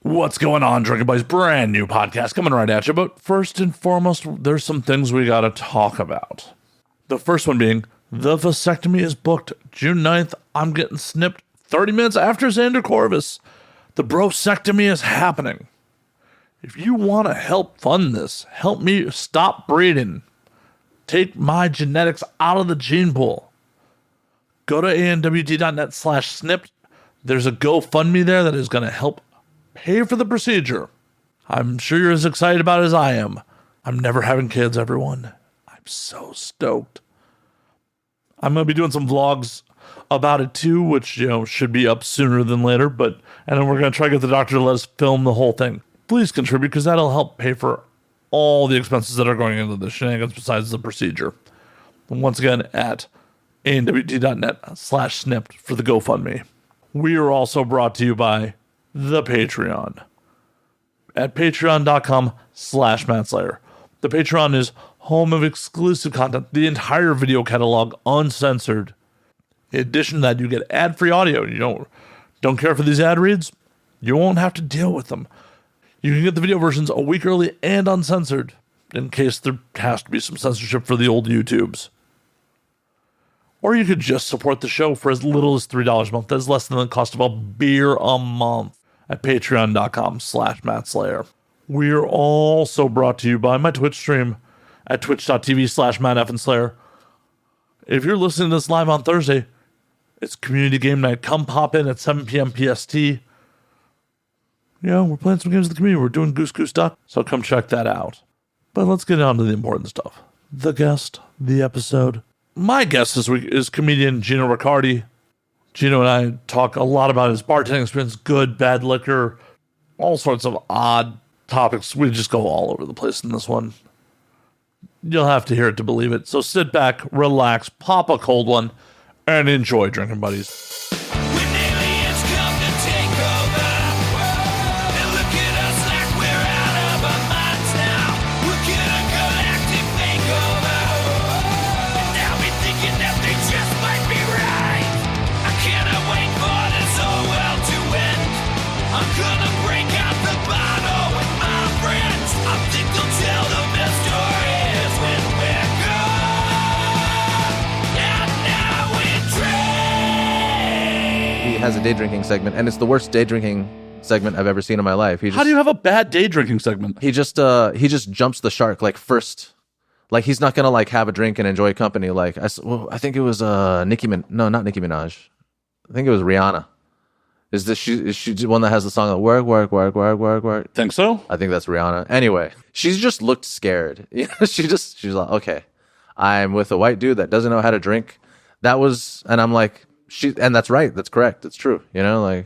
What's going on, Drinking Buddies? Brand new podcast coming right at you. But first and foremost, there's some things we got to talk about. The first one being, the vasectomy is booked June 9th. I'm getting snipped 30 minutes after Xander Corvus. The brosectomy is happening. If you want to help fund this, help me stop breeding, take my genetics out of the gene pool, go to ANWD.net/snipped. There's a GoFundMe there that is going to help pay for the procedure. I'm sure you're as excited about it as I am. I'm never having kids, everyone. I'm so stoked. I'm going to be doing some vlogs about it too, which, should be up sooner than later. And then we're going to try to get the doctor to let us film the whole thing. Please contribute, because that'll help pay for all the expenses that are going into the shenanigans besides the procedure. And once again, at ANWD.net/snipped for the GoFundMe. We are also brought to you by the Patreon at patreon.com/MattSlayer. The Patreon is home of exclusive content, the entire video catalog uncensored. In addition to that, you get ad-free audio. You don't care for these ad reads? You won't have to deal with them. You can get the video versions a week early and uncensored, in case there has to be some censorship for the old YouTubes. Or you could just support the show for as little as $3 a month. That's less than the cost of a beer a month at patreon.com/MattSlayer. We are also brought to you by my Twitch stream at twitch.tv/MattFandSlayer. If you're listening to this live on Thursday, it's community game night. Come pop in at 7 p.m. PST. We're playing some games in the community. We're doing Goose Goose Duck, so come check that out. But let's get on to the important stuff. The guest, the episode. My guest this week is comedian Gino Riccardi. Gino and I talk a lot about his bartending experience, good, bad liquor, all sorts of odd topics. We just go all over the place in this one. You'll have to hear it to believe it. So sit back, relax, pop a cold one, and enjoy, Drinking Buddies. Has a day drinking segment, and it's the worst day drinking segment I've ever seen in my life. How do you have a bad day drinking segment? He just jumps the shark first. He's not gonna have a drink and enjoy company. I think it was not Nicki Minaj. I think it was Rihanna. Is she the one that has the song work work work work work work? Think so? I think that's Rihanna. Anyway, she's just looked scared. She's like, okay, I'm with a white dude that doesn't know how to drink. And I'm like. And that's right. That's correct. It's true. You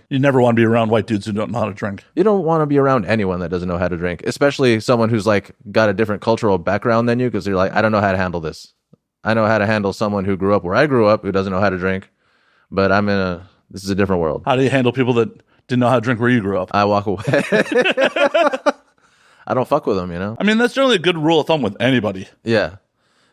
never want to be around white dudes who don't know how to drink. You don't want to be around anyone that doesn't know how to drink, especially someone who's got a different cultural background than you, because you're I don't know how to handle this. I know how to handle someone who grew up where I grew up who doesn't know how to drink, but this is a different world. How do you handle people that didn't know how to drink where you grew up? I walk away. I don't fuck with them, that's generally a good rule of thumb with anybody. Yeah.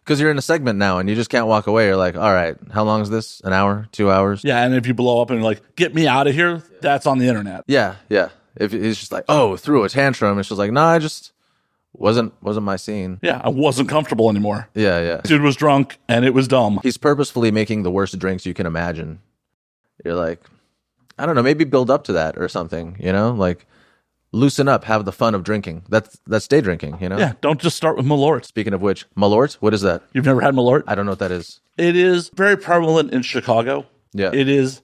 Because you're in a segment now and you just can't walk away. You're like, all right, how long is this? An hour? 2 hours? Yeah, and if you blow up and you're like, get me out of here, that's on the internet. Yeah. If it's just threw a tantrum, it's just like, nah, I just wasn't my scene. Yeah, I wasn't comfortable anymore. Yeah. Dude was drunk and it was dumb. He's purposefully making the worst drinks you can imagine. You're like, I don't know, maybe build up to that or something, loosen up, have the fun of drinking. That's day drinking, Yeah, don't just start with Malort. Speaking of which, Malort, what is that? You've never had Malort? I don't know what that is. It is very prevalent in Chicago. Yeah. It is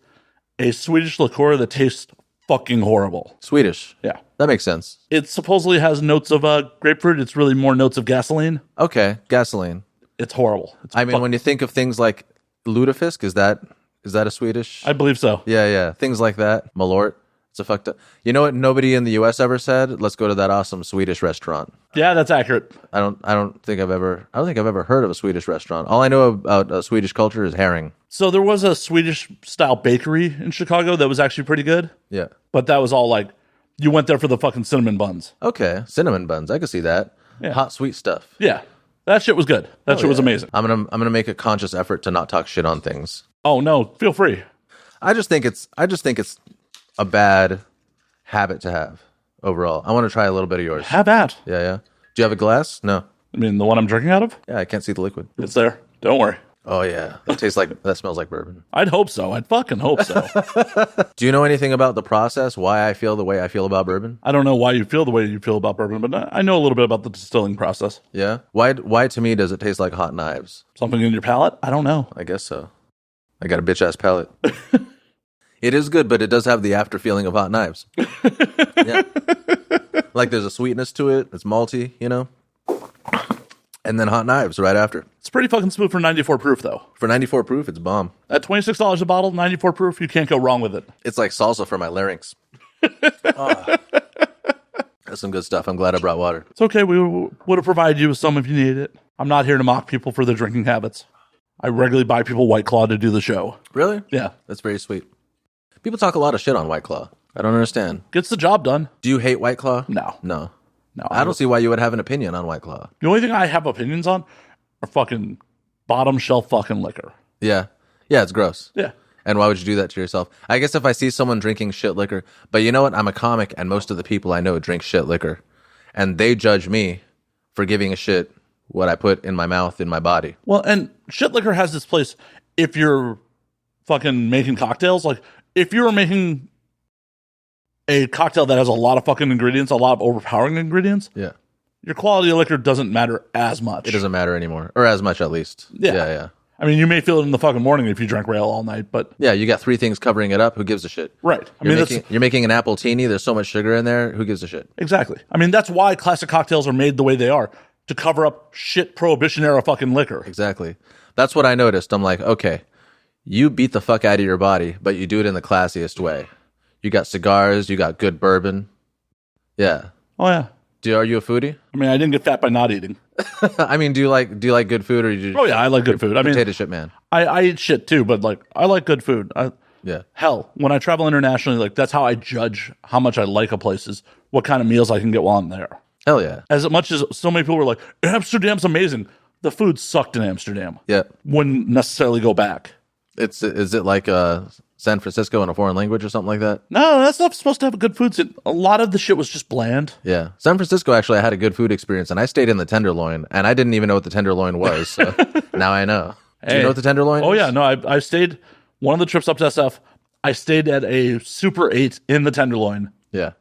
a Swedish liqueur that tastes fucking horrible. Swedish? Yeah. That makes sense. It supposedly has notes of grapefruit. It's really more notes of gasoline. Okay, gasoline. It's horrible. When you think of things like lutefisk, is that a Swedish? I believe so. Yeah. Things like that. Malort. It's a fucked up. You know what nobody in the U.S. ever said? Let's go to that awesome Swedish restaurant. Yeah, that's accurate. I don't think I've ever heard of a Swedish restaurant. All I know about Swedish culture is herring. So there was a Swedish style bakery in Chicago that was actually pretty good. Yeah. But that was all you went there for the fucking cinnamon buns. Okay, cinnamon buns. I can see that. Yeah. Hot sweet stuff. Yeah. That shit was good. That shit was amazing. I'm gonna make a conscious effort to not talk shit on things. Oh no, feel free. I just think it's a bad habit to have. overall. I want to try a little bit of yours. Have at. Yeah. Do you have a glass? No. I mean, the one I'm drinking out of? Yeah, I can't see the liquid. It's there. Don't worry. Oh, yeah. That smells like bourbon. I'd hope so. I'd fucking hope so. Do you know anything about the process, why I feel the way I feel about bourbon? I don't know why you feel the way you feel about bourbon, but I know a little bit about the distilling process. Yeah? Why to me does it taste like hot knives? Something in your palate? I don't know. I guess so. I got a bitch-ass palate. It is good, but it does have the after feeling of hot knives. Yeah. Like there's a sweetness to it. It's malty, you know? And then hot knives right after. It's pretty fucking smooth for 94 proof, though. For 94 proof, it's bomb. At $26 a bottle, 94 proof, you can't go wrong with it. It's like salsa for my larynx. Oh. That's some good stuff. I'm glad I brought water. It's okay. We would have provided you with some if you needed it. I'm not here to mock people for their drinking habits. I regularly buy people White Claw to do the show. Really? Yeah. That's very sweet. People talk a lot of shit on White Claw. I don't understand. Gets the job done. Do you hate White Claw? No. I don't see why you would have an opinion on White Claw. The only thing I have opinions on are fucking bottom shelf fucking liquor. Yeah. Yeah, it's gross. Yeah. And why would you do that to yourself? I guess if I see someone drinking shit liquor, but you know what? I'm a comic, and most of the people I know drink shit liquor. And they judge me for giving a shit what I put in my mouth, in my body. Well, and shit liquor has this place if you're fucking making cocktails. Like, if you were making a cocktail that has a lot of fucking ingredients, a lot of overpowering ingredients, yeah, your quality of liquor doesn't matter as much. It doesn't matter anymore. Or as much, at least. Yeah. I mean, you may feel it in the fucking morning if you drank rail all night, but... Yeah, you got 3 things covering it up. Who gives a shit? Right. You're making an apple teeny. There's so much sugar in there. Who gives a shit? Exactly. I mean, that's why classic cocktails are made the way they are, to cover up shit prohibition-era fucking liquor. Exactly. That's what I noticed. I'm like, okay, you beat the fuck out of your body, but you do it in the classiest way. You got cigars. You got good bourbon. Yeah. Oh, yeah. Are you a foodie? I mean, I didn't get fat by not eating. I mean, do you like good food, or you? Oh yeah, I like good food. I mean, potato chip man. I eat shit too, but like I like good food. Yeah. Hell, when I travel internationally, like that's how I judge how much I like a place is what kind of meals I can get while I'm there. Hell yeah. As much as so many people were like, Amsterdam's amazing, the food sucked in Amsterdam. Yeah. Wouldn't necessarily go back. Is it like San Francisco in a foreign language or something like that? No, that stuff's supposed to have a good food scene. A lot of the shit was just bland. Yeah. San Francisco, actually, I had a good food experience, and I stayed in the Tenderloin, and I didn't even know what the Tenderloin was, so now I know. Do you know what the Tenderloin is? Oh, yeah. No, I stayed, one of the trips up to SF, I stayed at a Super 8 in the Tenderloin. Yeah.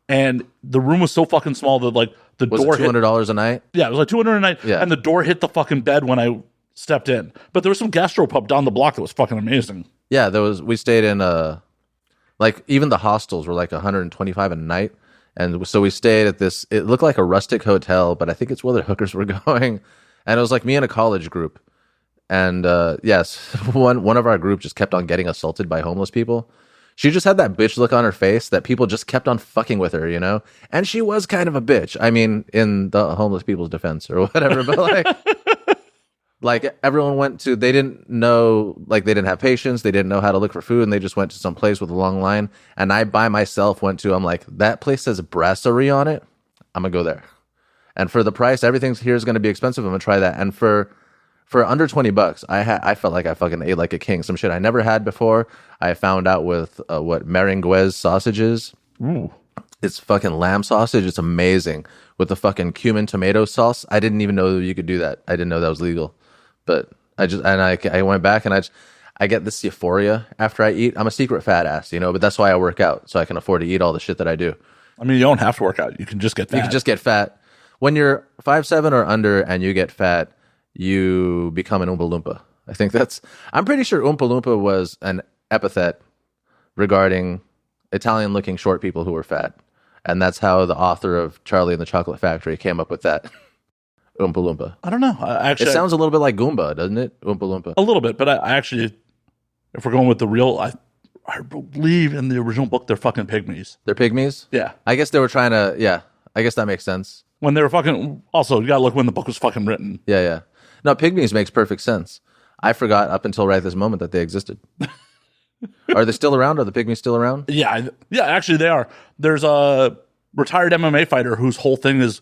And the room was so fucking small that, like, the was door it $200 a night? Yeah, it was like $200 a night, yeah. And the door hit the fucking bed when I stepped in. But there was some gastropub down the block that was fucking amazing. Yeah, we stayed in like even the hostels were like $125 a night, and so we stayed at this. It looked like a rustic hotel, but I think it's where the hookers were going. And it was like me and a college group, and yes, one of our group just kept on getting assaulted by homeless people. She just had that bitch look on her face that people just kept on fucking with her, you know. And she was kind of a bitch. I mean, in the homeless people's defense or whatever, but like. Like everyone they didn't know, like they didn't have patience, they didn't know how to look for food, and they just went to some place with a long line. And I by myself I'm like, that place says brasserie on it, I'm gonna go there. And for the price, everything here is gonna be expensive. I'm gonna try that. And for under $20, I felt like I fucking ate like a king. Some shit I never had before. I found out with what meringuez sausage is. Ooh. It's fucking lamb sausage. It's amazing with the fucking cumin tomato sauce. I didn't even know you could do that. I didn't know that was legal. But I went back and I get this euphoria after I eat. I'm a secret fat ass, you know, but that's why I work out, so I can afford to eat all the shit that I do. I mean, you don't have to work out. You can just get fat. You can just get fat. When you're 5'7" or under and you get fat, you become an Oompaloompa. I think I'm pretty sure Oompaloompa was an epithet regarding Italian-looking short people who were fat. And that's how the author of Charlie and the Chocolate Factory came up with that. Oompa Loompa. I don't know. Actually, it sounds a little bit like Goomba, doesn't it? Oompa Loompa. A little bit, but I actually, if we're going with the real, I believe in the original book they're fucking pygmies. They're pygmies? Yeah. I guess they were trying to, yeah. I guess that makes sense. When they were fucking, also, you gotta look when the book was fucking written. Yeah. No, pygmies makes perfect sense. I forgot up until right this moment that they existed. Are they still around? Are the pygmies still around? Yeah, actually they are. There's a retired MMA fighter whose whole thing is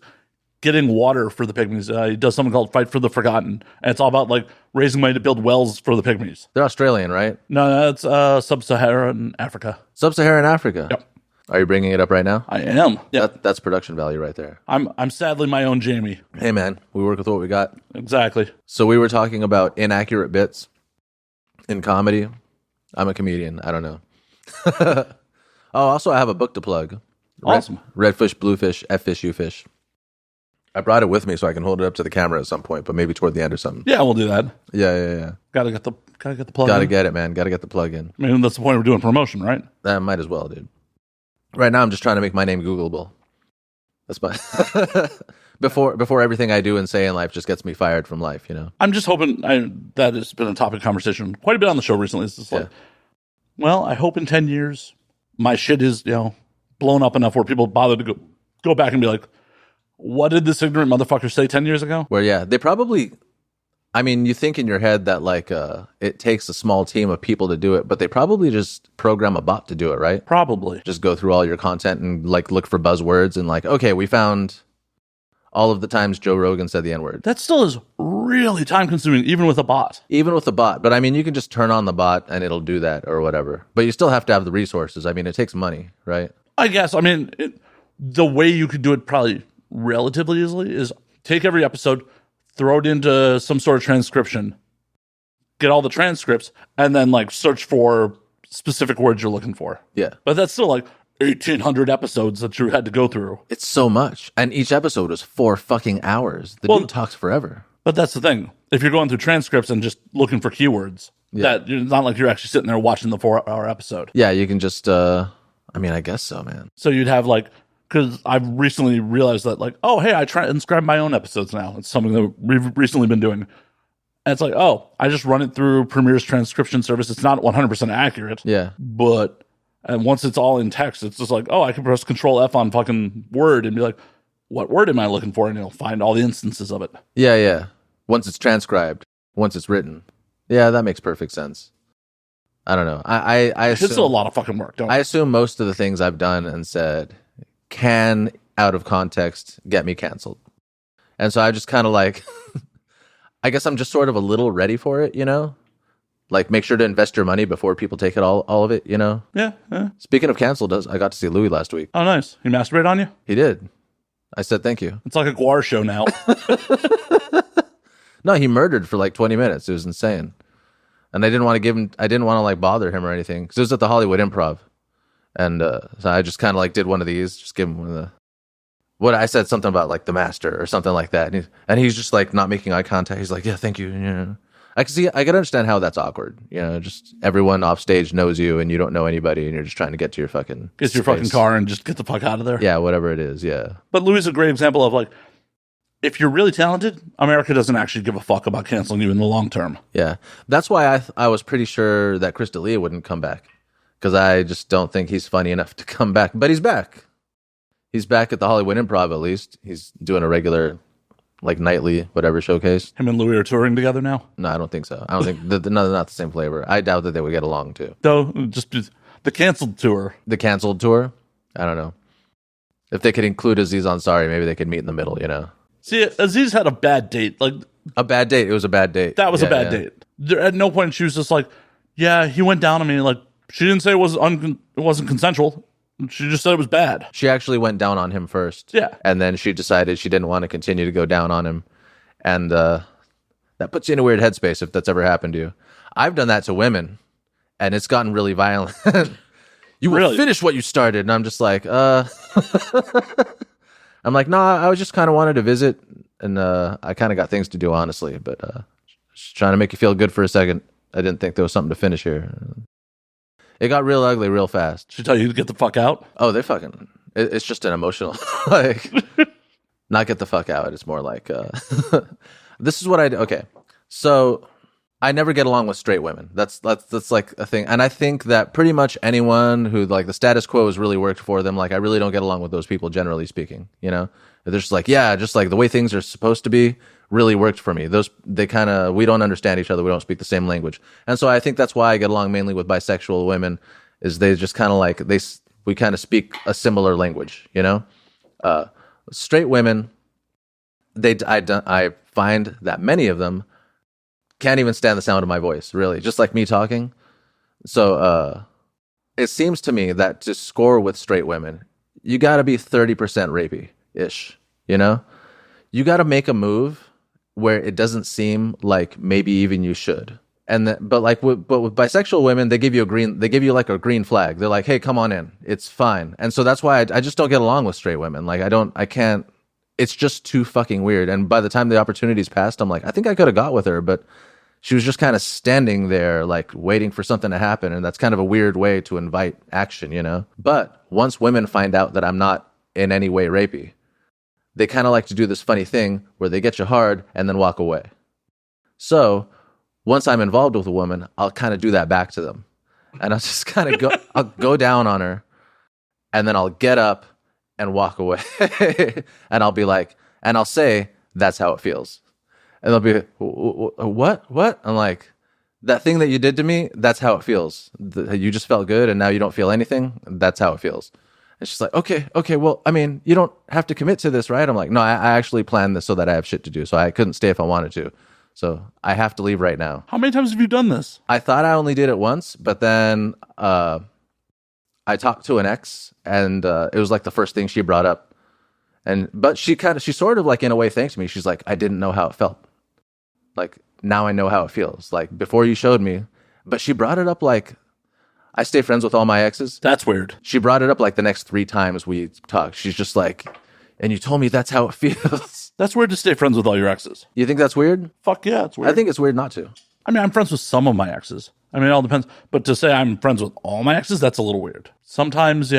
getting water for the pygmies. He does something called Fight for the Forgotten, and it's all about like raising money to build wells for the pygmies. They're Australian, right? No, that's sub-Saharan Africa. Sub-Saharan Africa. Yep. Are you bringing it up right now? I am. Yeah. That's production value right there. I'm sadly my own Jamie. Hey, man, we work with what we got. Exactly. So we were talking about inaccurate bits in comedy. I'm a comedian. I don't know. Also, I have a book to plug. Awesome. Redfish, Bluefish, F-Fish, U-Fish. I brought it with me so I can hold it up to the camera at some point, but maybe toward the end or something. Yeah, we'll do that. Yeah. Gotta get the plug. Gotta get it, man. Gotta get the plug in. I mean, that's the point we're doing promotion, right? That might as well, dude. Right now, I'm just trying to make my name Googleable. That's my before everything I do and say in life just gets me fired from life. You know. I'm just hoping that has been a topic of conversation quite a bit on the show recently. It's just like, well, I hope in 10 years my shit is blown up enough where people bother to go back and be like, what did this ignorant motherfucker say 10 years ago? Where they probably. I mean, you think in your head that like it takes a small team of people to do it, but they probably just program a bot to do it, right? Probably. Just go through all your content and like look for buzzwords and like, okay, we found all of the times Joe Rogan said the N-word. That still is really time consuming, even with a bot. Even with a bot. But I mean, you can just turn on the bot and it'll do that or whatever. But you still have to have the resources. I mean, it takes money, right? I guess. I mean, the way you could do it probably relatively easily is take every episode, throw it into some sort of transcription, get all the transcripts, and then like search for specific words you're looking for. Yeah. But that's still like 1,800 episodes that you had to go through. It's so much. And each episode is 4 fucking hours. The dude talks forever. But that's the thing. If you're going through transcripts and just looking for keywords, that it's not like you're actually sitting there watching the 4-hour episode. Yeah, you can just, I guess so, man. So you'd have like, because I've recently realized that like, oh, hey, I transcribe my own episodes now. It's something that we've recently been doing. And it's like, oh, I just run it through Premiere's transcription service. It's not 100% accurate. Yeah. But once it's all in text, it's just like, oh, I can press Control F on fucking Word and be like, what word am I looking for? And it'll find all the instances of it. Yeah. Once it's transcribed, once it's written. Yeah, that makes perfect sense. I don't know. I assume, it's still a lot of fucking work, don't I assume most of the things I've done and said can, out of context, get me canceled. And so I just kind of like, I guess I'm just sort of a little ready for it, you know? Like, make sure to invest your money before people take it all of it, you know? Yeah. Speaking of canceled, I got to see Louis last week. Oh, nice. He masturbated on you? He did. I said thank you. It's like a Guar show now. No, he murdered for like 20 minutes. It was insane. And I didn't want to like bother him or anything. Because it was at the Hollywood Improv. And so I just kind of like did one of these, just give him one of the, what I said something about like the master or something like that. And he's just like not making eye contact. He's like, yeah, thank you. Yeah. I can understand how that's awkward. You know, just everyone off stage knows you and you don't know anybody and you're just trying to get to your fucking fucking car and just get the fuck out of there. Yeah, whatever it is. Yeah. But Louis is a great example of like, if you're really talented, America doesn't actually give a fuck about canceling you in the long term. Yeah. That's why I was pretty sure that Chris D'Elia wouldn't come back. Because I just don't think he's funny enough to come back. But he's back. He's back at the Hollywood Improv, at least. He's doing a regular, like, nightly whatever showcase. Him and Louis are touring together now? No, I don't think so. I don't think, not the same flavor. I doubt that they would get along, too. Though, just the canceled tour. The canceled tour? I don't know. If they could include Aziz Ansari, maybe they could meet in the middle, you know? See, Aziz had a bad date. Like a bad date. It was a bad date. That was a bad date. At no point she was just like, yeah, he went down on me. Like, she didn't say it wasn't consensual. She just said it was bad. She actually went down on him first. Yeah. And then she decided she didn't want to continue to go down on him. And that puts you in a weird headspace if that's ever happened to you. I've done that to women, and it's gotten really violent. You will finish what you started. And I'm just like, I'm like, nah, I was just kind of wanted to visit, and I kind of got things to do, honestly. But just trying to make you feel good for a second. I didn't think there was something to finish here. It got real ugly real fast. She tell you to get the fuck out? Oh, they fucking... It's just an emotional... like, not get the fuck out. It's more like... this is what I do. Okay. So, I never get along with straight women. That's like a thing. And I think that pretty much anyone who, like, the status quo has really worked for them, like, I really don't get along with those people, generally speaking, you know? They're just like, yeah, just like the way things are supposed to be really worked for me. We don't understand each other. We don't speak the same language. And so I think that's why I get along mainly with bisexual women, is they just kind of like, we kind of speak a similar language, you know? Straight women, I find that many of them can't even stand the sound of my voice, really, just like me talking. So it seems to me that to score with straight women, you got to be 30% rapey-ish, you know? You got to make a move where it doesn't seem like maybe even you should. But with bisexual women, they give you like a green flag. They're like, hey, come on in. It's fine. And so that's why I just don't get along with straight women. Like, I can't, it's just too fucking weird. And by the time the opportunity's passed, I'm like, I think I could have got with her, but she was just kind of standing there, like waiting for something to happen. And that's kind of a weird way to invite action, you know? But once women find out that I'm not in any way rapey, they kind of like to do this funny thing where they get you hard and then walk away. So once I'm involved with a woman, I'll kind of do that back to them. And I'll just kind of I'll go down on her and then I'll get up and walk away. And I'll be like, and I'll say, that's how it feels. And they'll be, what? I'm like, that thing that you did to me, that's how it feels. You just felt good and now you don't feel anything. That's how it feels. And she's like, okay, well, I mean, you don't have to commit to this, right? I'm like, no, I actually planned this so that I have shit to do. So I couldn't stay if I wanted to. So I have to leave right now. How many times have you done this? I thought I only did it once, but then I talked to an ex, and it was like the first thing she brought up. But she sort of like in a way thanked me. She's like, I didn't know how it felt. Like, now I know how it feels. Like, before you showed me. But she brought it up like, I stay friends with all my exes. That's weird. She brought it up like the next 3 times we talked. She's just like, and you told me that's how it feels. That's weird to stay friends with all your exes. You think that's weird? Fuck yeah, it's weird. I think it's weird not to. I mean, I'm friends with some of my exes. I mean, it all depends. But to say I'm friends with all my exes, that's a little weird. Sometimes,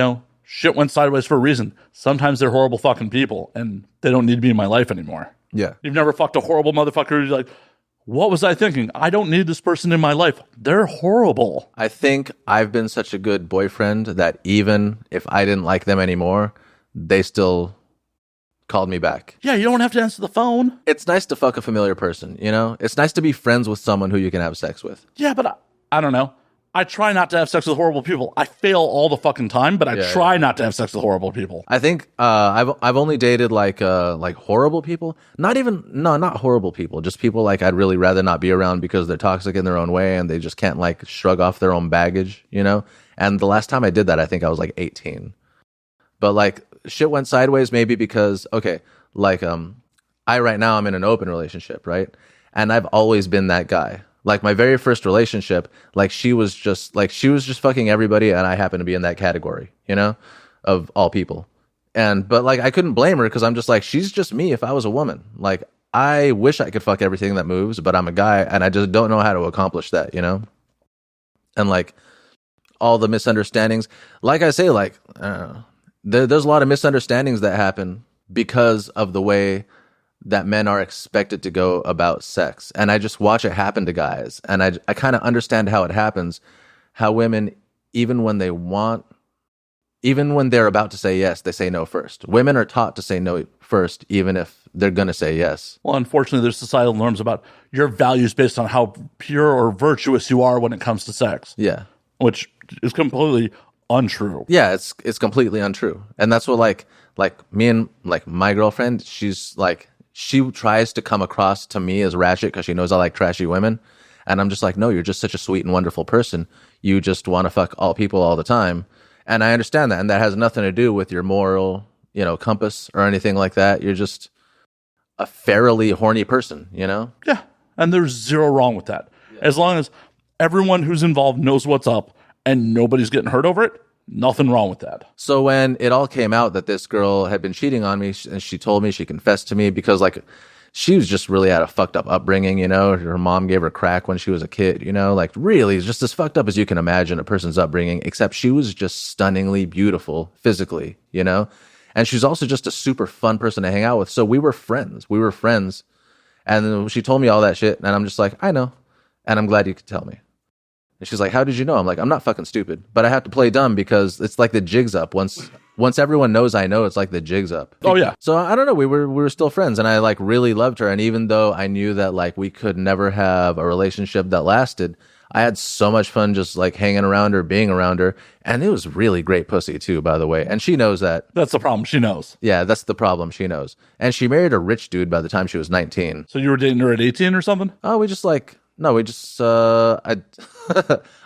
shit went sideways for a reason. Sometimes they're horrible fucking people, and they don't need to be in my life anymore. Yeah. You've never fucked a horrible motherfucker who's like, what was I thinking? I don't need this person in my life. They're horrible. I think I've been such a good boyfriend that even if I didn't like them anymore, they still called me back. Yeah, you don't have to answer the phone. It's nice to fuck a familiar person, you know? It's nice to be friends with someone who you can have sex with. Yeah, but I don't know. I try not to have sex with horrible people. I fail all the fucking time, but I try not to have sex with horrible people. I think I've only dated like horrible people. Not horrible people. Just people like I'd really rather not be around because they're toxic in their own way and they just can't like shrug off their own baggage, you know? And the last time I did that, I think I was like 18. But like shit went sideways maybe because right now I'm in an open relationship, right? And I've always been that guy. Like my very first relationship, like she was just fucking everybody, and I happen to be in that category, you know, of all people. But like I couldn't blame her because I'm just like, she's just me if I was a woman. Like I wish I could fuck everything that moves, but I'm a guy and I just don't know how to accomplish that, you know? And like all the misunderstandings, like I say, like there's a lot of misunderstandings that happen because of the way that men are expected to go about sex. And I just watch it happen to guys. And I kind of understand how it happens, how women, even when they're about to say yes, they say no first. Women are taught to say no first, even if they're going to say yes. Well, unfortunately, there's societal norms about your values based on how pure or virtuous you are when it comes to sex. Yeah. Which is completely untrue. Yeah, it's completely untrue. And that's what like me and like my girlfriend, she's like, she tries to come across to me as ratchet because she knows I like trashy women. And I'm just like, no, you're just such a sweet and wonderful person. You just want to fuck all people all the time. And I understand that. And that has nothing to do with your moral, compass or anything like that. You're just a fairly horny person, you know? Yeah. And there's zero wrong with that. Yeah. As long as everyone who's involved knows what's up and nobody's getting hurt over it, nothing wrong with that. So when it all came out that this girl had been cheating on me, and she told me, she confessed to me because like she was just really had a fucked up upbringing, you know, her mom gave her crack when she was a kid, you know, like really just as fucked up as you can imagine a person's upbringing, except she was just stunningly beautiful physically, you know, and she's also just a super fun person to hang out with. So we were friends. And then she told me all that shit and I'm just like, I know. And I'm glad you could tell me. And she's like, how did you know? I'm like, I'm not fucking stupid, but I have to play dumb because it's like the jig's up. Once everyone knows I know, it's like the jig's up. Oh, yeah. So I don't know. We were still friends and I like really loved her. And even though I knew that like we could never have a relationship that lasted, I had so much fun just like hanging around her, being around her. And it was really great pussy too, by the way. And she knows that. That's the problem. She knows. Yeah, that's the problem. She knows. And she married a rich dude by the time she was 19. So you were dating her at 18 or something? Oh, we just like No, we just I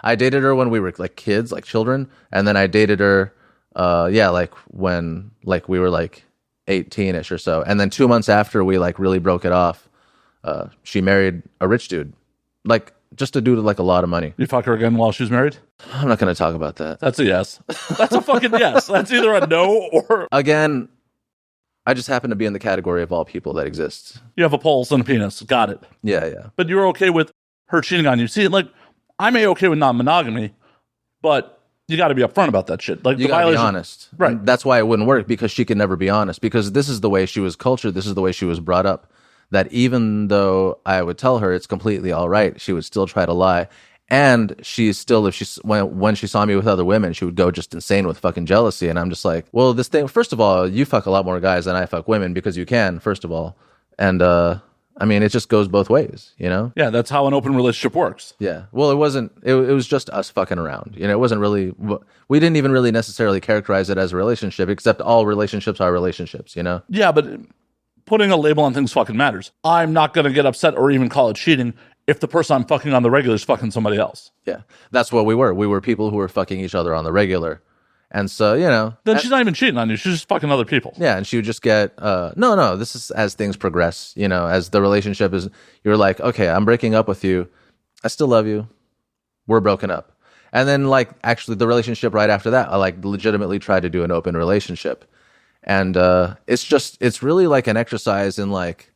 I dated her when we were like kids, like children, and then I dated her like when like we were like 18ish or so. And then 2 months after we like really broke it off, she married a rich dude. Like just a dude with like a lot of money. You fuck her again while she's married? I'm not going to talk about that. That's a yes. That's a fucking yes. That's either a no or... Again, I just happen to be in the category of all people that exist. You have a pulse and a penis. Got it. Yeah. But you're okay with her cheating on you. See, like, I'm okay with non-monogamy, but you got to be upfront about that shit. Like, you got to be honest. Right. And that's why it wouldn't work, because she could never be honest, because this is the way she was cultured. This is the way she was brought up, that even though I would tell her it's completely all right, she would still try to lie. And she still, when she saw me with other women, she would go just insane with fucking jealousy. And I'm just like, well, this thing, first of all, you fuck a lot more guys than I fuck women, because you can, first of all. And, I mean, it just goes both ways, you know? Yeah, that's how an open relationship works. Yeah. Well, it was just us fucking around. You know, it wasn't really, we didn't even really necessarily characterize it as a relationship, except all relationships are relationships, you know? Yeah, but putting a label on things fucking matters. I'm not going to get upset or even call it cheating if the person I'm fucking on the regular is fucking somebody else. Yeah. That's what we were. We were people who were fucking each other on the regular. And so, you know. Then she's not even cheating on you. She's just fucking other people. Yeah, and she would just get, no, this is as things progress, you know, as the relationship is, you're like, okay, I'm breaking up with you. I still love you. We're broken up. And then, like, actually the relationship right after that, I, like, legitimately tried to do an open relationship. And it's really like an exercise in, like,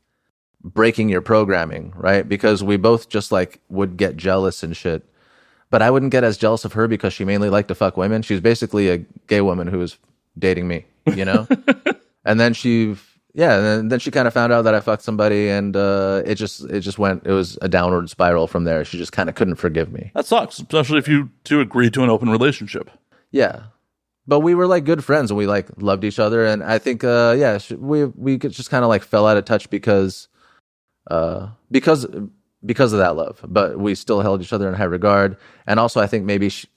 breaking your programming, right? Because we both just, like, would get jealous and shit. But I wouldn't get as jealous of her because she mainly liked to fuck women. She was basically a gay woman who was dating me, you know? And then she kind of found out that I fucked somebody, and it was a downward spiral from there. She just kind of couldn't forgive me. That sucks, especially if you two agree to an open relationship. Yeah. But we were like good friends, and we like loved each other. And I think, we just kind of like fell out of touch because of that love, but we still held each other in high regard. And also, I think maybe she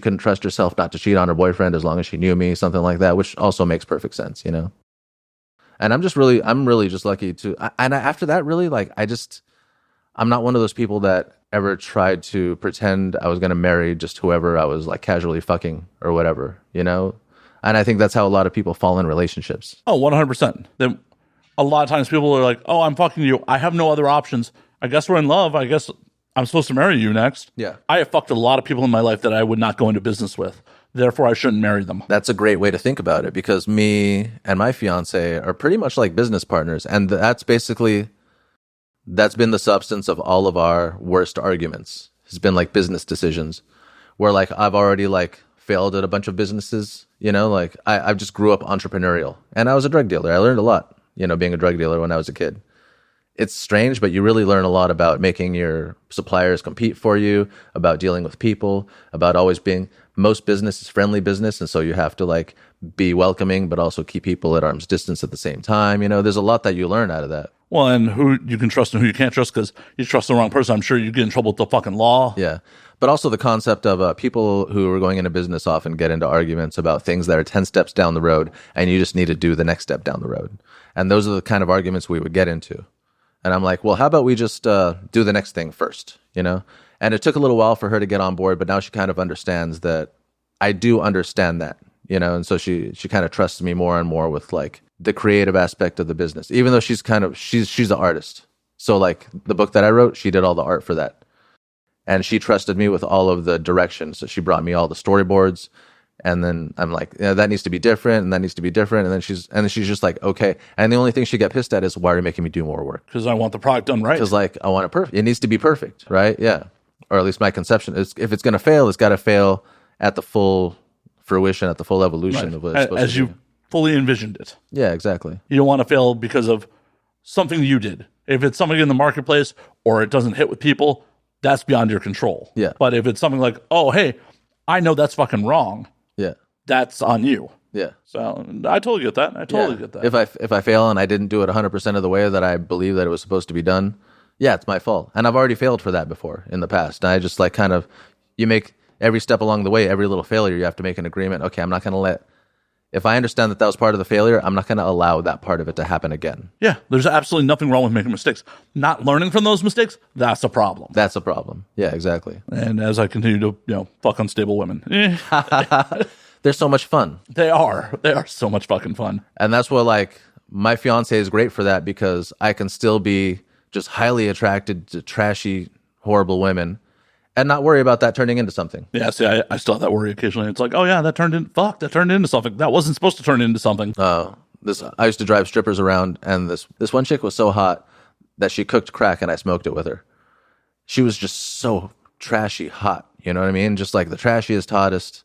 couldn't trust herself not to cheat on her boyfriend as long as she knew me, something like that, which also makes perfect sense, you know. And I'm really just lucky to. After that, really, like, I'm not one of those people that ever tried to pretend I was going to marry just whoever I was like casually fucking or whatever, you know. And I think that's how a lot of people fall in relationships. Oh, 100%. Then a lot of times people are like, oh, I'm fucking you. I have no other options. I guess we're in love. I guess I'm supposed to marry you next. Yeah. I have fucked a lot of people in my life that I would not go into business with. Therefore, I shouldn't marry them. That's a great way to think about it, because me and my fiance are pretty much like business partners. And that's been the substance of all of our worst arguments. It's been like business decisions where like I've already like failed at a bunch of businesses, you know, like I just grew up entrepreneurial, and I was a drug dealer. I learned a lot, you know, being a drug dealer when I was a kid. It's strange, but you really learn a lot about making your suppliers compete for you, about dealing with people, about always being, most business is friendly business. And so you have to like be welcoming, but also keep people at arm's distance at the same time. You know, there's a lot that you learn out of that. Well, and who you can trust and who you can't trust, because you trust the wrong person, I'm sure you get in trouble with the fucking law. Yeah. But also the concept of people who are going into business often get into arguments about things that are 10 steps down the road, and you just need to do the next step down the road. And those are the kind of arguments we would get into. And I'm like, well, how about we just do the next thing first, you know? And it took a little while for her to get on board, but now she kind of understands that I do understand that, you know? And so she kind of trusts me more and more with like the creative aspect of the business, even though she's an artist. So like the book that I wrote, she did all the art for that. And she trusted me with all of the directions. So she brought me all the storyboards. And then I'm like, yeah, that needs to be different, and that needs to be different. And then she's just like, okay. And the only thing she get pissed at is, why are you making me do more work? Because I want the product done right. Because like, I want it perfect. It needs to be perfect, right? Yeah. Or at least my conception is, if it's going to fail, it's got to fail at the full fruition, at the full evolution of what it's supposed to be. As you fully envisioned it. Yeah, exactly. You don't want to fail because of something you did. If it's something in the marketplace or it doesn't hit with people, that's beyond your control. Yeah. But if it's something like, oh, hey, I know that's fucking wrong. Yeah. That's on you. Yeah. So I totally get that. I totally get that. If I fail and I didn't do it 100% of the way that I believe that it was supposed to be done, yeah, it's my fault. And I've already failed for that before in the past. And I just like you make every step along the way, every little failure, you have to make an agreement. Okay, I'm not going to let if I understand that was part of the failure, I'm not going to allow that part of it to happen again. Yeah, there's absolutely nothing wrong with making mistakes. Not learning from those mistakes, that's a problem. That's a problem. Yeah, exactly. And as I continue to, fuck unstable women. They're so much fun. They are so much fucking fun. And that's what, like, my fiance is great for that, because I can still be just highly attracted to trashy, horrible women and not worry about that turning into something. Yeah, see, I still have that worry occasionally. It's like, oh yeah, that turned into something. That wasn't supposed to turn into something. I used to drive strippers around, and this one chick was so hot that she cooked crack and I smoked it with her. She was just so trashy hot, you know what I mean? Just like the trashiest, hottest.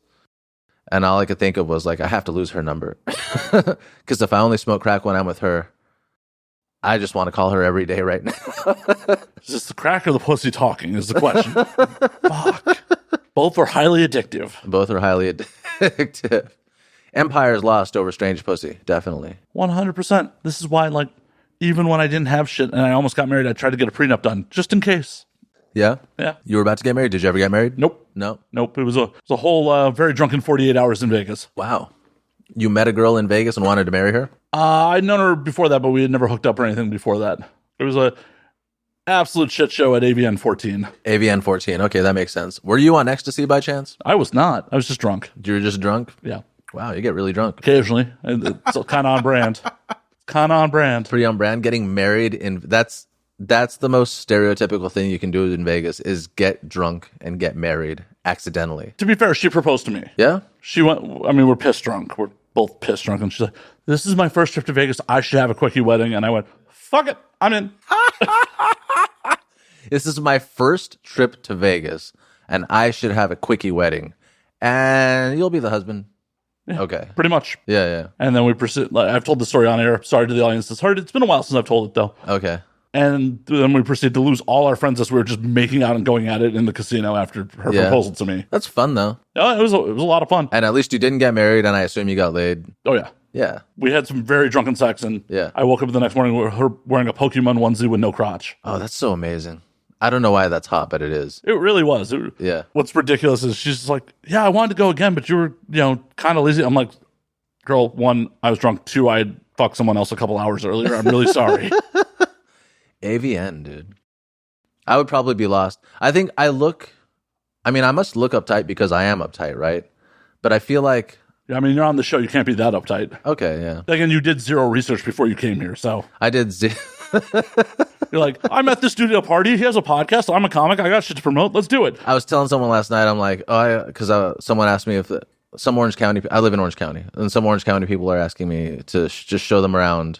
And all I could think of was like, I have to lose her number. Because if I only smoke crack when I'm with her, I just want to call her every day right now. Is this the crack or the pussy talking is the question. Fuck. Both are highly addictive. Both are highly addictive. Empire's lost over strange pussy, definitely. 100%. This is why, like, even when I didn't have shit and I almost got married, I tried to get a prenup done, just in case. Yeah? Yeah. You were about to get married? Did you ever get married? Nope. No? Nope. It was a whole very drunken 48 hours in Vegas. Wow. You met a girl in Vegas and wanted to marry her? I'd known her before that, but we had never hooked up or anything before that. It was a absolute shit show at AVN 14. AVN 14. Okay, that makes sense. Were you on ecstasy by chance? I was not. I was just drunk. You were just drunk? Yeah. Wow, you get really drunk. Occasionally. It's kind of on brand. Kind of on brand. Pretty on brand. Getting married that's the most stereotypical thing you can do in Vegas, is get drunk and get married accidentally. To be fair, she proposed to me. Yeah? She went, we're pissed drunk. We're both pissed drunk. And she's like, this is my first trip to Vegas. I should have a quickie wedding. And I went, fuck it. I'm in. This is my first trip to Vegas, and I should have a quickie wedding. And you'll be the husband. Yeah, okay. Pretty much. Yeah. And then we proceed. Like, I've told the story on air. Sorry to the audience that's heard it. It's been a while since I've told it, though. Okay. And then we proceed to lose all our friends as we were just making out and going at it in the casino after her proposal to me. That's fun, though. Yeah, it was a lot of fun. And at least you didn't get married, and I assume you got laid. Oh, yeah. Yeah. We had some very drunken sex, and I woke up the next morning with her wearing a Pokemon onesie with no crotch. Oh, that's so amazing. I don't know why that's hot, but it is. It really was. Yeah. What's ridiculous is she's just like, yeah, I wanted to go again, but you were, kind of lazy. I'm like, girl, one, I was drunk. Two, I had fucked someone else a couple hours earlier. I'm really sorry. AVN, dude. I would probably be lost. I think I must look uptight because I am uptight, right? But I feel like... Yeah, you're on the show. You can't be that uptight. Okay, yeah. Again, you did zero research before you came here, so... I did You're like, I'm at the studio party. He has a podcast. I'm a comic. I got shit to promote. Let's do it. I was telling someone last night, I'm like, because someone asked me if some Orange County... I live in Orange County, and some Orange County people are asking me to just show them around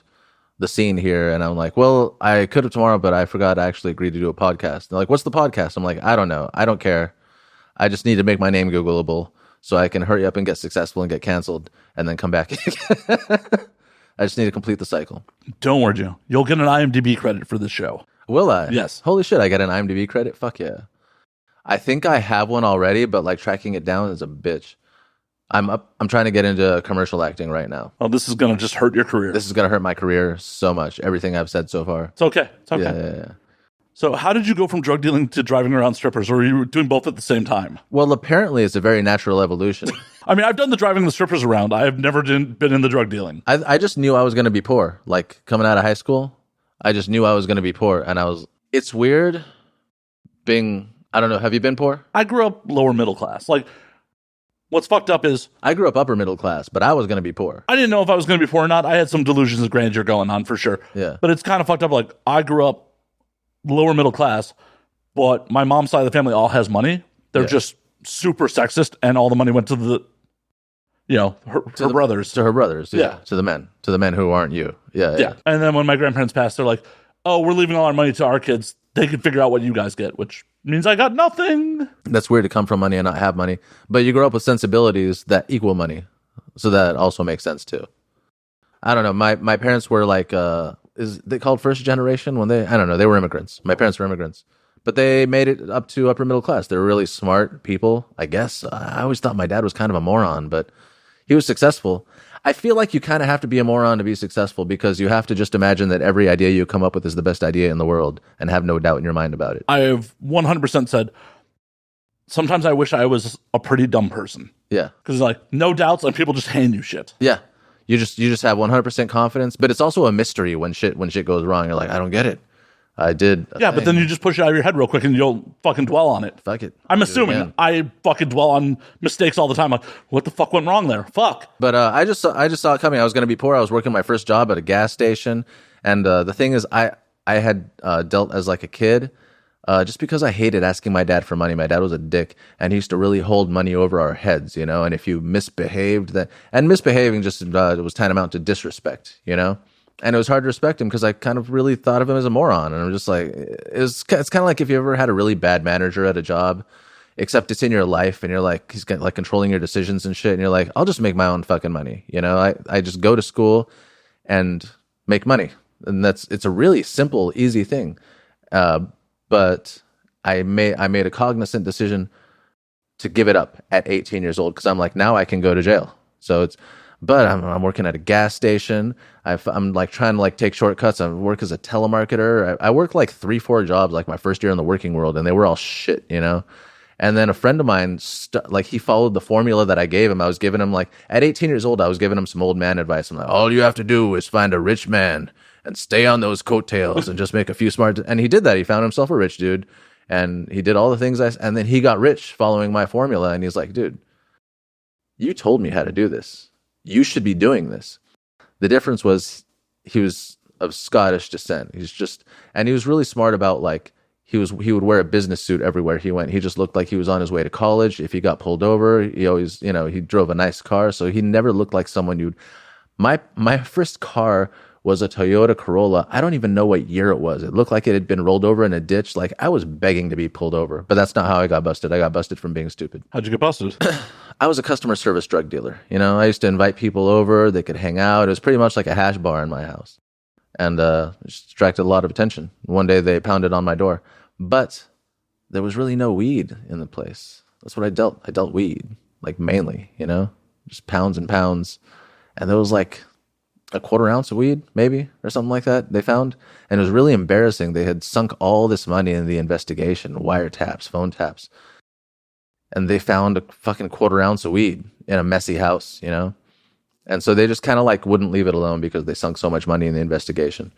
the scene here, and I'm like, well, I could have tomorrow, but I forgot I actually agreed to do a podcast. They're like, what's the podcast? I'm like, I don't know. I don't care. I just need to make my name Googleable so I can hurry up and get successful and get canceled and then come back. I just need to complete the cycle. Don't worry, Joe. You'll get an IMDb credit for this show. Will I? Yes. Holy shit, I get an IMDb credit? Fuck yeah. I think I have one already, but like tracking it down is a bitch. I'm trying to get into commercial acting right now. Oh, this is going to just hurt your career. This is going to hurt my career so much. Everything I've said so far. It's okay. It's okay. Yeah. So how did you go from drug dealing to driving around strippers, or were you doing both at the same time? Well, apparently it's a very natural evolution. I've done the driving the strippers around. I have never been in the drug dealing. I just knew I was going to be poor. Like coming out of high school, I just knew I was going to be poor. And it's weird being, I don't know, have you been poor? I grew up lower middle class. Like, what's fucked up is... I grew up upper middle class, but I was going to be poor. I didn't know if I was going to be poor or not. I had some delusions of grandeur going on for sure. Yeah. But it's kind of fucked up. Like, I grew up lower middle class, but my mom's side of the family all has money. They're just super sexist, and all the money went to her brothers. To her brothers, yeah. To the men who aren't you. Yeah. And then when my grandparents passed, they're like, oh, we're leaving all our money to our kids. They can figure out what you guys get, which means I got nothing. That's weird to come from money and not have money. But you grow up with sensibilities that equal money. So that also makes sense too. I don't know. My parents were like, is they called first generation when I don't know, they were immigrants. My parents were immigrants. But they made it up to upper middle class. They're really smart people, I guess. I always thought my dad was kind of a moron, but he was successful. I feel like you kind of have to be a moron to be successful because you have to just imagine that every idea you come up with is the best idea in the world and have no doubt in your mind about it. I have 100% said sometimes I wish I was a pretty dumb person. Yeah. Because like no doubts and people just hand you shit. Yeah. You just have 100% confidence, but it's also a mystery when shit goes wrong. You're like, I don't get it. I did. Yeah, but then you just push it out of your head real quick and you'll fucking dwell on it. Fuck it. I'm assuming I fucking dwell on mistakes all the time. Like, what the fuck went wrong there? Fuck. But I just saw it coming. I was going to be poor. I was working my first job at a gas station, and the thing is, I had dealt as like a kid, just because I hated asking my dad for money. My dad was a dick, and he used to really hold money over our heads, you know. And if you misbehaved, misbehaving just was tantamount to disrespect, you know. And it was hard to respect him because I kind of really thought of him as a moron. And I'm just like, it's kind of like if you ever had a really bad manager at a job, except it's in your life and you're like, he's like controlling your decisions and shit. And you're like, I'll just make my own fucking money. You know, I just go to school and make money. And it's a really simple, easy thing. But I made a cognizant decision to give it up at 18 years old because I'm like, now I can go to jail. But I'm working at a gas station. I'm like trying to like take shortcuts. I work as a telemarketer. I worked like 3-4 jobs like my first year in the working world, and they were all shit, you know. And then a friend of mine, like he followed the formula that I gave him. I was giving him like at 18 years old, I was giving him some old man advice. I'm like, all you have to do is find a rich man and stay on those coattails and just make a few smart. And he did that. He found himself a rich dude, and he did all the things and then he got rich following my formula. And he's like, dude, you told me how to do this. You should be doing this. The difference was he was of Scottish descent. And he was really smart about like, he would wear a business suit everywhere he went. He just looked like he was on his way to college. If he got pulled over, he always, you know, he drove a nice car. So he never looked like someone my first car was a Toyota Corolla. I don't even know what year it was. It looked like it had been rolled over in a ditch. Like I was begging to be pulled over, but that's not how I got busted. I got busted from being stupid. How'd you get busted? I was a customer service drug dealer. You know, I used to invite people over. They could hang out. It was pretty much like a hash bar in my house. And it just attracted a lot of attention. One day they pounded on my door. But there was really no weed in the place. That's what I dealt. I dealt weed, like mainly, you know, just pounds and pounds. And there was like a 1/4 ounce of weed, maybe, or something like that they found. And it was really embarrassing. They had sunk all this money in the investigation, wiretaps, phone taps. And they found a fucking 1/4 ounce of weed in a messy house, you know? And so they just kind of like wouldn't leave it alone because they sunk so much money in the investigation.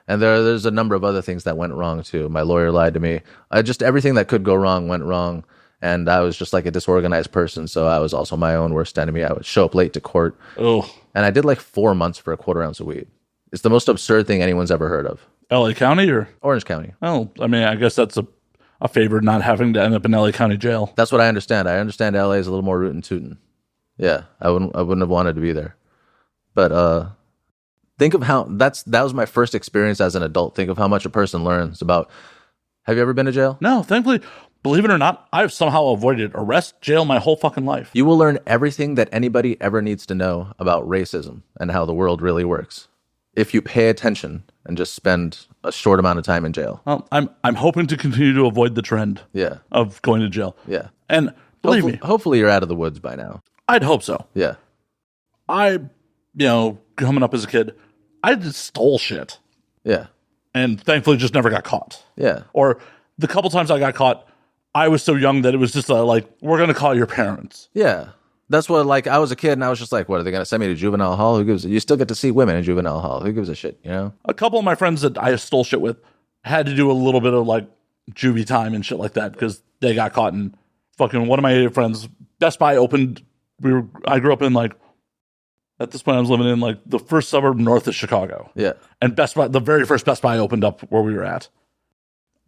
And there's a number of other things that went wrong too. My lawyer lied to me. Just everything that could go wrong went wrong. And I was just like a disorganized person. So I was also my own worst enemy. I would show up late to court. Oh. And I did like 4 months for a 1/4 ounce of weed. It's the most absurd thing anyone's ever heard of. LA County or? Orange County. Oh, I mean, I guess that's a favor not having to end up in LA County jail. That's what I understand. I understand LA is a little more rootin' tootin'. Yeah, I wouldn't have wanted to be there. But think of how that was my first experience as an adult. Think of how much a person learns about. Have you ever been to jail? No, thankfully, believe it or not, I've somehow avoided arrest, jail my whole fucking life. You will learn everything that anybody ever needs to know about racism and how the world really works if you pay attention and just spend a short amount of time in jail. Well, I'm hoping to continue to avoid the trend of going to jail. Yeah. And believe me. Hopefully you're out of the woods by now. I'd hope so. Yeah. Coming up as a kid, I just stole shit. Yeah. And thankfully just never got caught. Yeah. Or the couple times I got caught, I was so young that it was just like, we're going to call your parents. Yeah. That's what, like, I was a kid and I was just like, what, are they going to send me to juvenile hall? Who gives a, you still get to see women in juvenile hall. Who gives a shit, you know? A couple of my friends that I stole shit with had to do a little bit of, like, juvie time and shit like that because they got caught. And fucking one of my friends, Best Buy opened, I grew up in, like, at this point I was living in, like, the first suburb north of Chicago. Yeah. And Best Buy, the very first Best Buy opened up where we were at.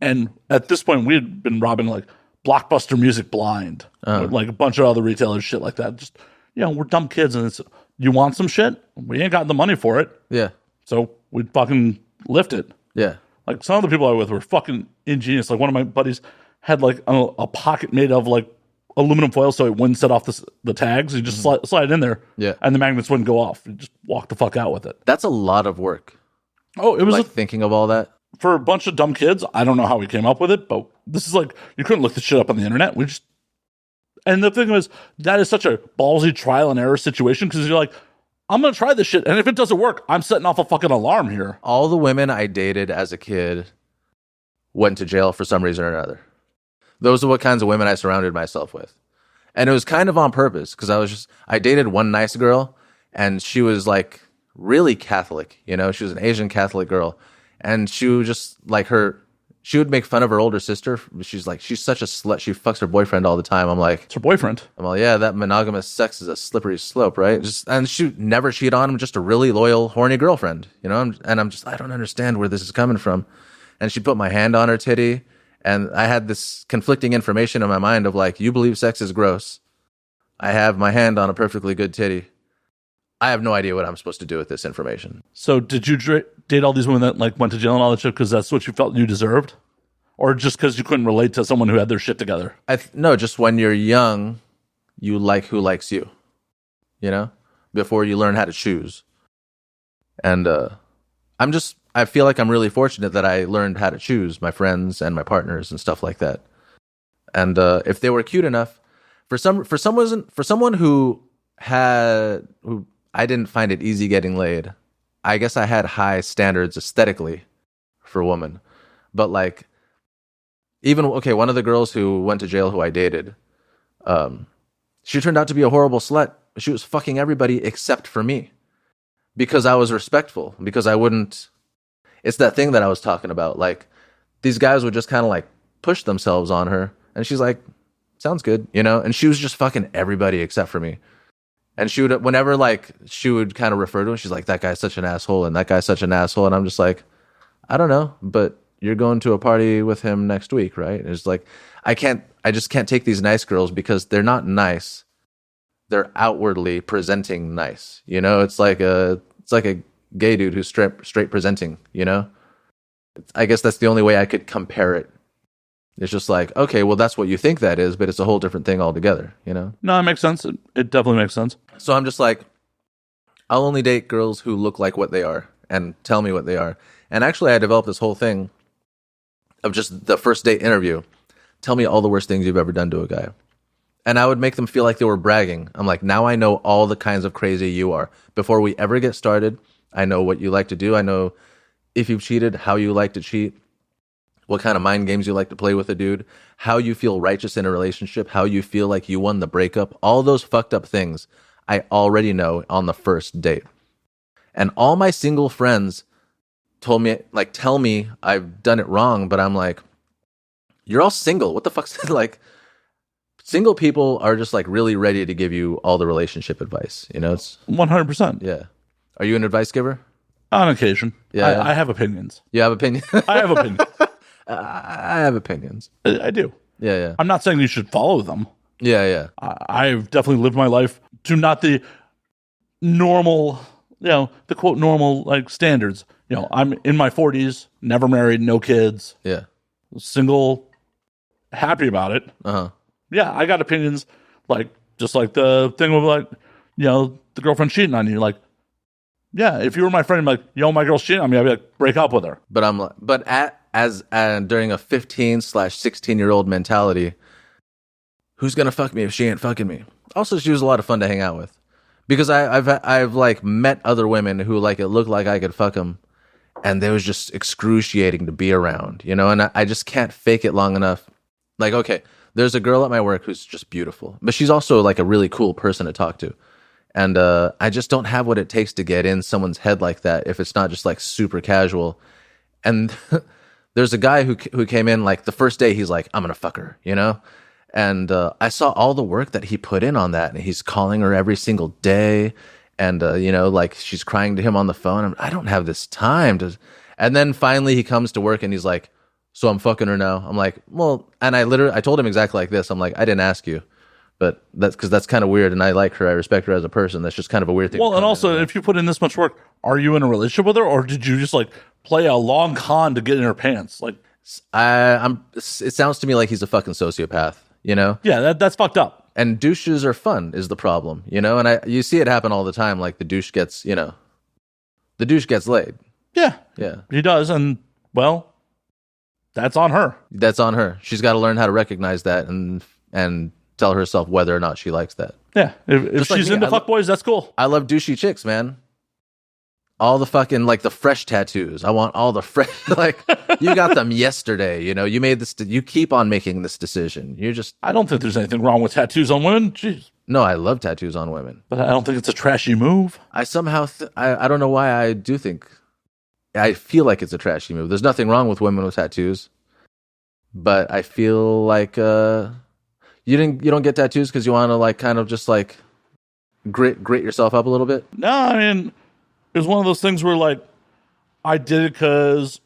And at this point, we had been robbing, like, Blockbuster Music blind, like a bunch of other retailers, shit like that. Just, we're dumb kids, and it's, you want some shit? We ain't got the money for it. Yeah. So we'd fucking lift it. Yeah. Like, some of the people I was with were fucking ingenious. Like, one of my buddies had, like, a pocket made of, like, aluminum foil so it wouldn't set off the tags. You just slide it in there, and the magnets wouldn't go off. You just walk the fuck out with it. That's a lot of work. Oh, it was like thinking of all that. For a bunch of dumb kids, I don't know how we came up with it, but this is like, you couldn't look this shit up on the internet. And the thing was, that is such a ballsy trial and error situation because you're like, I'm going to try this shit. And if it doesn't work, I'm setting off a fucking alarm here. All the women I dated as a kid went to jail for some reason or another. Those are what kinds of women I surrounded myself with. And it was kind of on purpose because I dated one nice girl and she was like really Catholic, you know, she was an Asian Catholic girl. And she was just like she would make fun of her older sister. She's like, she's such a slut. She fucks her boyfriend all the time. I'm like, It's her boyfriend. I'm like, yeah, that monogamous sex is a slippery slope, right? And she would never cheat on him, just a really loyal, horny girlfriend, you know? I don't understand where this is coming from. And she'd put my hand on her titty. And I had this conflicting information in my mind of like, you believe sex is gross. I have my hand on a perfectly good titty. I have no idea what I'm supposed to do with this information. So did you date all these women that like went to jail and all that shit because that's what you felt you deserved? Or just because you couldn't relate to someone who had their shit together? No, just when you're young, you like who likes you, you know, before you learn how to choose. And I feel like I'm really fortunate that I learned how to choose my friends and my partners and stuff like that. And if they were cute enough, for someone who I didn't find it easy getting laid. I guess I had high standards aesthetically for women. But like, one of the girls who went to jail who I dated, she turned out to be a horrible slut. She was fucking everybody except for me. Because I was respectful. Because I wouldn't... It's that thing that I was talking about. Like, these guys would just kind of like push themselves on her. And she's like, sounds good, you know? And she was just fucking everybody except for me. And she would, whenever like she would kind of refer to him, she's like, that guy's such an asshole and that guy's such an asshole. And I'm just like, I don't know, but you're going to a party with him next week, right? And it's like, I just can't take these nice girls because they're not nice. They're outwardly presenting nice. You know, it's like a gay dude who's straight presenting, you know? I guess that's the only way I could compare it. It's just like, okay, well, that's what you think that is, but it's a whole different thing altogether, you know? No, it makes sense. It definitely makes sense. So I'm just like, I'll only date girls who look like what they are and tell me what they are. And actually, I developed this whole thing of just the first date interview. Tell me all the worst things you've ever done to a guy. And I would make them feel like they were bragging. I'm like, now I know all the kinds of crazy you are. Before we ever get started, I know what you like to do. I know if you've cheated, how you like to cheat. What kind of mind games you like to play with a dude, how you feel righteous in a relationship, how you feel like you won the breakup, all those fucked up things I already know on the first date. And all my single friends tell me I've done it wrong, but I'm like, you're all single. What the fuck's like? Single people are just like really ready to give you all the relationship advice. You know, it's 100%. Yeah. Are you an advice giver? On occasion. Yeah. I have opinions. You have opinions? I have opinions. I have opinions. I do. Yeah. I'm not saying you should follow them. Yeah. I've definitely lived my life to not the normal, the quote normal like standards. I'm in my 40s, never married, no kids. Yeah. Single, happy about it. Uh-huh. Yeah, I got opinions, like just like the thing with like, the girlfriend cheating on you. Like, yeah, if you were my friend, like, my girl's cheating on me, I'd be like, break up with her. But during a 15/16-year-old mentality, who's gonna fuck me if she ain't fucking me? Also, she was a lot of fun to hang out with, because I've like met other women who like it looked like I could fuck them, and they was just excruciating to be around, and I just can't fake it long enough. Like, okay, there's a girl at my work who's just beautiful, but she's also like a really cool person to talk to. And I just don't have what it takes to get in someone's head like that if it's not just like super casual. And there's a guy who came in like the first day, he's like, I'm going to fuck her, And I saw all the work that he put in on that. And he's calling her every single day. And, like she's crying to him on the phone. I don't have this time to. And then finally he comes to work and he's like, so I'm fucking her now. I'm like, well, and I told him exactly like this. I'm like, I didn't ask you. But that's because that's kind of weird, and I like her. I respect her as a person. That's just kind of a weird thing. Well, and also, if you put in this much work, are you in a relationship with her, or did you just like play a long con to get in her pants? Like, it sounds to me like he's a fucking sociopath. Yeah, that's fucked up. And douches are fun is the problem. And you see it happen all the time. Like the douche gets laid. Yeah, he does, and well, that's on her. That's on her. She's got to learn how to recognize that and tell herself whether or not she likes that. Yeah, if she's into fuckboys, that's cool. I love douchey chicks, man. all the fucking, like, the fresh tattoos. I want all the fresh, like, you got them yesterday, you know, you made this, you keep on making this decision. You're just, I don't think there's anything wrong with tattoos on women. Jeez. no, I love tattoos on women. But I don't think it's a trashy move. I somehow, I don't know why I do think, I feel like it's a trashy move. There's nothing wrong with women with tattoos, but I feel like, you don't get tattoos because you want to, like, kind of just, like, grit yourself up a little bit? No, I mean, it was one of those things where, like, I did it because,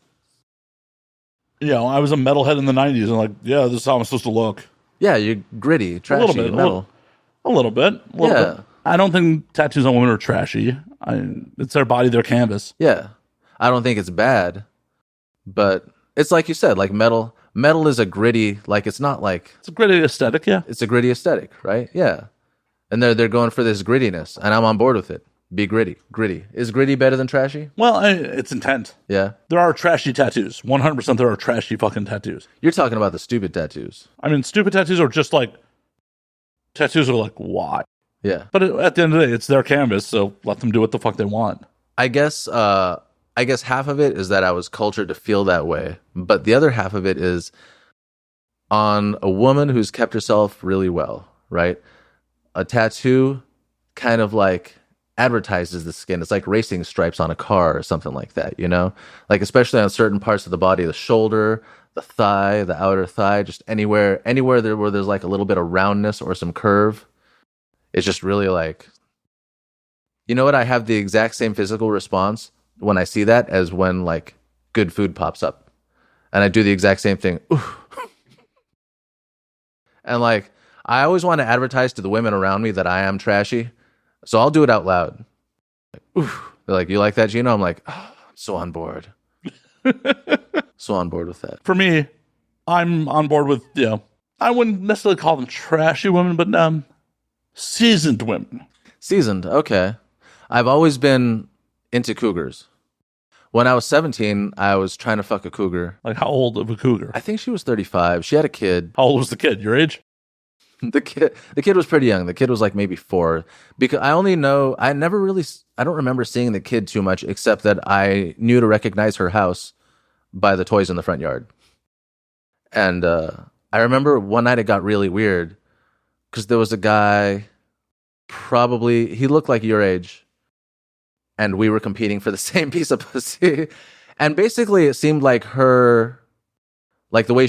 you know, I was a metalhead in the 90s, and, like, yeah, this is how I'm supposed to look. Yeah, you're gritty, trashy, a little bit, metal. A little bit. I don't think tattoos on women are trashy. It's their body, their canvas. Yeah. I don't think it's bad, but it's like you said, like, metal is a gritty, like, it's not like... It's a gritty aesthetic, yeah. It's a gritty aesthetic, right? Yeah. And they're going for this grittiness, and I'm on board with it. Be gritty. Is gritty better than trashy? Well, it's intent. Yeah. There are trashy tattoos. 100% there are trashy fucking tattoos. You're talking about the stupid tattoos. I mean, stupid tattoos are just like... Tattoos are like, why? Yeah. But at the end of the day, it's their canvas, so let them do what the fuck they want. I guess half of it is that I was cultured to feel that way, but the other half of it is on a woman who's kept herself really well, right? A tattoo kind of, like, advertises the skin. It's like racing stripes on a car or something like that, you know? Like, especially on certain parts of the body, the shoulder, the thigh, the outer thigh, just anywhere there where there's, like, a little bit of roundness or some curve. It's just really, like, you know what? I have the exact same physical response when I see that as when, like, good food pops up. And I do the exact same thing. Ooh. And, like, I always want to advertise to the women around me that I am trashy. So I'll do it out loud. Like, ooh. They're like, you like that, Gino? I'm like, oh, I'm so on board. So on board with that. For me, I'm on board with, you know, I wouldn't necessarily call them trashy women, but seasoned women. Seasoned, okay. I've always been into cougars. When I was 17, I was trying to fuck a cougar. Like, how old of a cougar? I think she was 35. She had a kid. How old was the kid? Your age? The kid was pretty young. The kid was like maybe 4. Because I don't remember seeing the kid too much, except that I knew to recognize her house by the toys in the front yard. And I remember one night it got really weird because there was a guy, probably, he looked like your age, and we were competing for the same piece of pussy. And basically it seemed like her, like the way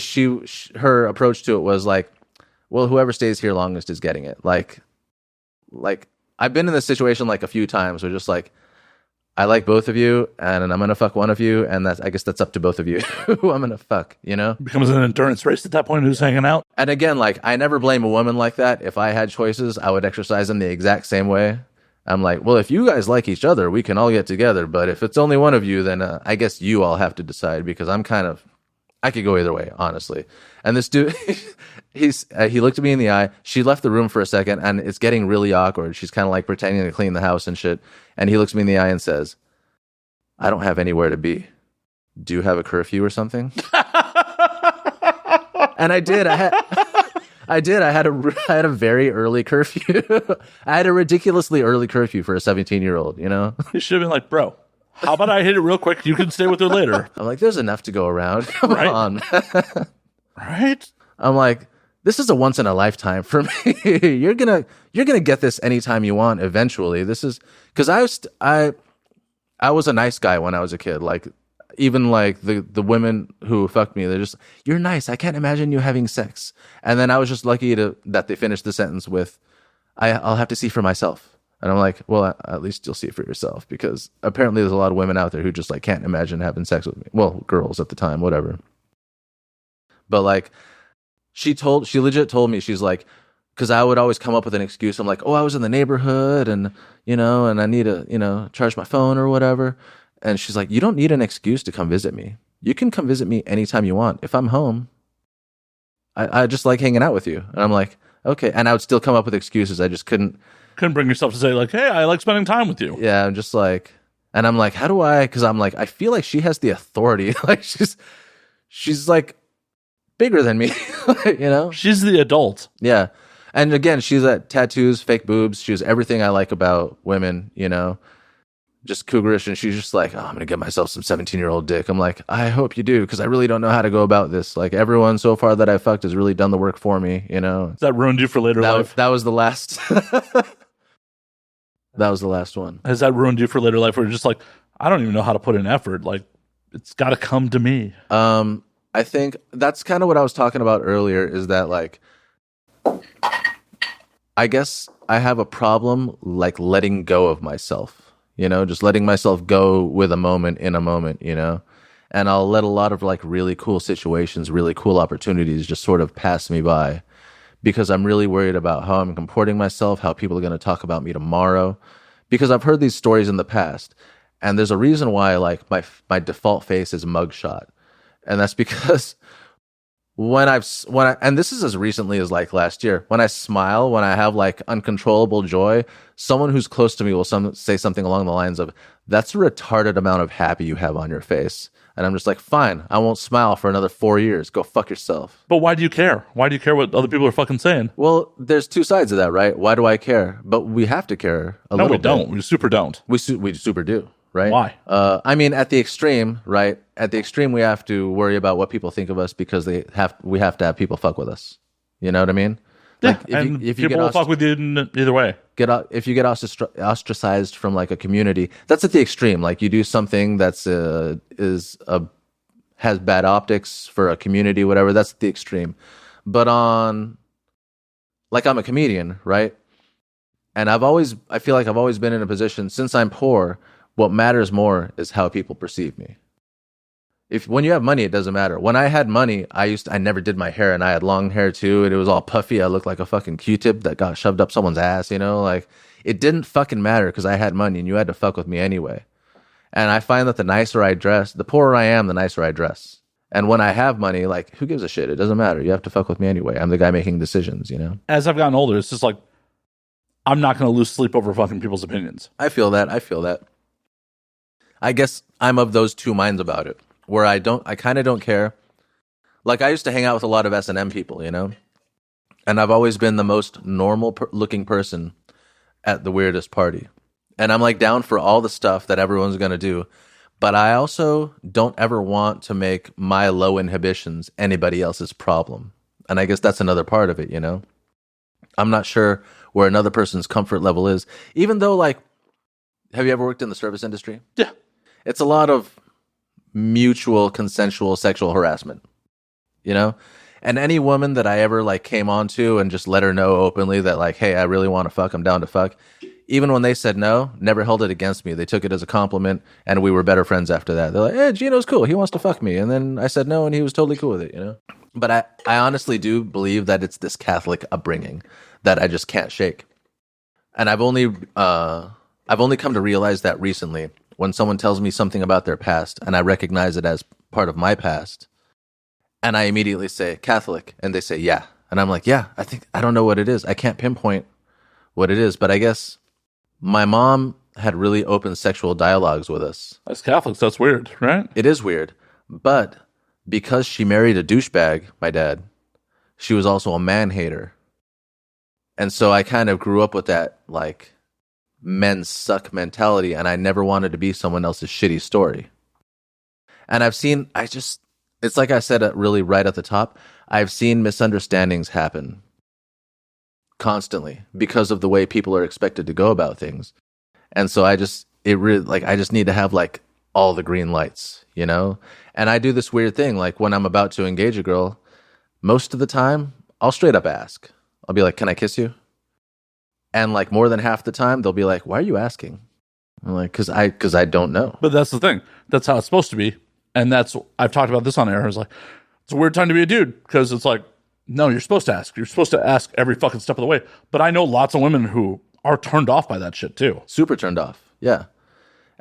her approach to it was like, well, whoever stays here longest is getting it. Like I've been in this situation like a few times where just like, I like both of you and I'm going to fuck one of you. And I guess that's up to both of you who I'm going to fuck, you know? It becomes an endurance race at that point. Who's hanging out? And again, like, I never blame a woman like that. If I had choices, I would exercise them the exact same way. I'm like, well, if you guys like each other, we can all get together. But if it's only one of you, then I guess you all have to decide, because I could go either way, honestly. And this dude, he looked at me in the eye. She left the room for a second, and it's getting really awkward. She's kind of like pretending to clean the house and shit. And he looks me in the eye and says, I don't have anywhere to be. Do you have a curfew or something? And I did. I had a very early curfew. I had a ridiculously early curfew for a 17-year-old, you know? You should have been like, bro, how about I hit it real quick? You can stay with her later. I'm like, there's enough to go around. Come on. Right? I'm like, this is a once in a lifetime for me. You're gonna get this anytime you want eventually. This is because I was a nice guy when I was a kid. Like, even like the women who fucked me, they're just, you're nice. I can't imagine you having sex. And then I was just lucky that they finished the sentence with, I'll have to see for myself. And I'm like, well, at least you'll see it for yourself, because apparently there's a lot of women out there who just like can't imagine having sex with me. Well, girls at the time, whatever. But like, she legit told me, she's like, because I would always come up with an excuse. I'm like, oh, I was in the neighborhood and, and I need to, charge my phone or whatever. And she's like, you don't need an excuse to come visit me. You can come visit me anytime you want. If I'm home, I just like hanging out with you. And I'm like, okay. And I would still come up with excuses. I just couldn't bring yourself to say like, hey, I like spending time with you. Yeah. I'm just like, and I'm like, how do because I'm like, I feel like she has the authority. Like she's like bigger than me, She's the adult. Yeah. And again, she's at tattoos, fake boobs. She was everything I like about women, just cougarish, and she's just like, oh, I'm gonna get myself some 17-year-old dick. I'm like, I hope you do, because I really don't know how to go about this. Like, everyone so far that I fucked has really done the work for me, you know. Has that ruined you for later life? That was the last. That was the last one. Has that ruined you for later life? Where you're just like, I don't even know how to put in effort. Like, it's got to come to me. I think that's kind of what I was talking about earlier, is that, like, I guess I have a problem, like, letting go of myself, you know, just letting myself go with a moment in a moment, you know, and I'll let a lot of, like, really cool situations, really cool opportunities just sort of pass me by, because I'm really worried about how I'm comporting myself, how people are going to talk about me tomorrow, because I've heard these stories in the past, and there's a reason why, like, my default face is mugshot, and that's because and this is as recently as, like, last year, when I smile, when I have, like, uncontrollable joy, someone who's close to me will say something along the lines of, that's a retarded amount of happy you have on your face. And I'm just like, fine, I won't smile for another 4 years. Go fuck yourself. But why do you care? Why do you care what other people are fucking saying? Well, there's two sides of that, right? Why do I care? But we have to care a little bit. No, we don't. We super don't. We super do, right? Why? I mean, at the extreme, right? At the extreme, we have to worry about what people think of us, because we have to have people fuck with us. You know what I mean? Yeah, like, if people will fuck with you either way. If you get ostracized from, like, a community, that's at the extreme. Like, you do something that's has bad optics for a community, whatever. That's the extreme. But like, I'm a comedian, right? And I feel like I've always been in a position, since I'm poor, what matters more is how people perceive me. When you have money, it doesn't matter. When I had money, I never did my hair, and I had long hair too, and it was all puffy. I looked like a fucking Q-tip that got shoved up someone's ass, you know? Like, it didn't fucking matter, because I had money, and you had to fuck with me anyway. And I find that the nicer I dress, the poorer I am, the nicer I dress. And when I have money, like, who gives a shit? It doesn't matter. You have to fuck with me anyway. I'm the guy making decisions, you know? As I've gotten older, it's just like, I'm not going to lose sleep over fucking people's opinions. I feel that. I guess I'm of those two minds about it, where I kind of don't care. Like, I used to hang out with a lot of S&M people, you know? And I've always been the most normal looking person at the weirdest party. And I'm, like, down for all the stuff that everyone's going to do. But I also don't ever want to make my low inhibitions anybody else's problem. And I guess that's another part of it, you know? I'm not sure where another person's comfort level is. Even though, like, have you ever worked in the service industry? Yeah. It's a lot of mutual consensual sexual harassment, you know? And any woman that I ever, like, came on to and just let her know openly that, like, hey, I really want to fuck, I'm down to fuck, even when they said no, never held it against me. They took it as a compliment, and we were better friends after that. They're like, hey, Gino's cool, he wants to fuck me. And then I said no, and he was totally cool with it, you know? But I honestly do believe that it's this Catholic upbringing that I just can't shake. And I've only come to realize that recently, when someone tells me something about their past and I recognize it as part of my past, and I immediately say Catholic, and they say yeah, and I'm like, yeah, I don't know what it is. I can't pinpoint what it is, but I guess my mom had really open sexual dialogues with us. As Catholics, that's weird, right? It is weird, but because she married a douchebag, my dad, she was also a man hater. And so I kind of grew up with that, like, men suck mentality, and I never wanted to be someone else's shitty story. And it's like I said it really right at the top, I've seen misunderstandings happen constantly because of the way people are expected to go about things. And so I just need to have, like, all the green lights, you know? And I do this weird thing, like, when I'm about to engage a girl, most of the time, I'll straight up ask. I'll be like, can I kiss you? And, like, more than half the time, they'll be like, why are you asking? I'm like, because I don't know. But that's the thing. That's how it's supposed to be. And I've talked about this on air. I was like, it's a weird time to be a dude, because it's like, no, you're supposed to ask. You're supposed to ask every fucking step of the way. But I know lots of women who are turned off by that shit too. Super turned off. Yeah.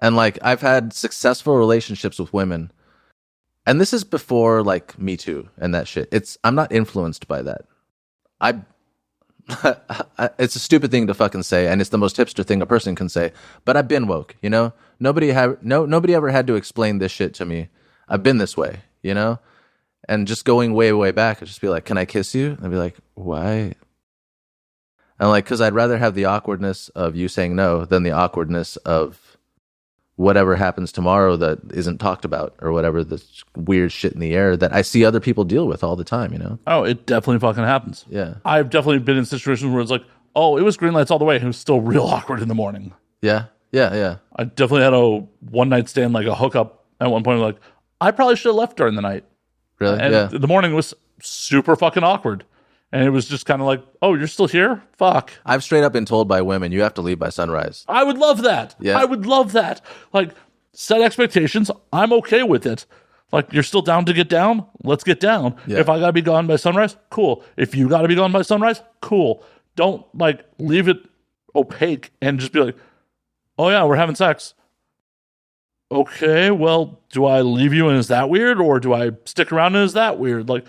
And, like, I've had successful relationships with women. And this is before, like, Me Too and that shit. I'm not influenced by that. It's a stupid thing to fucking say, and it's the most hipster thing a person can say. But I've been woke, you know? Nobody ever had to explain this shit to me. I've been this way, you know? And just going way, way back, I'd just be like, can I kiss you? And I'd be like, why? And, like, because I'd rather have the awkwardness of you saying no than the awkwardness of whatever happens tomorrow that isn't talked about, or whatever the weird shit in the air that I see other people deal with all the time, you know? Oh, it definitely fucking happens. Yeah. I've definitely been in situations where it's like, oh, it was green lights all the way. It was still real awkward in the morning. Yeah. Yeah. Yeah. I definitely had a one night stand, like a hookup at one point. Like, I probably should have left during the night. Really? And Yeah. the morning was super fucking awkward. And it was just kind of like, oh, you're still here? Fuck. I've straight up been told by women, you have to leave by sunrise. I would love that. Yeah. I would love that. Like, set expectations. I'm okay with it. Like, you're still down to get down? Let's get down. Yeah. If I got to be gone by sunrise, cool. If you got to be gone by sunrise, cool. Don't, like, leave it opaque and just be like, oh, yeah, we're having sex. Okay, well, do I leave you and is that weird? Or do I stick around and is that weird? Like,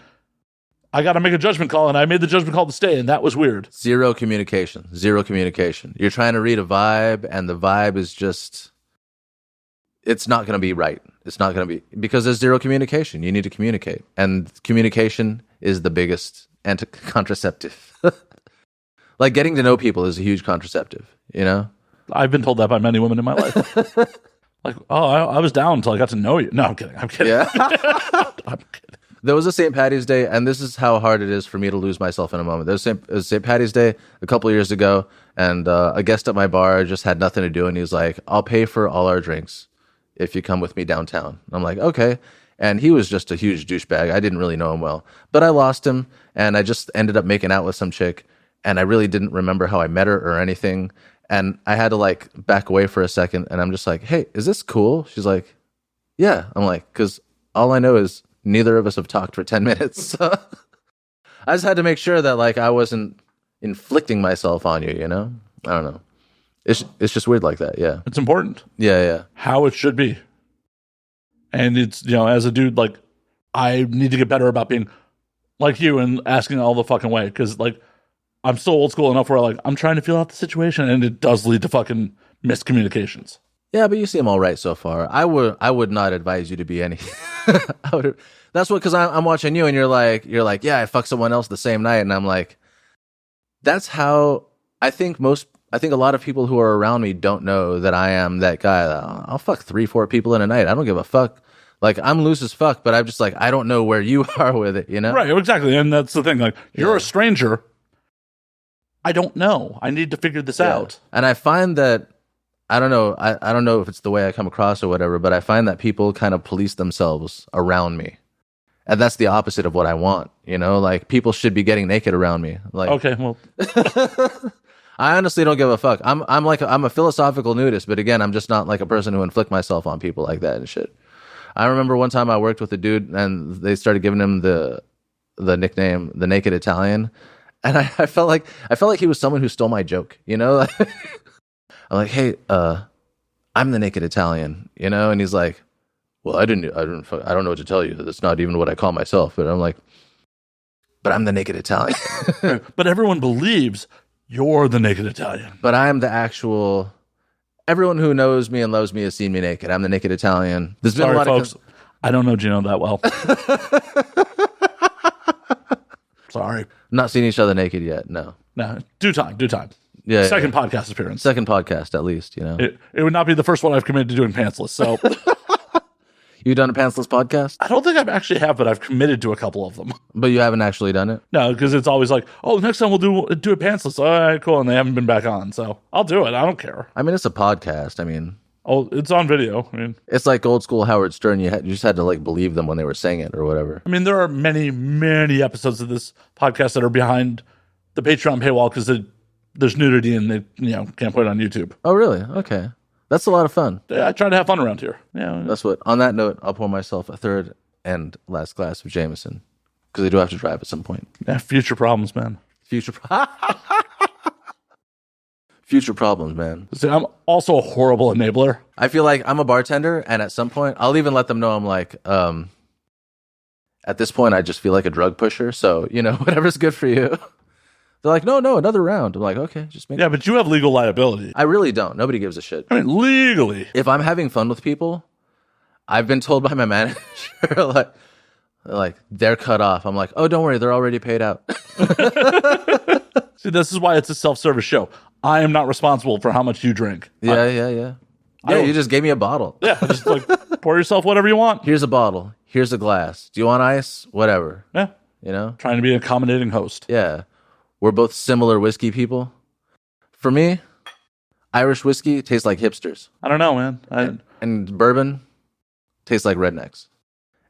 I got to make a judgment call, and I made the judgment call to stay, and that was weird. Zero communication. You're trying to read a vibe, and the vibe is just, it's not going to be right. It's not going to be, because there's zero communication. You need to communicate. And communication is the biggest contraceptive. Like, getting to know people is a huge contraceptive, you know? I've been told that by many women in my life. Like, oh, I was down until I got to know you. No, I'm kidding. Yeah. I'm kidding. There was a St. Patty's Day, and this is how hard it is for me to lose myself in a moment. There was St. Patty's Day a couple of years ago, and a guest at my bar just had nothing to do, and he's like, I'll pay for all our drinks if you come with me downtown. I'm like, okay. And he was just a huge douchebag. I didn't really know him well. But I lost him, and I just ended up making out with some chick, and I really didn't remember how I met her or anything. And I had to, like, back away for a second, and I'm just like, hey, is this cool? She's like, yeah. I'm like, because all I know is neither of us have talked for 10 minutes. I just had to make sure that, like, I wasn't inflicting myself on you, you know? I don't know. It's just weird like that, yeah. It's important. Yeah, yeah. How it should be. And it's, you know, as a dude, like, I need to get better about being like you and asking all the fucking way. Because, like, I'm still old school enough where, like, I'm trying to feel out the situation, and it does lead to fucking miscommunications. Yeah, but you seem all right so far. I would not advise you to be any. That's what, because I'm watching you, and you're like, yeah, I fucked someone else the same night, and I'm like, that's how I think a lot of people who are around me don't know that I am that guy. I'll fuck 3-4 people in a night. I don't give a fuck. Like, I'm loose as fuck, but I'm just like, I don't know where you are with it, you know? Right, exactly. And that's the thing. Like, you're a stranger. I don't know. I need to figure this out. And I find that, I don't know, I don't know if it's the way I come across or whatever, but I find that people kind of police themselves around me. And that's the opposite of what I want, you know? Like, people should be getting naked around me. Like, Okay, well, I honestly don't give a fuck. I'm a philosophical nudist, but again, I'm just not like a person who inflict myself on people like that and shit. I remember one time I worked with a dude, and they started giving him the nickname the Naked Italian, and I felt like he was someone who stole my joke, you know? I'm like, hey, I'm the Naked Italian, you know? And he's like, well, I don't know what to tell you. That's not even what I call myself. But I'm like, but I'm the Naked Italian. but everyone believes you're the Naked Italian. But I am the actual. Everyone who knows me and loves me has seen me naked. I'm the Naked Italian. There's been Sorry, a lot folks. of. I don't know Gino that well. Sorry. Not seen each other naked yet. No. No, due time. Yeah. Second podcast appearance. Second podcast, at least. You know. It would not be the first one I've committed to doing pantsless. So You done a pantsless podcast? I don't think I actually have, but I've committed to a couple of them. But you haven't actually done it? No, because it's always like, oh, next time we'll do a pantsless. All right, cool. And they haven't been back on. So I'll do it. I don't care. I mean, it's a podcast. I mean, Oh, it's on video. it's like old school Howard Stern. You just had to like believe them when they were saying it or whatever. There are many, many episodes of this podcast that are behind the Patreon paywall because there's nudity and they can't put it on YouTube. Oh, really? Okay. That's a lot of fun. I try to have fun around here. Yeah. That's what. On that note, I'll pour myself a third and last glass of Jameson because I do have to drive at some point. Yeah, future problems, man. Future problems, man. See, I'm also a horrible enabler. I feel like I'm a bartender, and at some point, I'll even let them know I'm like, at this point, I just feel like a drug pusher. So, whatever's good for you. They're like, no, another round. I'm like, okay, just make it. Yeah, but you have legal liability. I really don't. Nobody gives a shit. Legally. If I'm having fun with people, I've been told by my manager, like they're cut off. I'm like, oh, don't worry, they're already paid out. See, this is why it's a self-service show. I am not responsible for how much you drink. Yeah. Yeah, you just gave me a bottle. Yeah, just like pour yourself whatever you want. Here's a bottle. Here's a glass. Do you want ice? Whatever. Yeah. You know? Trying to be an accommodating host. Yeah. We're both similar whiskey people. For me, Irish whiskey tastes like hipsters. I don't know, man. And bourbon tastes like rednecks.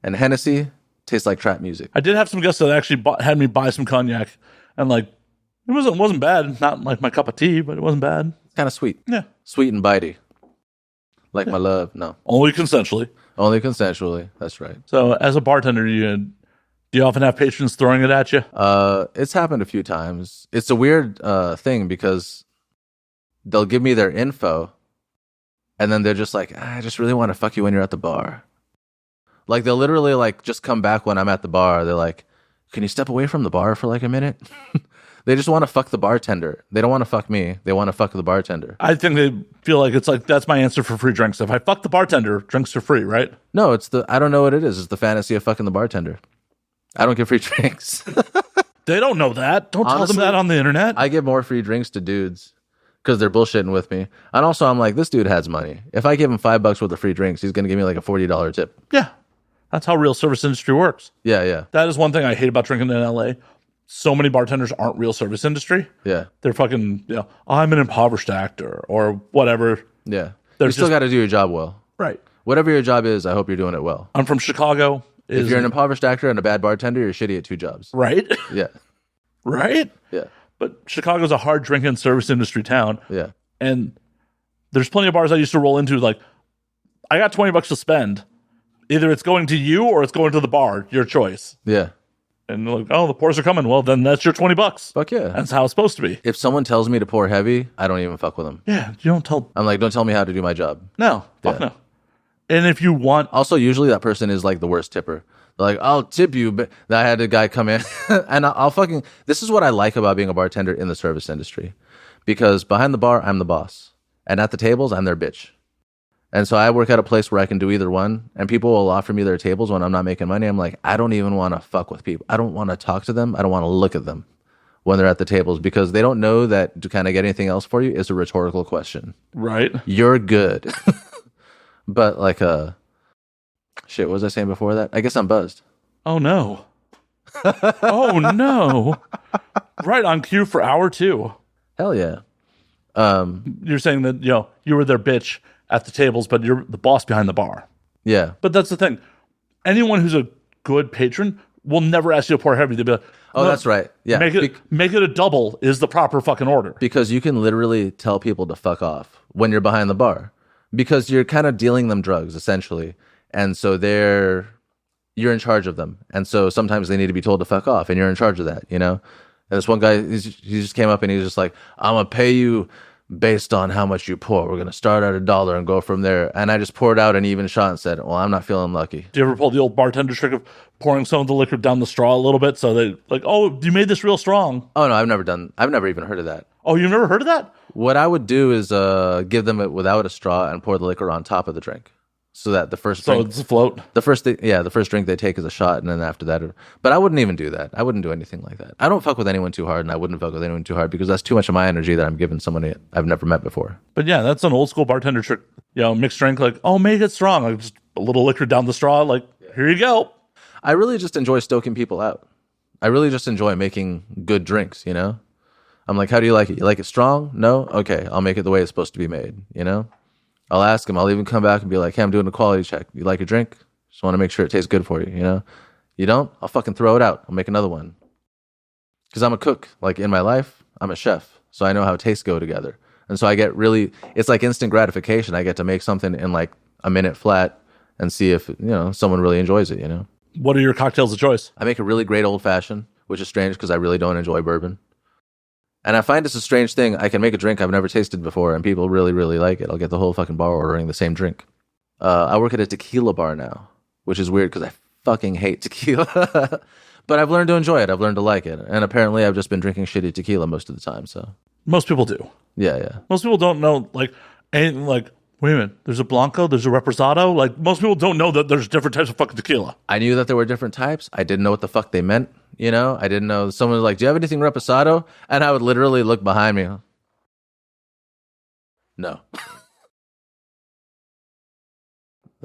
And Hennessy tastes like trap music. I did have some guests that actually had me buy some cognac, and like it wasn't bad. Not like my cup of tea, but it wasn't bad. It's kind of sweet. Yeah. Sweet and bitey. Like my love. No. Only consensually. Only consensually. That's right. So as a bartender, do you often have patrons throwing it at you? It's happened a few times. It's a weird thing because they'll give me their info and then they're just like, I just really want to fuck you when you're at the bar. Like they'll literally like just come back when I'm at the bar. They're like, can you step away from the bar for like a minute? They just want to fuck the bartender. They don't want to fuck me. They want to fuck the bartender. I think they feel like it's like, that's my answer for free drinks. If I fuck the bartender, drinks are free, right? No, I don't know what it is. It's the fantasy of fucking the bartender. I don't give free drinks. They don't know that. Don't Honestly, tell them that on the internet. I give more free drinks to dudes because they're bullshitting with me. And also, I'm like, this dude has money. If I give him $5 worth of free drinks, he's going to give me like a $40 tip. Yeah. That's how real service industry works. Yeah, yeah. That is one thing I hate about drinking in LA. So many bartenders aren't real service industry. Yeah. They're fucking, I'm an impoverished actor or whatever. Yeah. They're You still got to do your job well. Right. Whatever your job is, I hope you're doing it well. I'm from Chicago. If you're an impoverished actor and a bad bartender, you're shitty at two jobs. Right? Yeah. Right? Yeah. But Chicago's a hard drinking service industry town. Yeah. And there's plenty of bars I used to roll into like, I got $20 to spend. Either it's going to you or it's going to the bar. Your choice. Yeah. And they're like, oh, the pours are coming. Well, then that's your $20. Fuck yeah. That's how it's supposed to be. If someone tells me to pour heavy, I don't even fuck with them. Yeah, you don't tell. I'm like, don't tell me how to do my job. No, fuck Yeah. no. And if you want, Also, usually that person is like the worst tipper. They're like, I'll tip you, but I had a guy come in and I'll fucking, this is what I like about being a bartender in the service industry. Because behind the bar, I'm the boss. And at the tables, I'm their bitch. And so I work at a place where I can do either one. And people will offer me their tables when I'm not making money. I'm like, I don't even want to fuck with people. I don't want to talk to them. I don't want to look at them when they're at the tables because they don't know that to kind of get anything else for you is a rhetorical question. right? You're good. But like, shit, what was I saying before that? I guess I'm buzzed. Oh no. Oh no. Right on cue for hour 2. Hell yeah. You're saying that, you were their bitch at the tables, but you're the boss behind the bar. Yeah. But that's the thing. Anyone who's a good patron will never ask you to pour heavy. They'll be like, Oh, "No, that's right. Yeah. make it a double is the proper fucking order." Because you can literally tell people to fuck off when you're behind the bar because you're kind of dealing them drugs essentially. And so you're in charge of them. And so sometimes they need to be told to fuck off and you're in charge of that, And this one guy, he just came up and he was just like, I'm going to pay you based on how much you pour. We're going to start at $1 and go from there. And I just poured out an even shot and said, well, I'm not feeling lucky. Do you ever pull the old bartender trick of pouring some of the liquor down the straw a little bit so they like, oh, you made this real strong? Oh, no, I've never even heard of that. Oh, you've never heard of that? What I would do is give them it without a straw and pour the liquor on top of the drink. So that the first drink, it's a float. the first drink they take is a shot, and then after that, but I wouldn't even do that. I wouldn't do anything like that. I don't fuck with anyone too hard, and I wouldn't fuck with anyone too hard because that's too much of my energy that I'm giving somebody I've never met before. But yeah, that's an old school bartender trick. Mixed drink, like, oh, make it strong. Like just a little liquor down the straw, like, here you go. I really just enjoy stoking people out. I really just enjoy making good drinks, I'm like, how do you like it? You like it strong? No? Okay, I'll make it the way it's supposed to be made, I'll ask him. I'll even come back and be like, hey, I'm doing a quality check. You like a drink? Just want to make sure it tastes good for you, You don't? I'll fucking throw it out. I'll make another one. Because I'm a cook. Like, in my life, I'm a chef. So I know how tastes go together. And so I get it's like instant gratification. I get to make something in like a minute flat and see if, someone really enjoys it, What are your cocktails of choice? I make a really great old-fashioned, which is strange because I really don't enjoy bourbon. And I find it's a strange thing. I can make a drink I've never tasted before, and people really, really like it. I'll get the whole fucking bar ordering the same drink. I work at a tequila bar now, which is weird because I fucking hate tequila. But I've learned to enjoy it. I've learned to like it. And apparently I've just been drinking shitty tequila most of the time. So Most people do. Yeah. Most people don't know, like, anything like, wait a minute, there's a Blanco, there's a Reposado. Like, most people don't know that there's different types of fucking tequila. I knew that there were different types. I didn't know what the fuck they meant. I didn't know. Someone was like, do you have anything Reposado? And I would literally look behind me. No.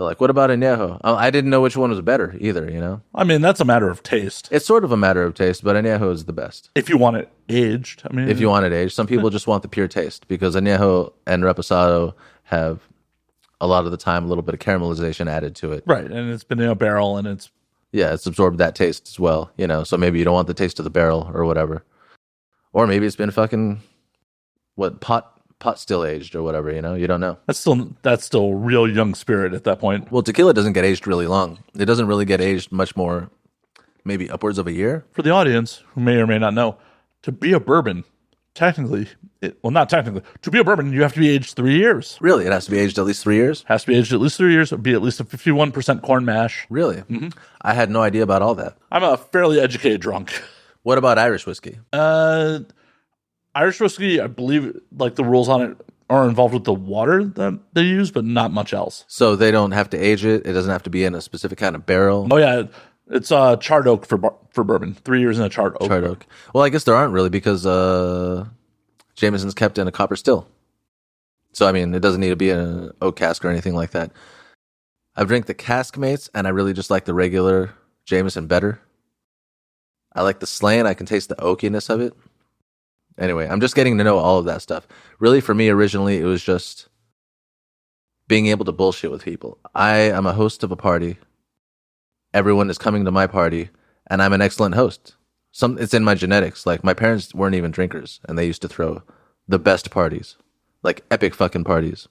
They're like, what about añejo? I didn't know which one was better either, you know? I mean, that's a matter of taste. It's sort of a matter of taste, but añejo is the best. If you want it aged, I mean, If you want it aged, some people just want the pure taste because añejo and reposado have a lot of the time a little bit of caramelization added to it. right, and it's been in a barrel, and it's Yeah, it's absorbed that taste as well, you know? So maybe you don't want the taste of the barrel or whatever. Or maybe it's been fucking, pot still aged or whatever, you know? You don't know. that's still real young spirit at that point. Well, tequila doesn't get aged really long. It doesn't really get aged much more, maybe upwards of a year. For the audience who may or may not know, to be a bourbon, technically, not technically, to be a bourbon, you have to be aged 3 years. Really? It has to be aged at least 3 years? Has to be aged at least 3 years, or be at least a 51% corn mash. Really? Mm-hmm. I had no idea about all that. I'm a fairly educated drunk. What about Irish whiskey? Irish whiskey, I believe, like the rules on it are involved with the water that they use, but not much else. So they don't have to age it? It doesn't have to be in a specific kind of barrel? Oh yeah, it's charred oak for bourbon. 3 years in a charred oak. Charred oak. Well, I guess there aren't really because Jameson's kept in a copper still. So, I mean, it doesn't need to be in an oak cask or anything like that. I've drank the cask mates, and I really just like the regular Jameson better. I like the Slain. I can taste the oakiness of it. Anyway, I'm just getting to know all of that stuff. Really, for me, originally, it was just being able to bullshit with people. I am a host of a party. Everyone is coming to my party, and I'm an excellent host. It's in my genetics. Like, my parents weren't even drinkers, and they used to throw the best parties. Like, epic fucking parties.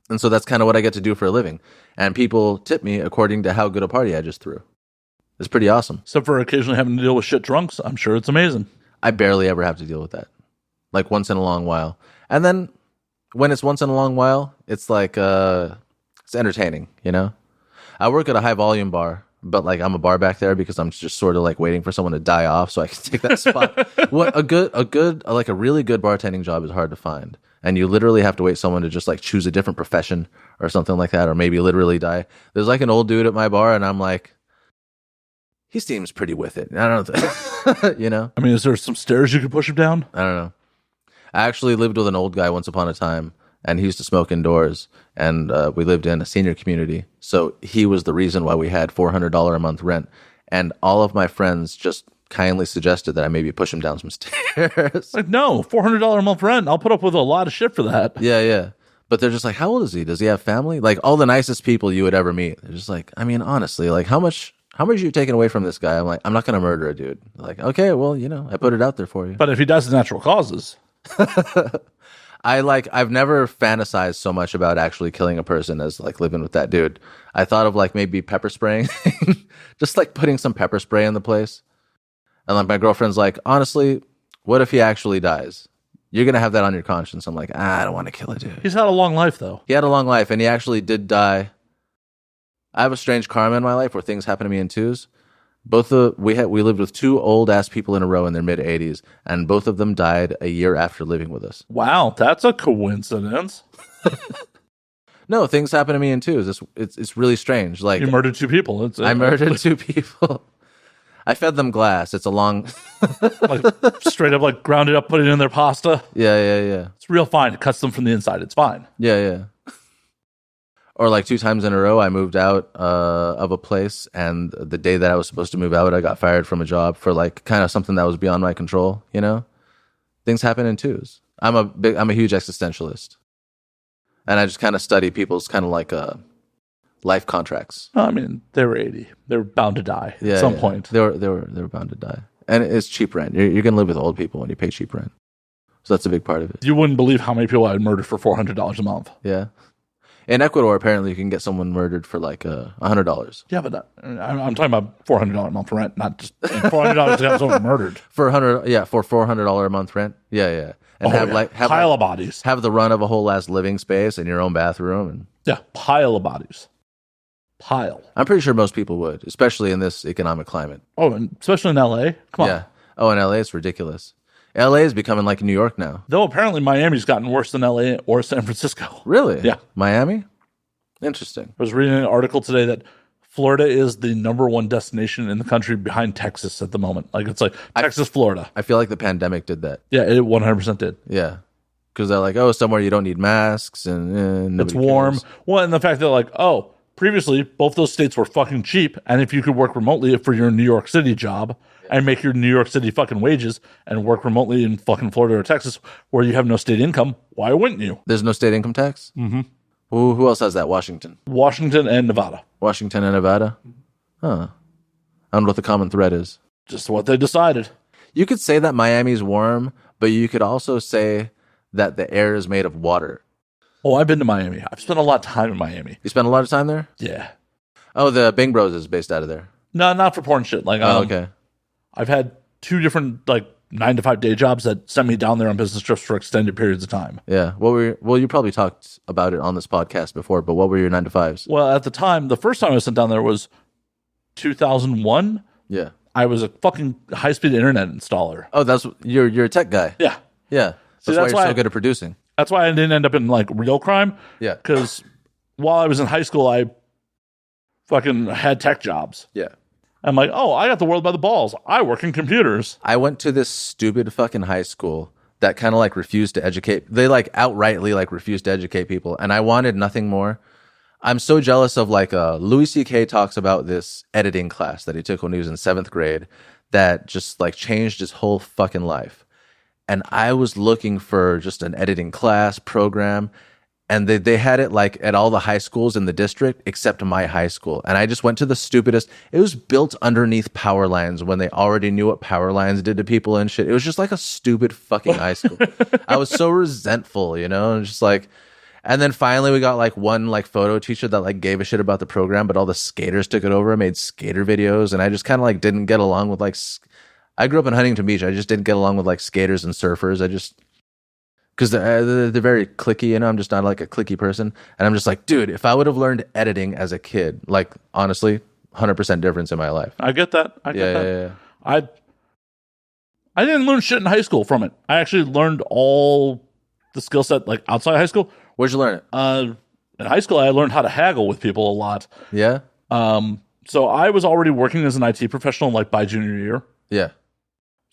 And so that's kind of what I get to do for a living. And people tip me according to how good a party I just threw. It's pretty awesome. Except for occasionally having to deal with shit drunks, I'm sure it's amazing. I barely ever have to deal with that. Like once in a long while. And then when it's once in a long while, it's like, it's entertaining, you know? I work at a high volume bar, but like I'm a bar back there because I'm just sort of like waiting for someone to die off so I can take that spot. A really good bartending job is hard to find. And you literally have to wait someone to just like choose a different profession or something like that, or maybe literally die. There's like an old dude at my bar and I'm like, he seems pretty with it. I don't know. You know? I mean, is there some stairs you could push him down? I don't know. I actually lived with an old guy once upon a time, and he used to smoke indoors, and we lived in a senior community. So he was the reason why we had $400 a month rent. And all of my friends just kindly suggested that I maybe push him down some stairs. Like, no, $400 a month rent. I'll put up with a lot of shit for that. Yeah. But they're just like, how old is he? Does he have family? Like, all the nicest people you would ever meet. They're just like, I mean, honestly, like, how much are you taking away from this guy? I'm like, I'm not going to murder a dude. They're like, okay, well, you know, I put it out there for you. But if he dies of natural causes. I've never fantasized so much about actually killing a person as like living with that dude. I thought of like maybe pepper spraying, just like putting some pepper spray in the place. And like my girlfriend's like, honestly, what if he actually dies? You're going to have that on your conscience. I'm like, I don't want to kill a dude. He's had a long life though. He had a long life and he actually did die. I have a strange karma in my life where things happen to me in twos. We lived with two old ass people in a row in their mid 80s, and both of them died a year after living with us. Wow, that's a coincidence. No, things happen to me in twos. It's really strange. Like you murdered two people. I murdered two people. I fed them glass. It's a long, like straight up, like ground it up, put it in their pasta. Yeah. It's real fine. It cuts them from the inside. It's fine. Yeah. Or like 2 times in a row, I moved out of a place, and the day that I was supposed to move out, I got fired from a job for like kind of something that was beyond my control. You know, things happen in twos. I'm a huge existentialist, and I just kind of study people's kind of like life contracts. I mean, they were 80. They were bound to die at some point. They were bound to die, and it's cheap rent. You're gonna live with old people when you pay cheap rent, so that's a big part of it. You wouldn't believe how many people I would murder for $400 a month. Yeah. In Ecuador, apparently, you can get someone murdered for like $100. Yeah, but I'm talking about $400 a month rent, not just $400 to have someone murdered. For $400 a month rent. Yeah. And pile of bodies. Have the run of a whole ass living space and your own bathroom, and pile of bodies. Pile. I'm pretty sure most people would, especially in this economic climate. Oh, and especially in LA. Come on. Yeah. Oh, in LA, it's ridiculous. LA is becoming like New York now. Though apparently Miami's gotten worse than LA or San Francisco. Really? Yeah. Miami? Interesting. I was reading an article today that Florida is the #1 destination in the country behind Texas at the moment. Like it's like Texas, Florida. I feel like the pandemic did that. Yeah, it 100% did. Yeah. Because they're like, oh, somewhere you don't need masks and it's warm. cares. Well, and the fact that like, oh, previously, both those states were fucking cheap, and if you could work remotely for your New York City job and make your New York City fucking wages and work remotely in fucking Florida or Texas where you have no state income, why wouldn't you? There's no state income tax? Mm-hmm. Who else has that? Washington And Nevada. Washington and Nevada? Huh. I don't know what the common thread is. Just what they decided. You could say that Miami's warm, but you could also say that the air is made of water. Oh, I've been to Miami. I've spent a lot of time in Miami. You spent a lot of time there? Yeah. Oh, the Bing Bros is based out of there. No, not for porn shit. Like, okay. I've had 2 different, 9 to 5 day jobs that sent me down there on business trips for extended periods of time. Yeah. Well, you probably talked about it on this podcast before, but what were your 9 to 5s? Well, at the time, the first time I was sent down there was 2001. Yeah. I was a fucking high-speed internet installer. Oh, you're a tech guy. Yeah. Yeah. That's why you're so good at producing. That's why I didn't end up in real crime. Yeah. Because while I was in high school, I fucking had tech jobs. Yeah. I'm like, oh, I got the world by the balls. I work in computers. I went to this stupid fucking high school that kind of refused to educate. They outrightly refused to educate people. And I wanted nothing more. I'm so jealous of Louis C.K. talks about this editing class that he took when he was in 7th grade that just changed his whole fucking life. And I was looking for just an editing class program, and they had it at all the high schools in the district except my high school. And I just went to the stupidest. It was built underneath power lines when they already knew what power lines did to people and shit. It was just a stupid fucking high school. I was so resentful, and just and then finally we got one photo teacher that gave a shit about the program, but all the skaters took it over and made skater videos, and I just kind of didn't get along with I grew up in Huntington Beach. I just didn't get along with skaters and surfers. Because they're very cliquey, I'm just not a cliquey person. And I'm just dude, if I would have learned editing as a kid, honestly, 100% difference in my life. I get that. Yeah. I didn't learn shit in high school from it. I actually learned all the skill set outside high school. Where'd you learn it? In high school, I learned how to haggle with people a lot. Yeah. So I was already working as an IT professional by junior year. Yeah.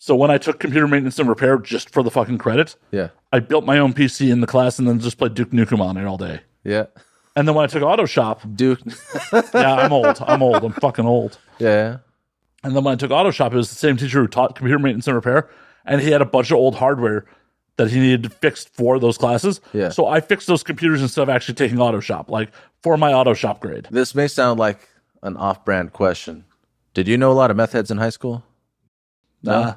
So when I took computer maintenance and repair just for the fucking credit, yeah, I built my own PC in the class and then just played Duke Nukem on it all day. Yeah. And then when I took auto shop, Duke. yeah, I'm old. I'm fucking old. Yeah. And then when I took auto shop, it was the same teacher who taught computer maintenance and repair, and he had a bunch of old hardware that he needed fixed for those classes. Yeah. So I fixed those computers instead of actually taking auto shop, for my auto shop grade. This may sound like an off-brand question. Did you know a lot of meth heads in high school? No.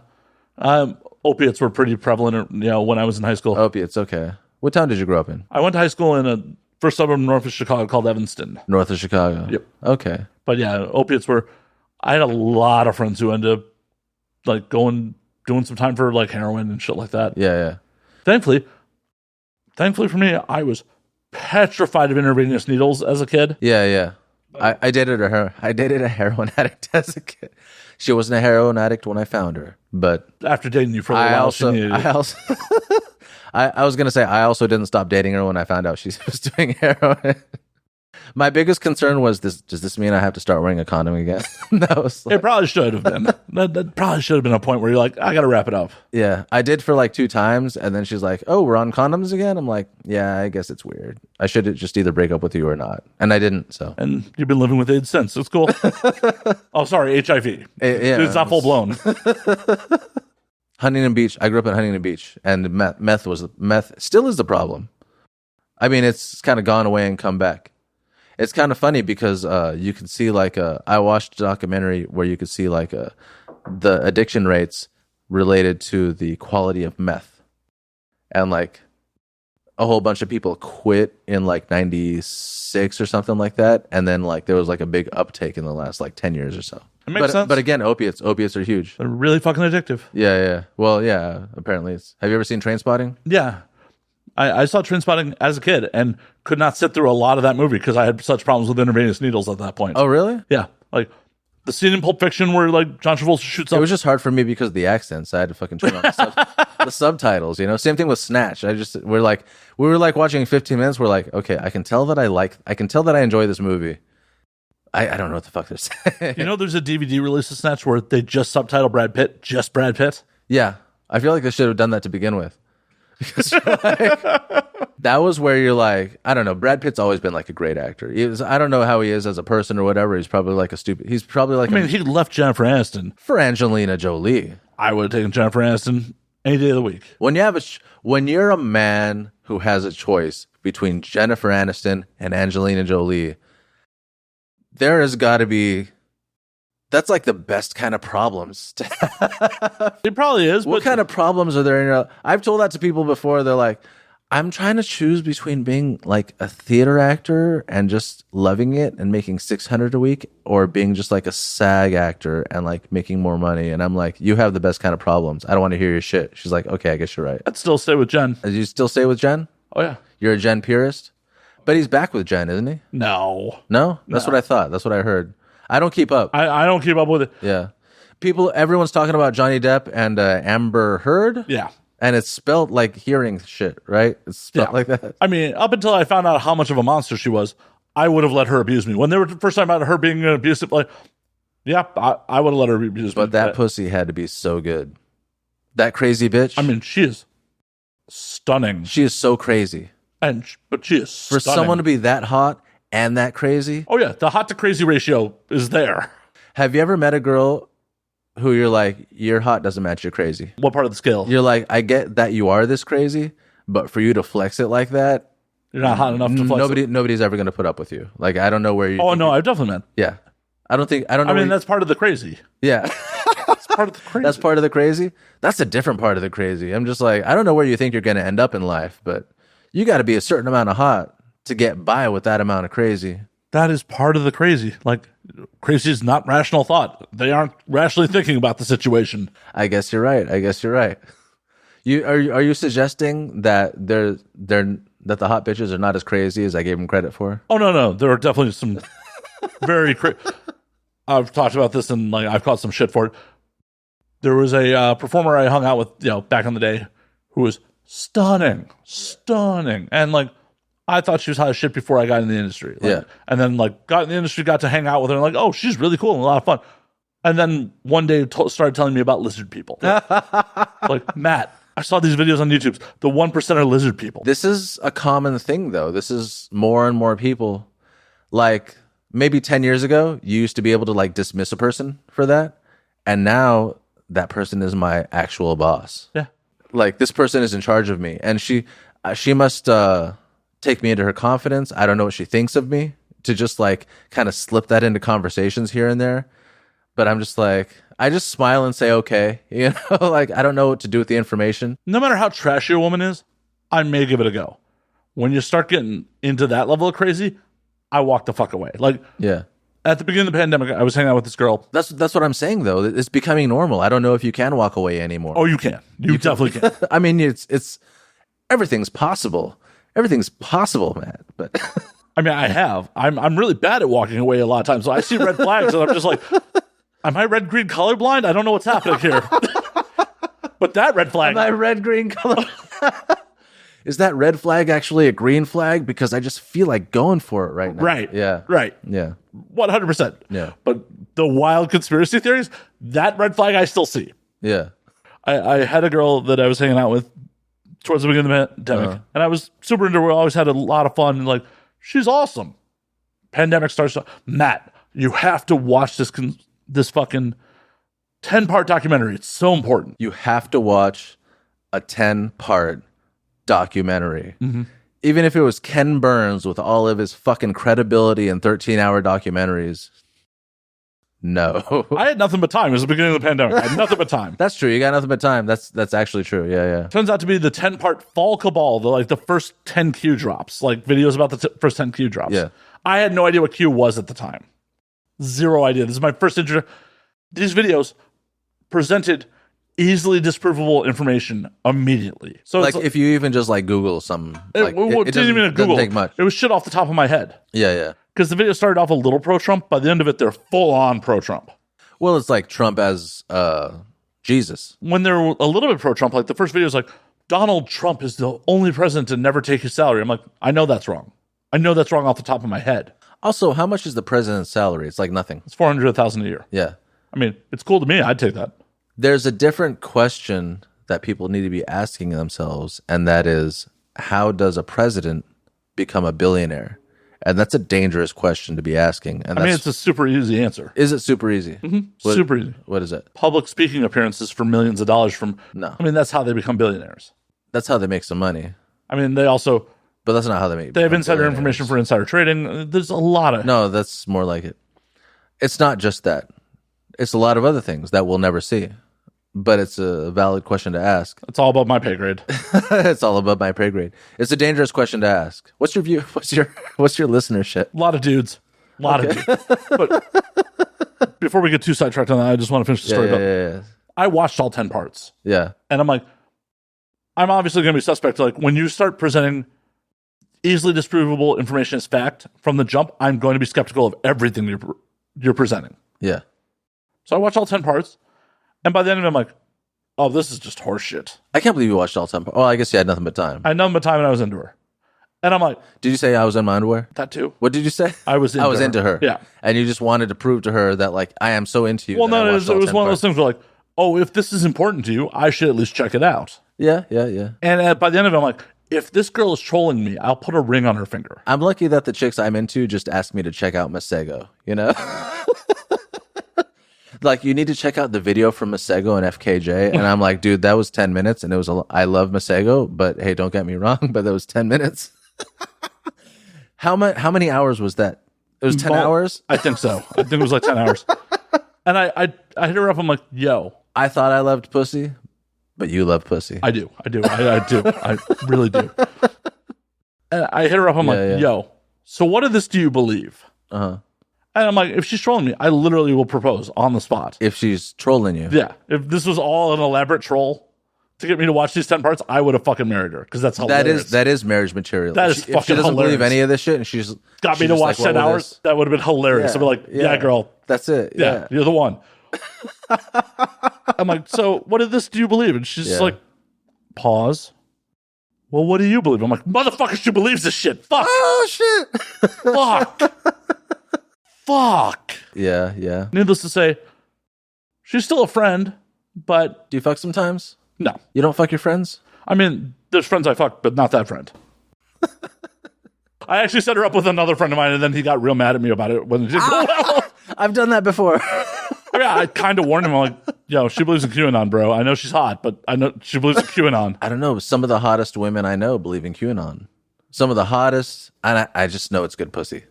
Opiates were pretty prevalent, when I was in high school. Opiates, okay. What town did you grow up in? I went to high school in a first suburb north of Chicago called Evanston. North of Chicago. Yep. Okay. But yeah, opiates were. I had a lot of friends who ended up doing some time for heroin and shit like that. Yeah. Thankfully for me, I was petrified of intravenous needles as a kid. Yeah. I dated a heroin addict as a kid. She wasn't a heroin addict when I found her, but after dating you for a while, she needed it. I was gonna say I also didn't stop dating her when I found out she was doing heroin. My biggest concern was this: does this mean I have to start wearing a condom again? That was it probably should have been. that probably should have been a point where you're like, I got to wrap it up. Yeah, I did for 2 times, and then she's like, "Oh, we're on condoms again." I'm like, "Yeah, I guess it's weird. I should just either break up with you or not." And I didn't. So. And you've been living with AIDS since. It's cool. Oh, sorry, HIV. Yeah, it's not full blown. Huntington Beach. I grew up in Huntington Beach, and meth still is the problem. I mean, it's kind of gone away and come back. It's kind of funny because you can see I watched a documentary where you could see the addiction rates related to the quality of meth, and a whole bunch of people quit in 96 or something like that, and then there was a big uptake in the last 10 years or so. It makes sense. But again, opiates are huge. They're really fucking addictive. Yeah. Well, yeah. Apparently, have you ever seen Trainspotting? Yeah. I saw Trainspotting as a kid and could not sit through a lot of that movie because I had such problems with intravenous needles at that point. Oh, really? Yeah. The scene in Pulp Fiction where John Travolta shoots up. It was just hard for me because of the accents. I had to fucking turn on the subtitles. Same thing with Snatch. We were watching 15 minutes. We're like, okay, I can tell that I enjoy this movie. I don't know what the fuck they're saying. There's a DVD release of Snatch where they just subtitle Brad Pitt, just Brad Pitt. Yeah, I feel like they should have done that to begin with. That was where you're like, I don't know. Brad Pitt's always been like a great actor. I don't know how he is as a person or whatever. He's probably like he's probably like, he left Jennifer Aniston. For Angelina Jolie. I would have taken Jennifer Aniston any day of the week. When you're a man who has a choice between Jennifer Aniston and Angelina Jolie, there has got to be, that's like the best kind of problems to have. It probably is. What kind of problems are there in your, I've told that to people before. They're like, I'm trying to choose between being like a theater actor and just loving it and making $600 a week, or being just like a SAG actor and like making more money. And I'm like, you have the best kind of problems. I don't want to hear your shit. She's like, okay, I guess you're right. I'd still stay with Jen. You still stay with Jen? Oh, yeah. You're a Jen purist? But he's back with Jen, isn't he? No. No? That's what I thought. That's what I heard. I don't keep up. I don't keep up with it. Yeah. Everyone's talking about Johnny Depp and Amber Heard. Yeah. And it's spelled like hearing shit, right? It's spelled like that. I mean, up until I found out how much of a monster she was, I would have let her abuse me. When they were the first time about her being an abusive, like, yeah, I would have let her abuse me. But that pussy had to be so good. That crazy bitch. I mean, she is stunning. She is so crazy. But she is stunning. For someone to be that hot and that crazy. Oh, yeah. The hot to crazy ratio is there. Have you ever met a girl who you're like, your hot doesn't match your crazy? What part of the scale? You're like, I get that you are this crazy, but for you to flex it like that, you're not hot enough to flex it. Nobody's ever going to put up with you. Like, I don't know where you. Oh, no, I've definitely met. Yeah. I don't know. I mean, that's part of the crazy. Yeah. That's part of the crazy. That's part of the crazy? That's a different part of the crazy. I'm just like, I don't know where you think you're going to end up in life, but you got to be a certain amount of hot to get by with that amount of crazy. That is part of the crazy. Like, crazy is not rational thought. They aren't rationally thinking about the situation. I guess you're right. Are you suggesting that that the hot bitches are not as crazy as I gave them credit for? Oh, no. There are definitely some very crazy. I've talked about this and like I've caught some shit for it. There was a performer I hung out with, back in the day, who was stunning, and like, I thought she was hot as shit before I got in the industry. Like, yeah. And then like got in the industry, got to hang out with her, and like, oh, she's really cool and a lot of fun. And then one day started telling me about lizard people. Like, Matt, I saw these videos on YouTube. The 1% are lizard people. This is a common thing, though. This is more and more people. Like, maybe 10 years ago, you used to be able to like dismiss a person for that. And now that person is my actual boss. Yeah. Like, this person is in charge of me. And she must take me into her confidence. I don't know what she thinks of me, to just like kind of slip that into conversations here and there. But I'm just like, I just smile and say, okay. Like, I don't know what to do with the information. No matter how trashy a woman is, I may give it a go. When you start getting into that level of crazy, I walk the fuck away. Like, yeah. At the beginning of the pandemic, I was hanging out with this girl. That's what I'm saying, though. It's becoming normal. I don't know if you can walk away anymore. Oh, you can. You definitely can. I mean, it's everything's possible. Everything's possible, Matt. But I mean, I have. I'm really bad at walking away a lot of times. So I see red flags, and I'm just like, am I red, green, colorblind? I don't know what's happening here. But that red flag. Am I red, green, color? Is that red flag actually a green flag? Because I just feel like going for it right now. Right. Yeah. Right. Yeah. 100%. Yeah. But the wild conspiracy theories, that red flag I still see. Yeah. I had a girl that I was hanging out with towards the beginning of the pandemic, and I was super into her. We always had a lot of fun, and like, she's awesome. Pandemic starts. Matt, you have to watch this fucking 10-part documentary. It's so important. You have to watch a 10-part documentary. Mm-hmm. Even if it was Ken Burns with all of his fucking credibility and 13-hour documentaries. No. I had nothing but time. It was the beginning of the pandemic. I had nothing but time. That's true. You got nothing but time. That's actually true. Yeah. Turns out to be the 10-part Fall Cabal, the first 10 Q drops, like videos about the first 10 Q drops. Yeah. I had no idea what Q was at the time. Zero idea. This is my first intro. These videos presented easily disprovable information immediately. So like if you even just like Google something, like, it didn't even Google. Doesn't take much. It was shit off the top of my head. Yeah. Because the video started off a little pro-Trump. By the end of it, they're full-on pro-Trump. Well, it's like Trump as Jesus. When they're a little bit pro-Trump, like the first video is like, Donald Trump is the only president to never take his salary. I'm like, I know that's wrong. I know that's wrong off the top of my head. Also, how much is the president's salary? It's like nothing. It's $400,000 a year. Yeah. I mean, it's cool to me. I'd take that. There's a different question that people need to be asking themselves, and that is, how does a president become a billionaire? And that's a dangerous question to be asking. And I mean, it's a super easy answer. Is it super easy? Super easy. What is it? Public speaking appearances for millions of dollars from... No. I mean, that's how they become billionaires. That's how they make some money. I mean, they also... But that's not how they make. They have insider information for insider trading. There's a lot of... No, that's more like it. It's not just that. It's a lot of other things that we'll never see. But it's a valid question to ask. It's all about my pay grade. It's all about my pay grade. It's a dangerous question to ask. What's your view? What's your listenership? A lot of dudes. A lot of dudes. But before we get too sidetracked on that, I just want to finish the story. Yeah. I watched all 10 parts. Yeah. And I'm like, I'm obviously going to be suspect. Like, when you start presenting easily disprovable information as fact from the jump, I'm going to be skeptical of everything you're presenting. Yeah. So I watched all 10 parts. And by the end of it, I'm like, oh, this is just horseshit. I can't believe you watched all 10 parts. Well, I guess you had nothing but time. I had nothing but time and I was into her. And I'm like... Did you say I was in my underwear? That too. What did you say? I was into her. Yeah. And you just wanted to prove to her that, like, I am so into you. Well, no, it was one of those things where, like, oh, if this is important to you, I should at least check it out. Yeah. And by the end of it, I'm like, if this girl is trolling me, I'll put a ring on her finger. I'm lucky that the chicks I'm into just ask me to check out Masego, you know? Like, you need to check out the video from Masego and FKJ. And I'm like, dude, that was 10 minutes. And it was, I love Masego, but hey, don't get me wrong, but that was 10 minutes. How many hours was that? It was 10 hours? I think so. I think it was like 10 hours. And I hit her up. I'm like, yo. I thought I loved pussy, but you love pussy. I do. I do. I really do. And I hit her up. I'm like, yo, so what of this do you believe? Uh-huh. And I'm like, if she's trolling me, I literally will propose on the spot. If she's trolling you. Yeah. If this was all an elaborate troll to get me to watch these 10 parts, I would have fucking married her, because that's hilarious. That is marriage material. That is fucking hilarious. If she doesn't believe any of this shit and she's got me to watch 10 hours, that would have been hilarious. I'd be like, yeah, girl. That's it. Yeah, you're the one. I'm like, so what of this do you believe? And she's like, pause. Well, what do you believe? I'm like, motherfucker, she believes this shit. Fuck. Oh, shit. Fuck. Yeah. Needless to say, she's still a friend, but... Do you fuck sometimes? No. You don't fuck your friends? I mean, there's friends I fuck, but not that friend. I actually set her up with another friend of mine, and then he got real mad at me about it when it didn't go well. I've done that before. I kind of warned him. I'm like, yo, she believes in QAnon, bro. I know she's hot, but I know she believes in QAnon. I don't know. Some of the hottest women I know believe in QAnon. Some of the hottest, and I just know it's good pussy.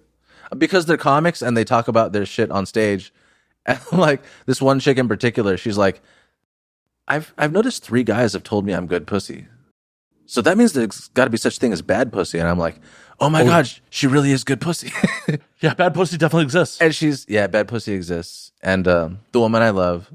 Because they're comics and they talk about their shit on stage. And like, this one chick in particular, she's like, I've noticed 3 guys have told me I'm good pussy. So that means there's got to be such thing as bad pussy. And I'm like, oh my God, she really is good pussy. Yeah, bad pussy definitely exists. And bad pussy exists. And the woman I love,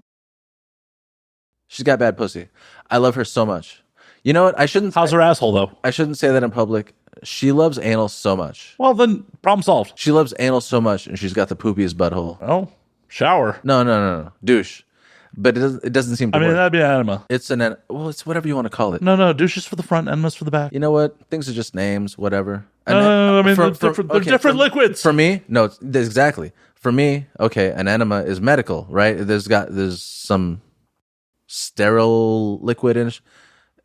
she's got bad pussy. I love her so much. You know what? How's her asshole, though? I shouldn't say that in public. She loves anal so much. Well, then, problem solved. She loves anal so much, and she's got the poopiest butthole. Oh, shower. No. Douche. But it doesn't seem to work. That'd be an enema. It's it's whatever you want to call it. No, douche is for the front, enemas for the back. You know what? Things are just names, whatever. No, they're different liquids. For me, no, exactly. For me, okay, an enema is medical, right? There's some sterile liquid in it,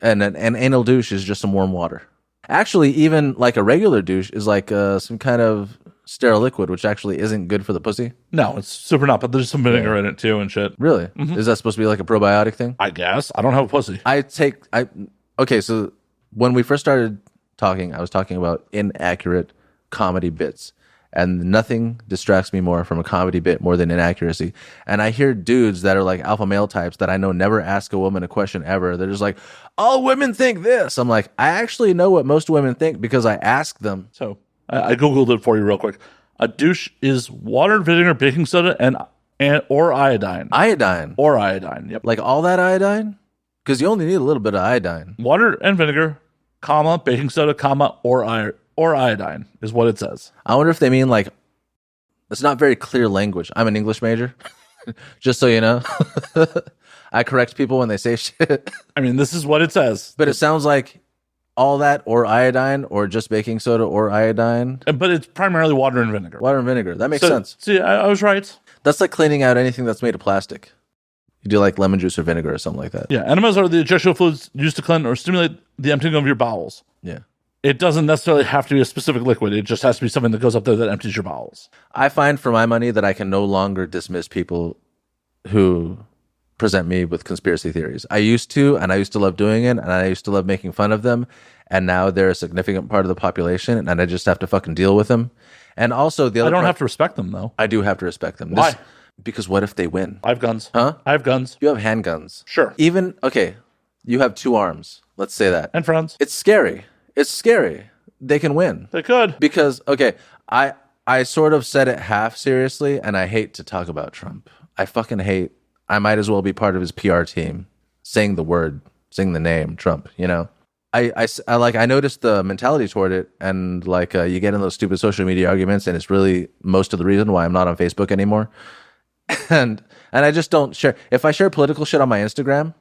and an anal douche is just some warm water. Actually, even like a regular douche is like some kind of sterile liquid, which actually isn't good for the pussy. No, it's super not, but there's some vinegar in it too and shit. Really? Mm-hmm. Is that supposed to be like a probiotic thing? I guess. I don't have a pussy. Okay, so when we first started talking, I was talking about inaccurate comedy bits. And nothing distracts me more from a comedy bit more than inaccuracy. And I hear dudes that are like alpha male types that I know never ask a woman a question ever. They're just like, all women think this. I'm like, I actually know what most women think because I ask them. So I Googled it for you real quick. A douche is water, vinegar, baking soda, or iodine. Iodine? Or iodine, yep. Like all that iodine? Because you only need a little bit of iodine. Water and vinegar, comma, baking soda, comma, or iodine is what it says. I wonder if they mean like, it's not very clear language. I'm an English major, just so you know. I correct people when they say shit. I mean, this is what it says. But it sounds like all that or iodine or just baking soda or iodine. But it's primarily water and vinegar. Water and vinegar. That makes sense. See, I was right. That's like cleaning out anything that's made of plastic. You do like lemon juice or vinegar or something like that. Yeah, enemas are the ejection fluids used to cleanse or stimulate the emptying of your bowels. Yeah. It doesn't necessarily have to be a specific liquid. It just has to be something that goes up there that empties your bowels. I find for my money that I can no longer dismiss people who present me with conspiracy theories. I used to, and I used to love doing it, and I used to love making fun of them, and now they're a significant part of the population, and I just have to fucking deal with them. And also the other I don't have to respect them, though. I do have to respect them. Why? Because what if they win? I have guns. Huh? I have guns. You have handguns. Sure. Even, okay, you have 2 arms. Let's say that. And friends. It's scary. It's scary. They can win. They could. Because, okay, I sort of said it half seriously, and I hate to talk about Trump. I fucking hate, I might as well be part of his PR team, saying the name Trump, you know? I noticed the mentality toward it, and like you get in those stupid social media arguments, and it's really most of the reason why I'm not on Facebook anymore. And I just don't share. If I share political shit on my Instagram,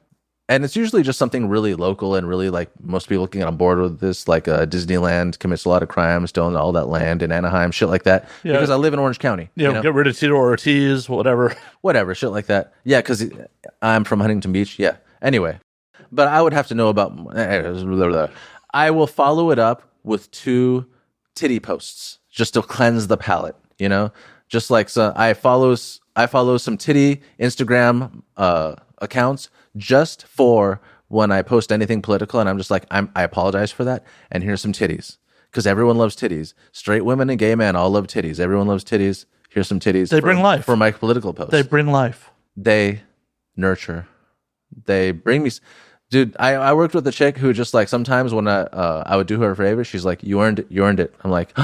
and it's usually just something really local and really like most people can get on board with this, like Disneyland commits a lot of crimes, stolen all that land in Anaheim, shit like that. Yeah. Because I live in Orange County. Yeah, you know? Get rid of Tito Ortiz, whatever. Whatever, shit like that. Yeah, because I'm from Huntington Beach. Yeah. Anyway, but I would have to know about. I will follow it up with 2 titty posts just to cleanse the palate. You know, just like so I follow some titty Instagram accounts just for when I post anything political, and I'm just like, I apologize for that, and here's some titties. Because everyone loves titties. Straight women and gay men all love titties. Everyone loves titties. Here's some titties. They bring life. For my political posts. They bring life. They nurture. They bring me... Dude, I worked with a chick who just like, sometimes when I would do her a favor, she's like, you earned it. I'm like,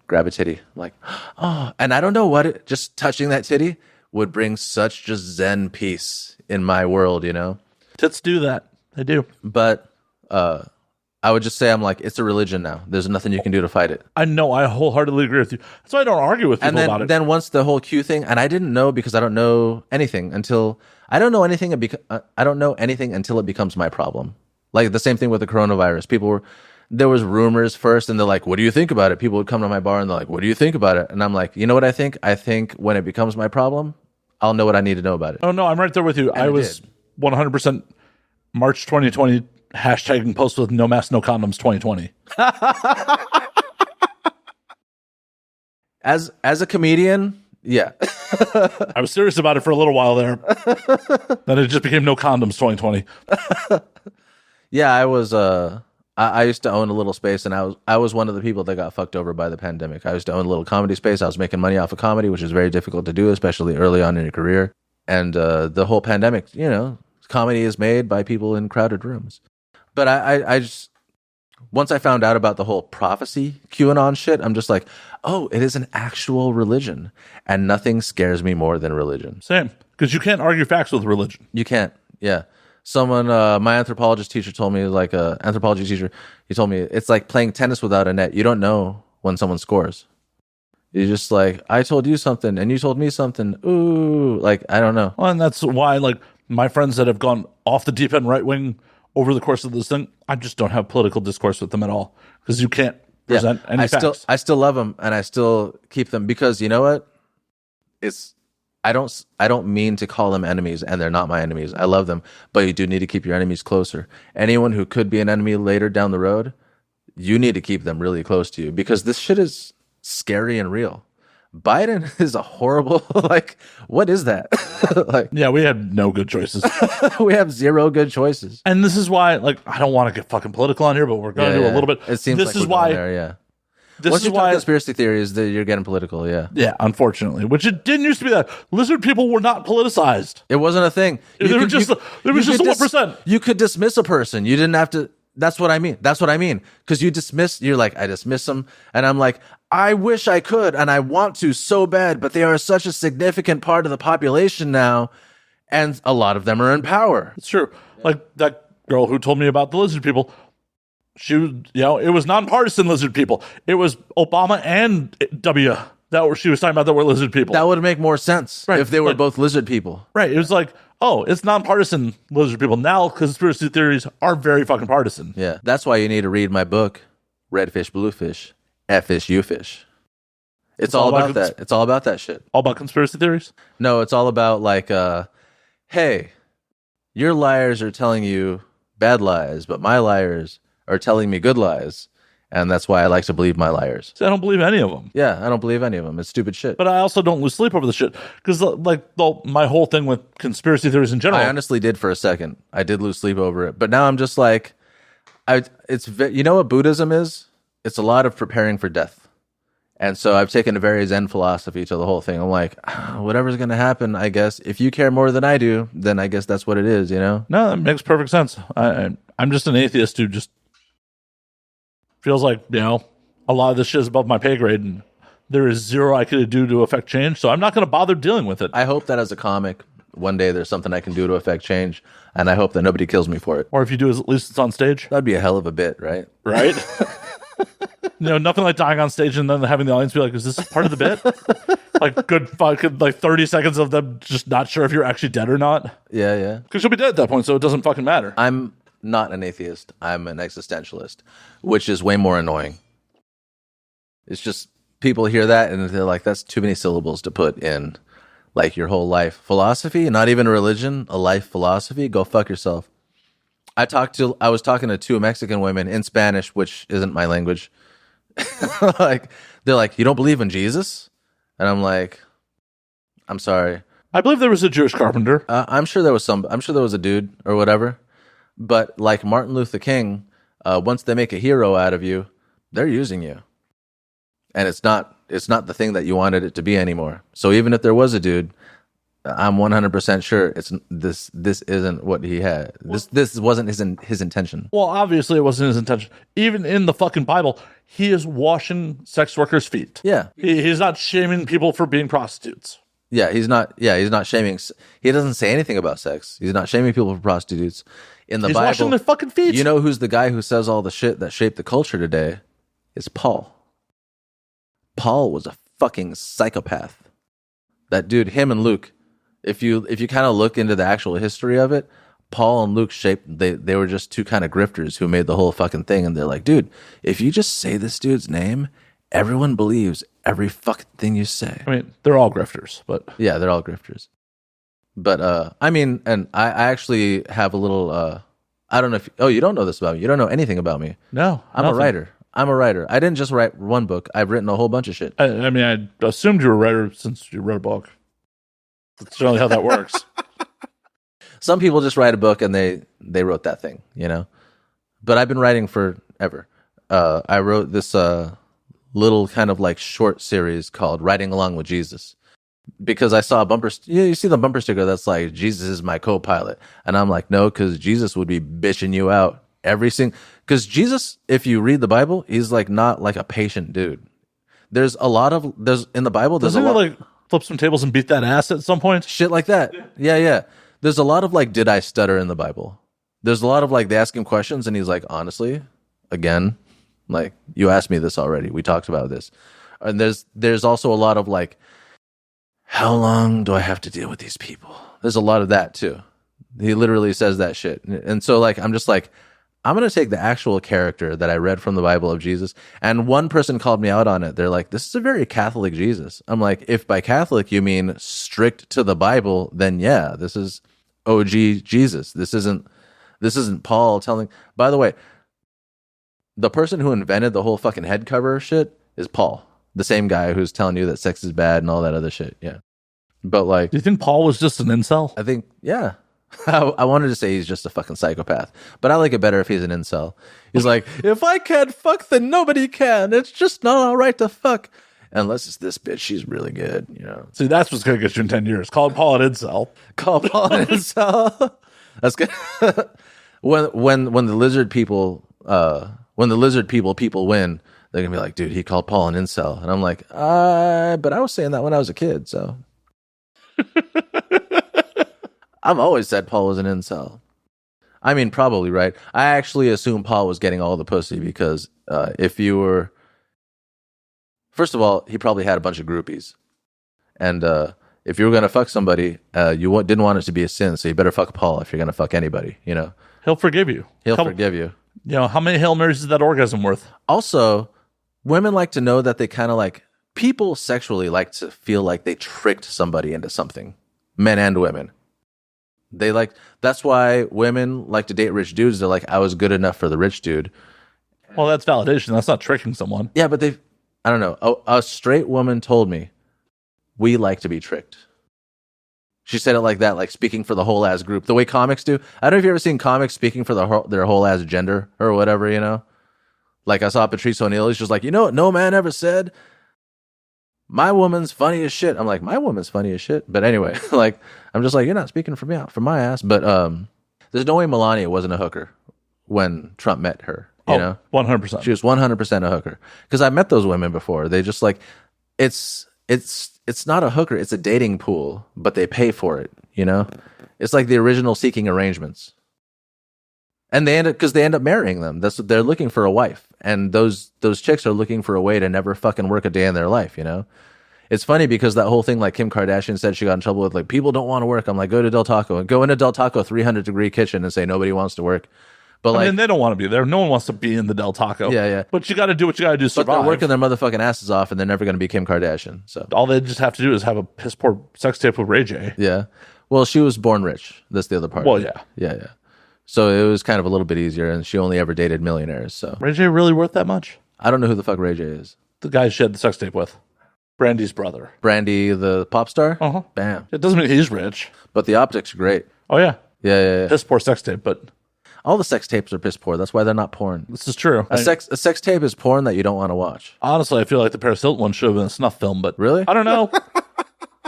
grab a titty. I'm like, oh. And I don't know what just touching that titty would bring such just zen peace in my world, you know? Tits do that. They do. But I would just say, I'm like, it's a religion now. There's nothing you can do to fight it. I know. I wholheartily agree with you. That's why I don't argue with people about it. Then once the whole Q thing, and I didn't know because I don't know anything until... I don't know anything until it becomes my problem. Like the same thing with the coronavirus. There was rumors first, and they're like, what do you think about it? People would come to my bar, and they're like, what do you think about it? And I'm like, you know what I think? I think when it becomes my problem, I'll know what I need to know about it. Oh, no, I'm right there with you. I was 100% March 2020 hashtagging posts with no mask, no condoms 2020. As a comedian, yeah. I was serious about it for a little while there. Then it just became no condoms 2020. Yeah, I was I used to own a little space, and I was one of the people that got fucked over by the pandemic. I used to own a little comedy space. I was making money off of comedy, which is very difficult to do, especially early on in your career. And the whole pandemic, you know, comedy is made by people in crowded rooms. But I just, once I found out about the whole prophecy QAnon shit, I'm just like, oh, it is an actual religion. And nothing scares me more than religion. Same. Because you can't argue facts with religion. You can't. Yeah. Someone, my anthropologist teacher told me, like anthropology teacher, he told me it's like playing tennis without a net. You don't know when someone scores. You're just like, I told you something and you told me something. Ooh, like, I don't know. Well, and that's why, like, my friends that have gone off the deep end right wing over the course of this thing, I just don't have political discourse with them at all because you can't present any facts. I still love them and I still keep them because you know what? I don't mean to call them enemies, and they're not my enemies. I love them, but you do need to keep your enemies closer. Anyone who could be an enemy later down the road, you need to keep them really close to you because this shit is scary and real. Biden is a horrible, like, what is that? Like, yeah, we had no good choices. We have zero good choices. And this is why, like, I don't want to get fucking political on here, but we're going to do a little bit. It seems this like is we're why, going there, yeah. This is why conspiracy theories that you're getting political, yeah. Yeah, unfortunately, which it didn't used to be that. Lizard people were not politicized. It wasn't a thing. There was just a 1%. You could dismiss a person. You didn't have to. That's what I mean. Because you're like, I dismiss them. And I'm like, I wish I could. And I want to so bad. But they are such a significant part of the population now. And a lot of them are in power. It's true. Like that girl who told me about the lizard people. She, it was nonpartisan lizard people. It was Obama and W. That what she was talking about that were lizard people. That would make more sense if they were both lizard people. Right. It was like, oh, it's nonpartisan lizard people. Now conspiracy theories are very fucking partisan. Yeah. That's why you need to read my book, Red Fish, Blue Fish, F Fish, U Fish. It's all about that. It's all about that shit. All about conspiracy theories? No, it's all about like, hey, your liars are telling you bad lies, but my liars are telling me good lies. And that's why I like to believe my liars. See, I don't believe any of them. Yeah, I don't believe any of them. It's stupid shit. But I also don't lose sleep over the shit. Because, my whole thing with conspiracy theories in general. I honestly did for a second. I did lose sleep over it. But now I'm just like, you know what Buddhism is? It's a lot of preparing for death. And so I've taken a very Zen philosophy to the whole thing. I'm like, whatever's going to happen, I guess. If you care more than I do, then I guess that's what it is, you know? No, that makes perfect sense. I'm just an atheist who just feels like, a lot of this shit is above my pay grade and there is zero I could do to affect change. So I'm not going to bother dealing with it. I hope that as a comic, one day there's something I can do to affect change. And I hope that nobody kills me for it. Or if you do, at least it's on stage. That'd be a hell of a bit, right? Right? Nothing like dying on stage and then having the audience be like, is this part of the bit? Like good fucking 30 seconds of them just not sure if you're actually dead or not. Yeah. Because you'll be dead at that point, so it doesn't fucking matter. I'm not an atheist. I'm an existentialist, which is way more annoying. It's just people hear that and they're like, that's too many syllables to put in like your whole life philosophy, not even a religion, a life philosophy. Go fuck yourself. I was talking to two Mexican women in Spanish, which isn't my language. They're like, you don't believe in Jesus? And I'm like, I'm sorry. I believe there was a Jewish carpenter. I'm sure there was a dude or whatever. But like Martin Luther King, once they make a hero out of you, they're using you. And it's not the thing that you wanted it to be anymore. So even if there was a dude, I'm 100% sure this isn't what he had. This wasn't his intention. Well, obviously it wasn't his intention. Even in the fucking Bible, he is washing sex workers' feet. Yeah. He's not shaming people for being prostitutes. Yeah, he's not shaming. He doesn't say anything about sex. He's not shaming people for prostitutes. In the He's Bible, washing their fucking feet. You know who's the guy who says all the shit that shaped the culture today? It's Paul. Paul was a fucking psychopath. That dude, him and Luke, if you kind of look into the actual history of it, Paul and Luke they were just two kind of grifters who made the whole fucking thing. And they're like, dude, if you just say this dude's name, everyone believes every fucking thing you say. I mean, they're all grifters, but yeah, they're all grifters. But I mean, and I actually have a little. I don't know if you don't know this about me. You don't know anything about me. No, I'm a writer. I didn't just write one book. I've written a whole bunch of shit. I mean, I assumed you were a writer since you wrote a book. That's generally how that works. Some people just write a book and they wrote that thing, you know. But I've been writing forever. I wrote this little kind of like short series called "Writing Along with Jesus," because I saw a bumper. You see the bumper sticker that's like "Jesus is my co-pilot," and I'm like, no, because Jesus would be bitching you out because Jesus, if you read the Bible, he's like not like a patient dude. There's in the Bible. Doesn't he like flip some tables and beat that ass at some point? Shit like that. Yeah. There's a lot of like, did I stutter in the Bible? There's a lot of like, they ask him questions and he's like, honestly, again, like you asked me this already. We talked about this. And there's also a lot of like, how long do I have to deal with these people? There's a lot of that too. He literally says that shit. And so like, I'm just like, I'm going to take the actual character that I read from the Bible of Jesus. And one person called me out on it. They're like, this is a very Catholic Jesus. I'm like, if by Catholic you mean strict to the Bible, then yeah, this is OG Jesus. This isn't Paul telling. By the way, the person who invented the whole fucking head cover shit is Paul, the same guy who's telling you that sex is bad and all that other shit. Yeah. But like, do you think Paul was just an incel? I think, yeah. I wanted to say he's just a fucking psychopath, but I like it better if he's an incel. He's like, if I can't fuck, then nobody can. It's just not all right to fuck. Unless it's this bitch, she's really good, you know. See, that's what's going to get you in 10 years. Call Paul an incel. Call Paul an incel. That's good. when the lizard people win, they're gonna be like, dude, he called Paul an incel, and I'm like, but I was saying that when I was a kid, so. I've always said Paul was an incel. I mean, probably, right? I actually assume Paul was getting all the pussy because if you were... First of all, he probably had a bunch of groupies. And if you were going to fuck somebody, you didn't want it to be a sin, so you better fuck Paul if you're going to fuck anybody, you know? He'll forgive you. He'll forgive you. You know, how many Hail Marys is that orgasm worth? Also, women like to know that they kind of like... People sexually like to feel like they tricked somebody into something. Men and women. They like, that's why women like to date rich dudes. They're like, I was good enough for the rich dude. Well, that's validation. That's not tricking someone. Yeah, but I don't know. A straight woman told me, we like to be tricked. She said it like that, like speaking for the whole ass group, the way comics do. I don't know if you've ever seen comics speaking for their whole ass gender or whatever, you know? Like I saw Patrice O'Neal, he's just like, you know what no man ever said? My woman's funny as shit. I'm like, my woman's funny as shit. But anyway, like, I'm just like, you're not speaking for me, for my ass. But there's no way Melania wasn't a hooker when Trump met her. You know? 100%. She was 100% a hooker. Because I met those women before. They just like, it's not a hooker, it's a dating pool, but they pay for it, you know? It's like the original Seeking Arrangements. And they end up marrying them. That's what they're looking for, a wife. And those chicks are looking for a way to never fucking work a day in their life, you know? It's funny because that whole thing, like Kim Kardashian said she got in trouble with, like, people don't want to work. I'm like, go to Del Taco and go into Del Taco 300-degree kitchen and say nobody wants to work. But I mean, they don't want to be there. No one wants to be in the Del Taco. Yeah. But you got to do what you got to do to survive. But they're working their motherfucking asses off, and they're never going to be Kim Kardashian. So all they just have to do is have a piss poor sex tape with Ray J. Yeah. Well, she was born rich. That's the other part. Well, yeah. Yeah. So it was kind of a little bit easier, and she only ever dated millionaires. So Ray J really worth that much? I don't know who the fuck Ray J is. The guy she had the sex tape with. Brandy's brother. Brandy, the pop star? Uh-huh. Bam. It doesn't mean he's rich. But the optics are great. Oh, yeah. Yeah. Piss poor sex tape, but... All the sex tapes are piss poor. That's why they're not porn. This is true. A sex tape is porn that you don't want to watch. Honestly, I feel like the Paris Hilton one should have been a snuff film, but... Really? I don't know.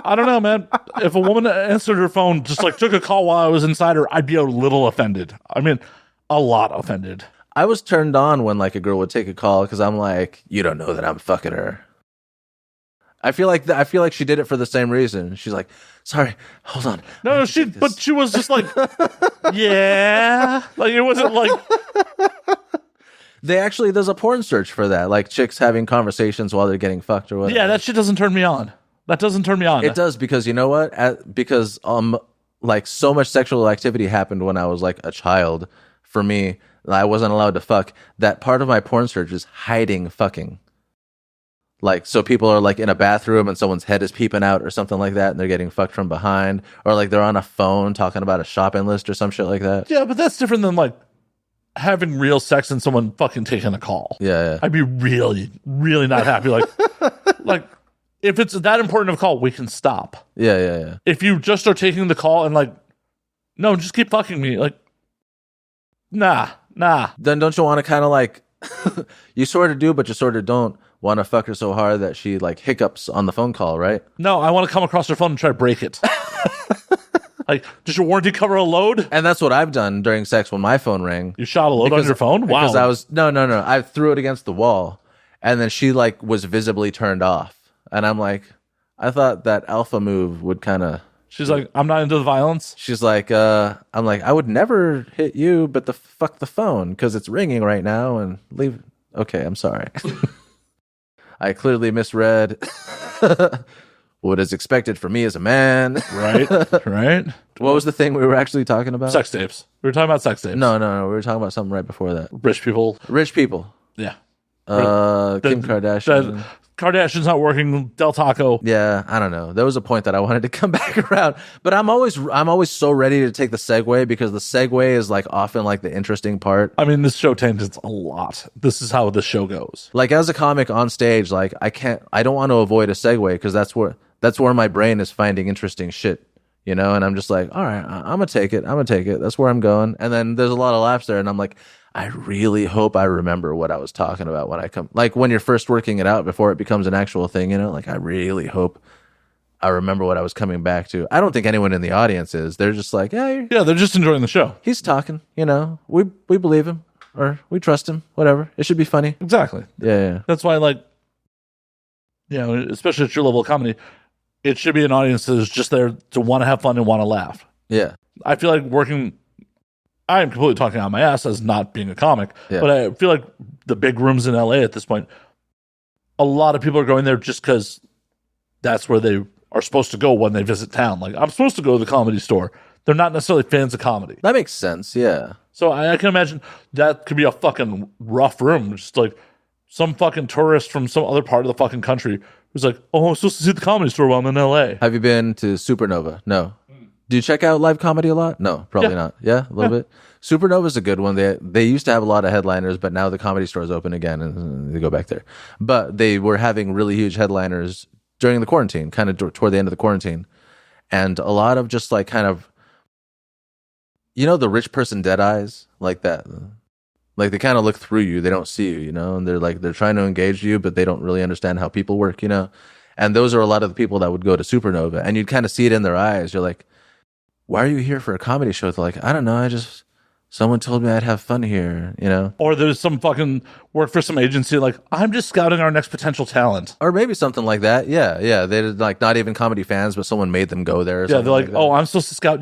I don't know, man. If a woman answered her phone, just like took a call while I was inside her, I'd be a little offended. I mean, a lot offended. I was turned on when like a girl would take a call because I'm like, you don't know that I'm fucking her. I feel like she did it for the same reason. She's like, sorry, hold on. No, but she was just like, yeah. Like, it wasn't like... There's a porn search for that. Like chicks having conversations while they're getting fucked or whatever. Yeah, that shit doesn't turn me on. That doesn't turn me on. It does, because you know what? Because like so much sexual activity happened when I was like a child. For me, I wasn't allowed to fuck. That part of my porn search is hiding fucking. Like, so people are like in a bathroom and someone's head is peeping out or something like that, and they're getting fucked from behind, or like they're on a phone talking about a shopping list or some shit like that. Yeah, but that's different than like having real sex and someone fucking taking a call. Yeah. I'd be really, really not happy. Like, if it's that important of a call, we can stop. Yeah. If you just are taking the call and like, no, just keep fucking me. Like, nah. Then don't you want to kind of like, you sort of do, but you sort of don't want to fuck her so hard that she like hiccups on the phone call, right? No, I want to come across her phone and try to break it. Like, does your warranty cover a load? And that's what I've done during sex when my phone rang. You shot a load on your phone? Wow. Because I was, no. I threw it against the wall, and then she like was visibly turned off. And I'm like, I thought that alpha move would kind of... She's like, I'm not into the violence. She's like, I'm like, I would never hit you, but fuck the phone, because it's ringing right now, and leave. Okay, I'm sorry. I clearly misread what is expected from me as a man. Right. What was the thing we were actually talking about? Sex tapes. We were talking about sex tapes. No. We were talking about something right before that. Rich people. Yeah. Kim Kim Kardashian. Kardashian's not working. Del Taco. Yeah, I don't know. There was a point that I wanted to come back around, but I'm always so ready to take the segue, because the segue is like often like the interesting part. I mean, this show tangents a lot. This is how the show goes. Like as a comic on stage, like I don't want to avoid a segue, because that's where my brain is finding interesting shit, you know. And I'm just like, all right, I'm gonna take it. That's where I'm going. And then there's a lot of laughs there, and I'm like, I really hope I remember what I was talking about when I come, like when you're first working it out before it becomes an actual thing, you know, like I really hope I remember what I was coming back to. I don't think anyone in the audience is. They're just like, yeah, they're just enjoying the show. He's talking, you know, we believe him, or we trust him, whatever. It should be funny. Exactly. Yeah. That's why, like, you know, especially at your level of comedy, it should be an audience that is just there to want to have fun and want to laugh. Yeah. I feel like I am completely talking out my ass as not being a comic, but I feel like the big rooms in LA at this point, a lot of people are going there just because that's where they are supposed to go when they visit town. Like, I'm supposed to go to the Comedy Store. They're not necessarily fans of comedy. That makes sense, yeah. So I can imagine that could be a fucking rough room. Just like some fucking tourist from some other part of the fucking country who's like, oh, I'm supposed to see the Comedy Store while I'm in LA. Have you been to Supernova? No. Do you check out live comedy a lot? No, probably not. Yeah, a little bit. Supernova's a good one. They used to have a lot of headliners, but now the Comedy Store is open again, and they go back there. But they were having really huge headliners during the quarantine, kind of toward the end of the quarantine, and a lot of just like kind of, the rich person dead eyes, like that. Like they kind of look through you, they don't see you, and they're trying to engage you, but they don't really understand how people work, And those are a lot of the people that would go to Supernova, and you'd kind of see it in their eyes. You're like, why are you here for a comedy show? They're like, I don't know. Someone told me I'd have fun here, Or there's some fucking work for some agency like, I'm just scouting our next potential talent. Or maybe something like that. Yeah. They're like not even comedy fans, but someone made them go there. Or they're like, that. oh, I'm supposed to scout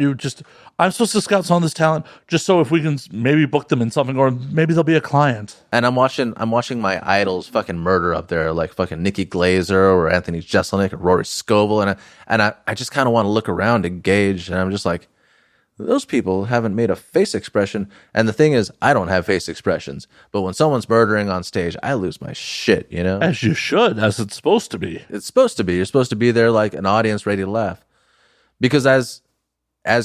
some of this talent just so if we can maybe book them in something, or maybe they'll be a client. And I'm watching my idols fucking murder up there, like fucking Nikki Glazer or Anthony Jeselnik or Rory Scovel. And I just kind of want to look around and gauge. And I'm just like, those people haven't made a face expression. And the thing is, I don't have face expressions. But when someone's murdering on stage, I lose my shit, As you should, as it's supposed to be. It's supposed to be. You're supposed to be there like an audience ready to laugh. Because as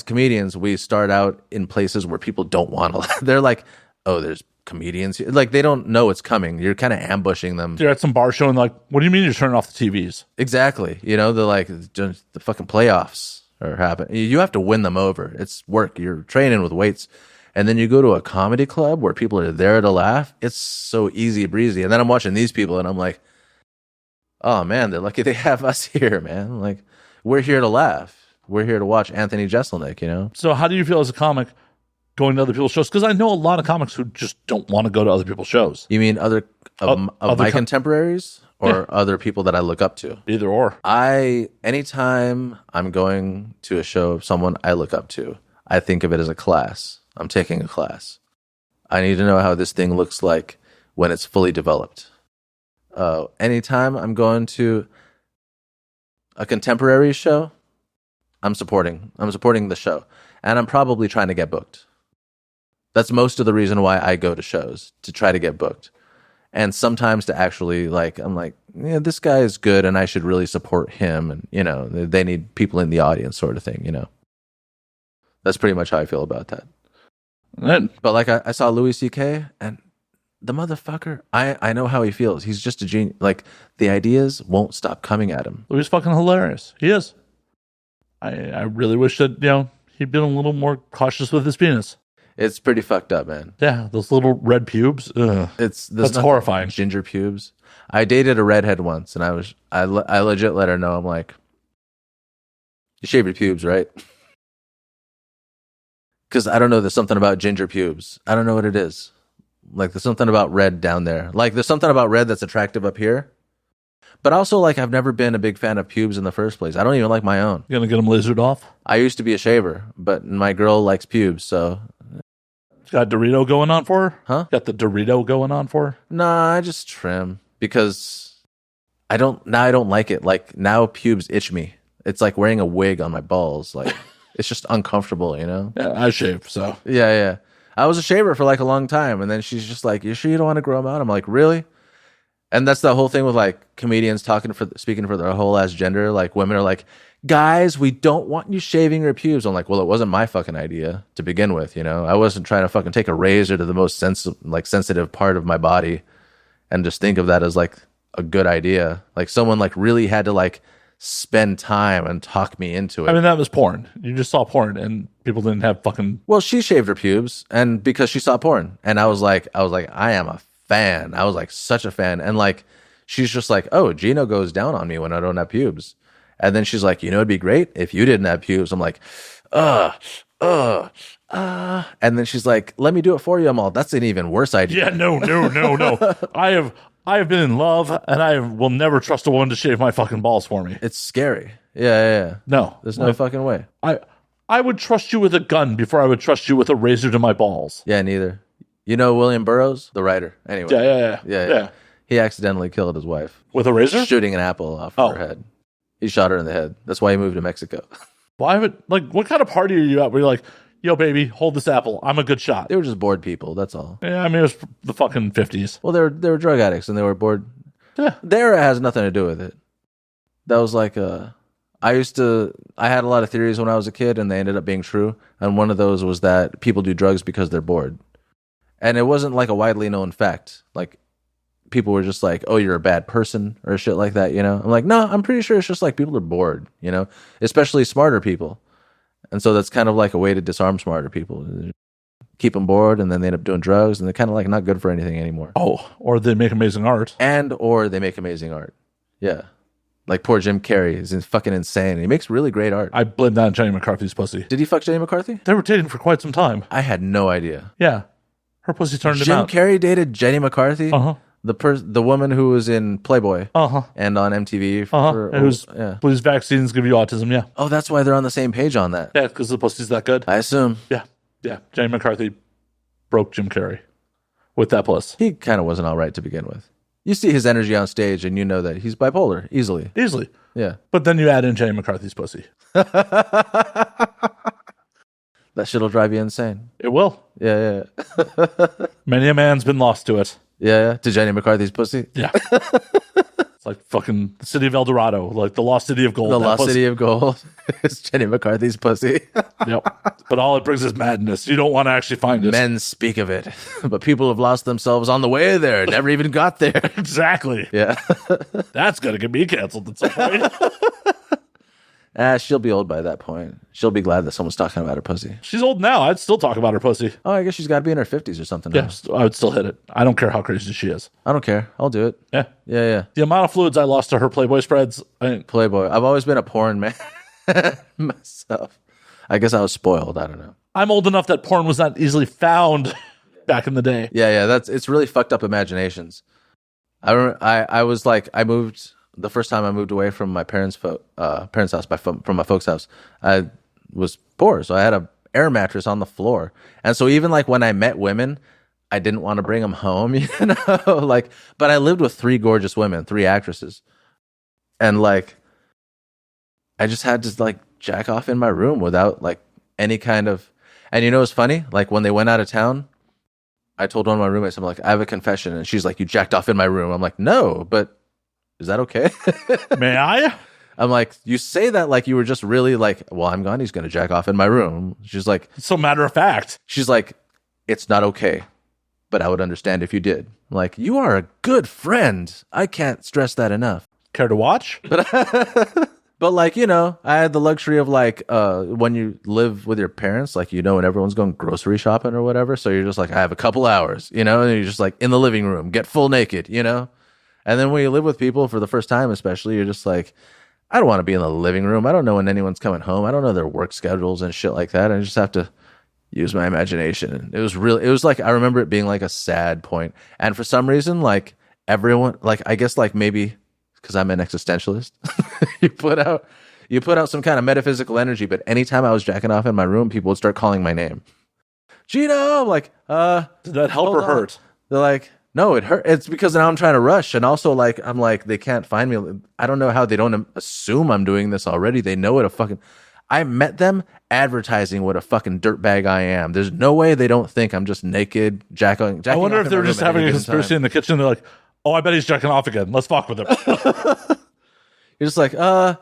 comedians, we start out in places where people don't want to laugh. They're like, oh, there's comedians here. Like, they don't know it's coming. You're kind of ambushing them. You're at some bar show and like, what do you mean you're turning off the TVs? Exactly. They're like, the fucking playoffs are happening. You have to win them over. It's work. You're training with weights. And then you go to a comedy club where people are there to laugh. It's so easy breezy. And then I'm watching these people and I'm like, oh man, they're lucky they have us here, man. Like, we're here to laugh. We're here to watch Anthony Jeselnik, So how do you feel as a comic going to other people's shows? Because I know a lot of comics who just don't want to go to other people's shows. You mean other my contemporaries? Or other people that I look up to? Either or. Anytime I'm going to a show of someone I look up to, I think of it as a class. I'm taking a class. I need to know how this thing looks like when it's fully developed. Anytime I'm going to a contemporary show, I'm supporting the show. And I'm probably trying to get booked. That's most of the reason why I go to shows, to try to get booked. And sometimes to actually, like, I'm like, yeah, this guy is good and I should really support him. And, they need people in the audience sort of thing, That's pretty much how I feel about that. But like, I saw Louis C.K. and the motherfucker, I know how he feels. He's just a genius. Like, the ideas won't stop coming at him. Louis is fucking hilarious. He is. I really wish that, he'd been a little more cautious with his penis. It's pretty fucked up, man. Yeah, those little red pubes. Ugh. That's horrifying. Ginger pubes. I dated a redhead once, and I legit let her know. I'm like, you shave your pubes, right? Because I don't know. There's something about ginger pubes. I don't know what it is. Like, there's something about red down there. Like, there's something about red that's attractive up here. But also, like, I've never been a big fan of pubes in the first place. I don't even like my own. You gonna get them lasered off? I used to be a shaver, but my girl likes pubes, so. Got Dorito going on for her? Huh? Got the Dorito going on for her? Nah, I just trim because I don't like it. Like, now pubes itch me. It's like wearing a wig on my balls. Like, it's just uncomfortable, Yeah, I shave, so. Yeah. I was a shaver for like a long time, and then she's just like, you sure you don't want to grow them out? I'm like, really? And that's the whole thing with like comedians speaking for their whole ass gender. Like, women are like, guys, we don't want you shaving your pubes. I'm like, well, it wasn't my fucking idea to begin with, I wasn't trying to fucking take a razor to the most sensitive part of my body and just think of that as like a good idea. Like, someone like really had to like spend time and talk me into it. I mean, that was porn. You just saw porn and people didn't have fucking... Well, she shaved her pubes and because she saw porn. And I was like, I am a fan. I was like such a fan. And like, she's just like, oh, Gino goes down on me when I don't have pubes. And then she's like, it'd be great if you didn't have pubes. I'm like, And then she's like, let me do it for you. I'm all, that's an even worse idea. Yeah, no. I have been in love, and I will never trust a woman to shave my fucking balls for me. It's scary. Yeah. No. There's no fucking way. I would trust you with a gun before I would trust you with a razor to my balls. Yeah, neither. William Burroughs, the writer. Anyway. Yeah. He accidentally killed his wife. With a razor? Shooting an apple off her head. He shot her in the head. That's why he moved to Mexico. Why would, like, what kind of party are you at where you're like, yo, baby, hold this apple. I'm a good shot. They were just bored people. That's all. Yeah, I mean, it was the fucking 50s. Well, they were drug addicts and they were bored. Yeah. The era has nothing to do with it. That was like I I had a lot of theories when I was a kid, and they ended up being true. And one of those was that people do drugs because they're bored. And it wasn't like a widely known fact. Like, people were just like, oh, you're a bad person or shit like that, you know? I'm like, no, I'm pretty sure it's just like people are bored, you know? Especially smarter people. And so that's kind of like a way to disarm smarter people. Keep them bored, and then they end up doing drugs, and they're kind of like not good for anything anymore. Oh, or they make amazing art. Or they make amazing art. Yeah. Like poor Jim Carrey is fucking insane. He makes really great art. I blame that on Jenny McCarthy's pussy. Did he fuck Jenny McCarthy? They were dating for quite some time. I had no idea. Yeah. Her pussy turned him Jim out. Carrey dated Jenny McCarthy? Uh-huh. The woman who was in Playboy and on MTV. Whose vaccines give you autism, yeah. Oh, that's why they're on the same page on that. Yeah, because the pussy's that good. I assume. Yeah. Jenny McCarthy broke Jim Carrey with that puss. He kind of wasn't all right to begin with. You see his energy on stage, and you know that he's bipolar easily. Yeah. But then you add in Jenny McCarthy's pussy. That shit'll drive you insane. It will. Yeah. Many a man's been lost to it. Yeah. To Jenny McCarthy's pussy? Yeah. It's like fucking the city of El Dorado, like the lost city of gold. The lost city of gold is Jenny McCarthy's pussy. Yep. But all it brings is madness. You don't want to actually find it. Men speak of it, but people have lost themselves on the way there. Never even got there. Exactly. Yeah. That's going to get me canceled at some point. She'll be old by that point. She'll be glad that someone's talking about her pussy. She's old now. I'd still talk about her pussy. Oh, I guess she's got to be in her 50s or something. Yeah, I would still hit it. I don't care how crazy she is. I don't care. I'll do it. Yeah. Yeah. The amount of fluids I lost to her Playboy spreads. Playboy. I've always been a porn man myself. I guess I was spoiled. I don't know. I'm old enough that porn was not easily found back in the day. Yeah. It's really fucked up imaginations. I remember I was like, I moved... The first time I moved away from my parents' house, from my folks' house, I was poor, so I had a air mattress on the floor. And so even like when I met women, I didn't want to bring them home, you know. Like, but I lived with 3 gorgeous women, 3 actresses, and like, I just had to like jack off in my room without like any kind of. And you know what's funny? Like when they went out of town, I told one of my roommates, I'm like, I have a confession, and she's like, you jacked off in my room. I'm like, no, but. Is that okay? May I? I'm like, you say that like you were just really like, well, I'm gone. He's going to jack off in my room. She's like, it's so matter of fact. She's like, it's not okay, but I would understand if you did. I'm like, you are a good friend. I can't stress that enough. Care to watch? But like, you know, I had the luxury of like, when you live with your parents, like, you know, when everyone's going grocery shopping or whatever. So you're just like, I have a couple hours, you know, and you're just like in the living room, get full naked, you know? And then when you live with people for the first time, especially, you're just like, I don't want to be in the living room. I don't know when anyone's coming home. I don't know their work schedules and shit like that. I just have to use my imagination. And it was like, I remember it being like a sad point. And for some reason, like everyone, like, I guess like maybe because I'm an existentialist, you put out some kind of metaphysical energy. But anytime I was jacking off in my room, people would start calling my name. Gino, I'm like, did that help or hurt? They're like, no, it hurt. It's because now I'm trying to rush. And also, like, I'm like, they can't find me. I don't know how they don't assume I'm doing this already. They know what a fucking... I met them advertising what a fucking dirtbag I am. There's no way they don't think I'm just naked, jacking I wonder if they're just having a conspiracy in the kitchen. They're like, oh, I bet he's jacking off again. Let's fuck with him. You're just like,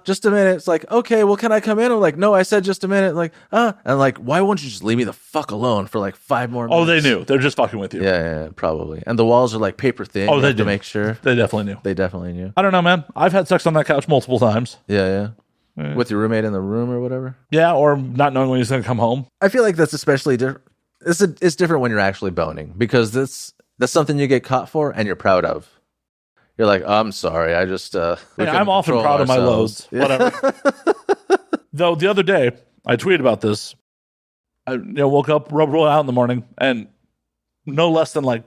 just a minute. It's like, okay, well, can I come in? I'm like, no, I said just a minute. Like, and like, why won't you just leave me the fuck alone for like 5 more minutes? Oh, they knew. They're just fucking with you. Yeah, probably. And the walls are like paper thin. Oh, they do. To make sure. They definitely knew. They definitely knew. I don't know, man. I've had sex on that couch multiple times. Yeah. With your roommate in the room or whatever? Yeah, or not knowing when he's going to come home. I feel like that's especially different. It's different when you're actually boning, because that's something you get caught for and you're proud of. You're like, oh, I'm sorry. I just... I'm often proud of my lows. Yeah. Whatever. Though the other day, I tweeted about this. I woke up, rubbed one out in the morning, and no less than like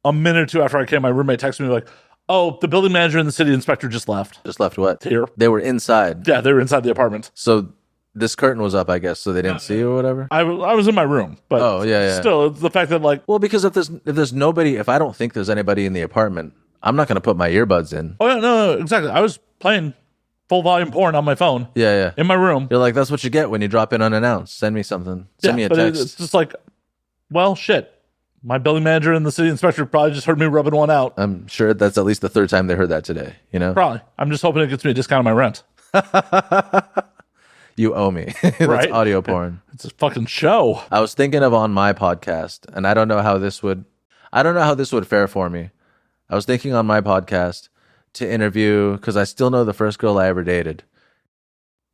a minute or two after I came, my roommate texted me like, oh, the building manager and the city inspector just left. Just left what? Here. They were inside. Yeah, they were inside the apartment. So this curtain was up, I guess, so they didn't see you or whatever? I was in my room, but still, it's the fact that like... Well, because if there's nobody, if I don't think there's anybody in the apartment, I'm not going to put my earbuds in. Oh, yeah, no, exactly. I was playing full volume porn on my phone. Yeah. In my room. You're like, that's what you get when you drop in unannounced. Send me something. Send me a text. It's just like, well, shit. My building manager and the city inspector probably just heard me rubbing one out. I'm sure that's at least the 3rd time they heard that today, you know? Probably. I'm just hoping it gets me a discount on my rent. You owe me. That's Right? audio porn. It's a fucking show. I was thinking of on my podcast, and I don't know how this would fare for me. I was thinking on my podcast to interview, because I still know the first girl I ever dated.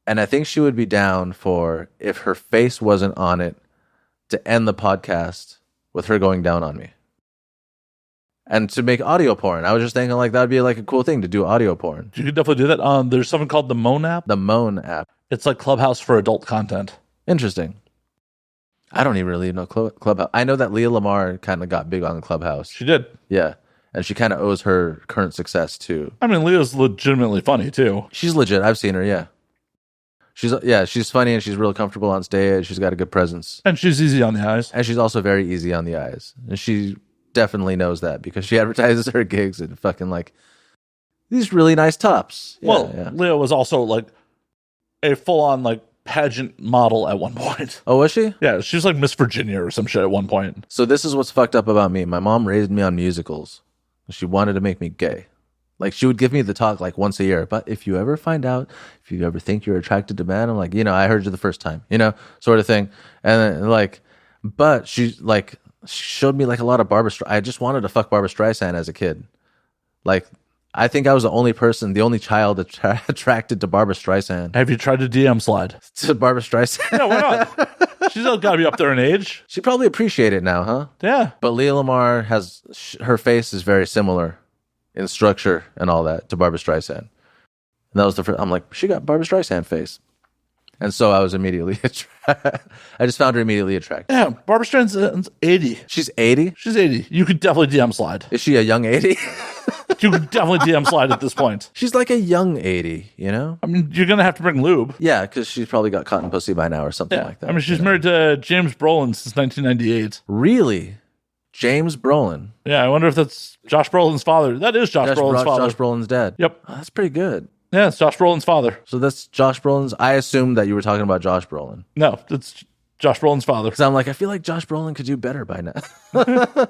And I think she would be down for, if her face wasn't on it, to end the podcast with her going down on me. And to make audio porn. I was just thinking like that would be like a cool thing to do audio porn. You could definitely do that. There's something called the Moan app. The Moan app. It's like Clubhouse for adult content. Interesting. I don't even really know Clubhouse. I know that Leah Lamar kind of got big on Clubhouse. She did. Yeah. And she kind of owes her current success to. I mean, Leah's legitimately funny too. She's legit. I've seen her, yeah. She's funny and she's real comfortable on stage. She's got a good presence. And she's easy on the eyes. And she's also very easy on the eyes. And she definitely knows that because she advertises her gigs and fucking like these really nice tops. Yeah, Leah was also like a full-on like pageant model at one point. Oh, was she? Yeah, she was like Miss Virginia or some shit at one point. So this is what's fucked up about me. My mom raised me on musicals. She wanted to make me gay. Like, she would give me the talk like once a year. But if you ever find out, if you ever think you're attracted to men, I'm like, I heard you the first time, sort of thing. And then, like, but she showed me like a lot of Barbara Streisand. I just wanted to fuck Barbara Streisand as a kid. Like, I think I was the only child attracted to Barbara Streisand. Have you tried to DM slide? To Barbara Streisand? Yeah, why not? She's got to be up there in age. She probably appreciate it now, huh? Yeah. But Leah Lamar her face is very similar in structure and all that to Barbara Streisand. And that was the first. I'm like, she got Barbara Streisand face. And so I was immediately attracted. I just found her immediately attractive. Yeah, Barbara Streisand's 80. She's 80? She's 80. You could definitely DM slide. Is she a young 80? You could definitely DM slide at this point. She's like a young 80, I mean, you're going to have to bring lube. Yeah, because she's probably got cotton pussy by now or something like that. I mean, she's married to James Brolin since 1998. Really? James Brolin? Yeah, I wonder if that's Josh Brolin's father. That is Josh Brolin's father. Josh Brolin's dad. Yep. Oh, that's pretty good. Yeah, it's Josh Brolin's father. So that's Josh Brolin's. I assumed that you were talking about Josh Brolin. No, that's Josh Brolin's father. Because I'm like, I feel like Josh Brolin could do better by now.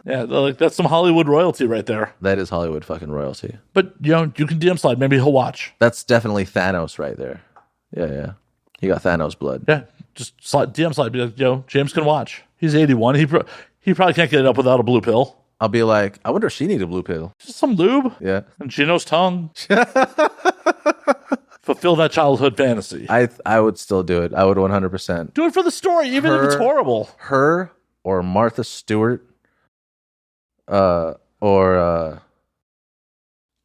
Yeah, like that's some Hollywood royalty right there. That is Hollywood fucking royalty. But, you can DM slide. Maybe he'll watch. That's definitely Thanos right there. Yeah. He got Thanos blood. Yeah, just DM slide. Be like, James can watch. He's 81. He probably can't get it up without a blue pill. I'll be like, I wonder if she needs a blue pill. Just some lube. Yeah. And Gino's tongue. Fulfill that childhood fantasy. I would still do it. I would 100%. Do it for the story, even if it's horrible. Her or Martha Stewart. I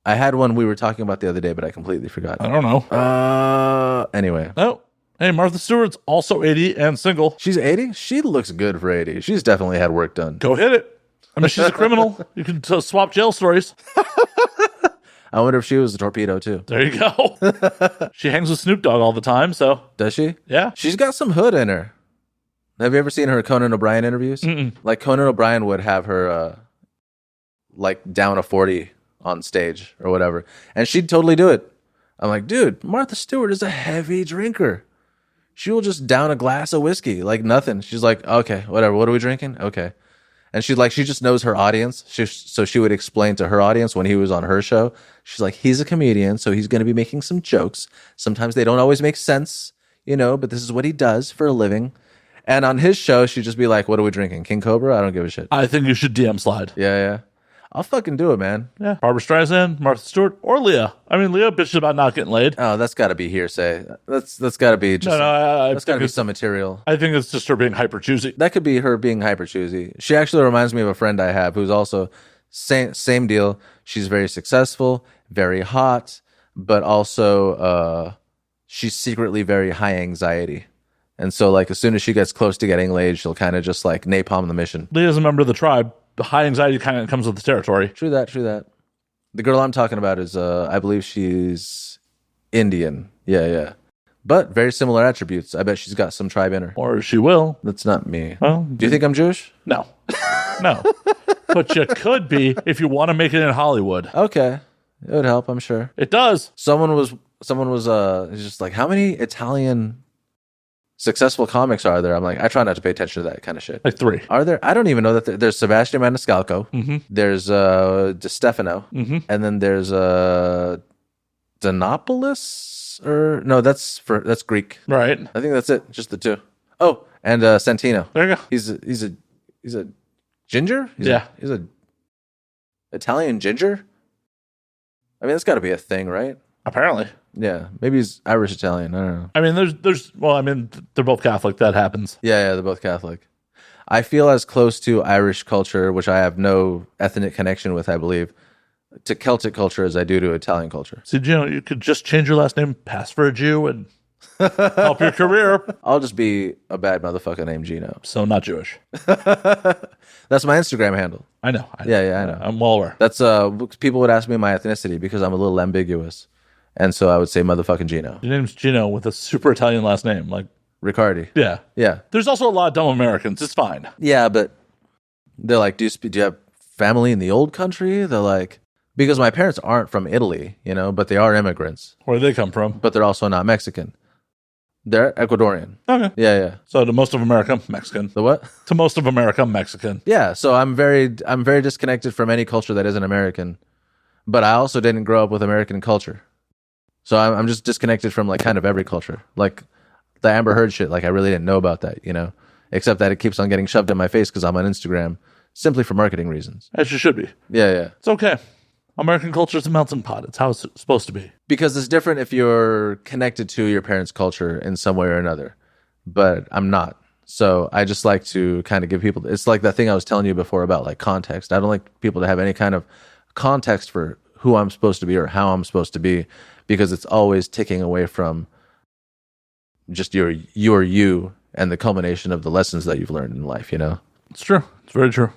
had one we were talking about the other day, but I completely forgot. I don't know. Anyway. Oh, hey, Martha Stewart's also 80 and single. She's 80? She looks good for 80. She's definitely had work done. Go hit it. I mean, she's a criminal. You can swap jail stories. I wonder if she was a torpedo, too. There you go. She hangs with Snoop Dogg all the time, so. Does she? Yeah. She's got some hood in her. Have you ever seen her Conan O'Brien interviews? Mm-mm. Like, Conan O'Brien would have her, down a 40 on stage or whatever. And she'd totally do it. I'm like, dude, Martha Stewart is a heavy drinker. She will just down a glass of whiskey like nothing. She's like, okay, whatever. What are we drinking? Okay. And she just knows her audience. So she would explain to her audience when he was on her show. She's like, he's a comedian, so he's going to be making some jokes. Sometimes they don't always make sense, but this is what he does for a living. And on his show, she'd just be like, what are we drinking? King Cobra? I don't give a shit. I think you should DM slide. Yeah. I'll fucking do it, man. Yeah. Barbara Streisand, Martha Stewart, or Leah. I mean, Leah bitches about not getting laid. Oh, that's got to be hearsay. That's got to be just. That's got to be some material. I think it's just her being hyper choosy. That could be her being hyper choosy. She actually reminds me of a friend I have who's also same deal. She's very successful, very hot, but also she's secretly very high anxiety. And so, like, as soon as she gets close to getting laid, she'll kind of just like napalm the mission. Leah's a member of the tribe. The high anxiety kind of comes with the territory. True that. The girl I'm talking about is, I believe she's Indian. Yeah. But very similar attributes. I bet she's got some tribe in her. Or she will. That's not me. Well, do you think I'm Jewish? No. But you could be if you want to make it in Hollywood. Okay. It would help, I'm sure. It does. Someone was just like, how many Italian successful comics are there? I'm like, I try not to pay attention to that kind of shit. Like 3. Are there? I don't even know that there's Sebastian Maniscalco. Mm-hmm. There's De Stefano. Mm-hmm. And then there's Constantinopolis, or no, that's Greek. Right. I think that's it. Just the two. Oh, and Santino. There you go. He's a ginger. He's a Italian ginger. I mean, that's got to be a thing, right? Apparently. Yeah, maybe he's Irish Italian. I don't know. I mean, they're both Catholic. That happens. Yeah, they're both Catholic. I feel as close to Irish culture, which I have no ethnic connection with, I believe, to Celtic culture as I do to Italian culture. See, Gino, you could just change your last name, pass for a Jew, and help your career. I'll just be a bad motherfucker named Gino. So not Jewish. That's my Instagram handle. I know. Yeah, I know. I'm well aware. That's people would ask me my ethnicity because I'm a little ambiguous, and so I would say motherfucking Gino. Your name's Gino with a super Italian last name, like Riccardi. Yeah. There's also a lot of dumb Americans. It's fine. Yeah, but they're like, do you have family in the old country? They're like, because my parents aren't from Italy, but they are immigrants. Where do they come from? But they're also not Mexican. They're Ecuadorian. Okay. Yeah. So to most of America, Mexican. The what? To most of America, Mexican. Yeah. So I'm very disconnected from any culture that isn't American, but I also didn't grow up with American culture. So I'm just disconnected from like kind of every culture. Like the Amber Heard shit, like I really didn't know about that, except that it keeps on getting shoved in my face because I'm on Instagram simply for marketing reasons. As you should be. Yeah. It's okay. American culture is a melting pot. It's how it's supposed to be. Because it's different if you're connected to your parents' culture in some way or another. But I'm not. So I just like to kind of give people, it's like that thing I was telling you before about like context. I don't like people to have any kind of context for who I'm supposed to be or how I'm supposed to be, because it's always ticking away from just you and the culmination of the lessons that you've learned in life, It's true. It's very true.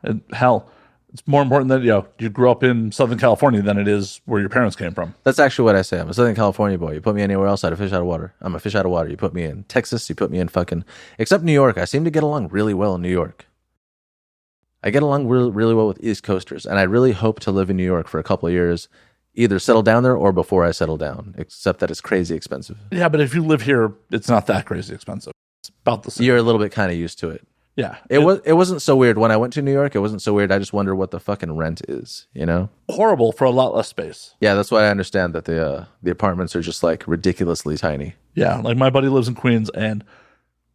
And hell, it's more important that you grew up in Southern California than it is where your parents came from. That's actually what I say. I'm a Southern California boy. You put me anywhere else, I'd a fish out of water. I'm a fish out of water. You put me in Texas, you put me in fucking... Except New York. I seem to get along really well in New York. I get along really, really well with East Coasters, and I really hope to live in New York for a couple of years, either settle down there or before I settle down, except that it's crazy expensive. Yeah, but if you live here, it's not that crazy expensive. It's about the same. You're a little bit kind of used to it. Yeah. It wasn't so weird. When I went to New York, it wasn't so weird. I just wonder what the fucking rent is, Horrible for a lot less space. Yeah, that's why I understand that the apartments are just like ridiculously tiny. Yeah, like my buddy lives in Queens, and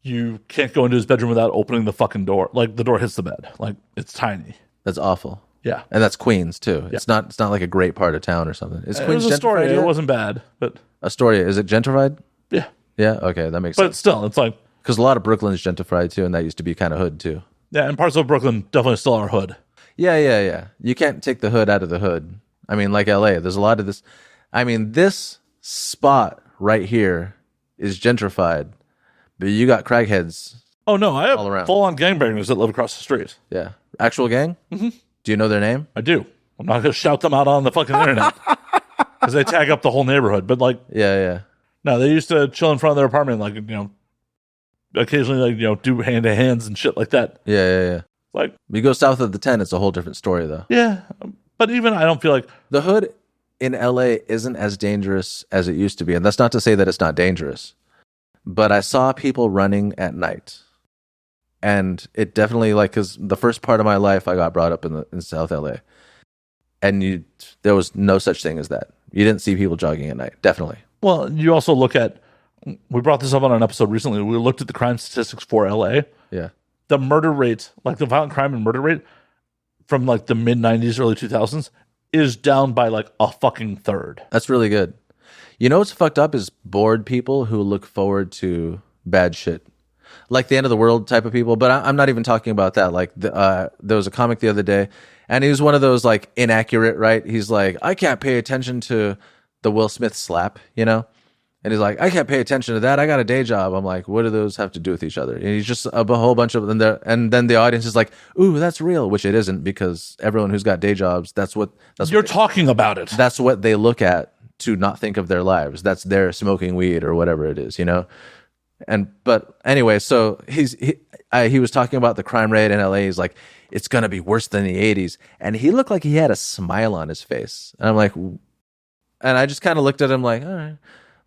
you can't go into his bedroom without opening the fucking door. Like the door hits the bed. Like it's tiny. That's awful. Yeah. And that's Queens too. Yeah. It's not like a great part of town or something. Is Queens it was Astoria. gentrified yet? It wasn't bad, but Astoria, is it gentrified? yeah. Yeah, okay, that makes But sense. still, it's like... Because a lot of Brooklyn's gentrified too, and that used to be kind of hood too. Yeah, and parts of Brooklyn definitely still are hood. Yeah. You can't take the hood out of the hood. I mean, like LA, there's a lot of this. I mean, this spot right here is gentrified, but you got crackheads. Oh, no, I all around. have full-on gangbangers that live across the street. Yeah. Actual gang? Mm-hmm. Do you know their name? I do. I'm not going to shout them out on the fucking internet because they tag up the whole neighborhood. But, like... Yeah. No, they used to chill in front of their apartment, like, occasionally, like, do hand-to-hands and shit like that. Yeah. Like... You go south of the 10, it's a whole different story, though. Yeah, but even I don't feel like... The hood in LA isn't as dangerous as it used to be, and that's not to say that it's not dangerous. But I saw people running at night. And it definitely, like, because the first part of my life, I got brought up in South LA. And there was no such thing as that. You didn't see people jogging at night, definitely. Well, you also look at... We brought this up on an episode recently. We looked at the crime statistics for LA. Yeah. The murder rate, like the violent crime and murder rate from like the mid-90s, early 2000s is down by like a fucking third. That's really good. You know what's fucked up is bored people who look forward to bad shit. Like the end of the world type of people. But I'm not even talking about that. Like there was a comic the other day, and he was one of those like inaccurate, right? He's like, I can't pay attention to the Will Smith slap, And he's like, I can't pay attention to that. I got a day job. I'm like, what do those have to do with each other? And he's just a whole bunch of them there. And then the audience is like, ooh, that's real, which it isn't, because everyone who's got day jobs, You're talking about it. That's what they look at to not think of their lives. That's their smoking weed or whatever it is, But anyway, so he was talking about the crime rate in LA. He's like, it's going to be worse than the 80s. And he looked like he had a smile on his face. And I'm like, and I just kind of looked at him like, all right.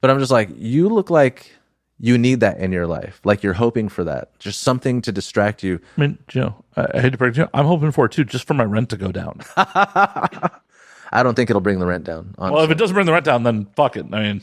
But I'm just like, you look like you need that in your life. Like you're hoping for that. Just something to distract you. I mean, I hate to break it to you. I'm hoping for it too, just for my rent to go down. I I don't think it'll bring the rent down. Honestly. Well, if it doesn't bring the rent down, then fuck it. I mean,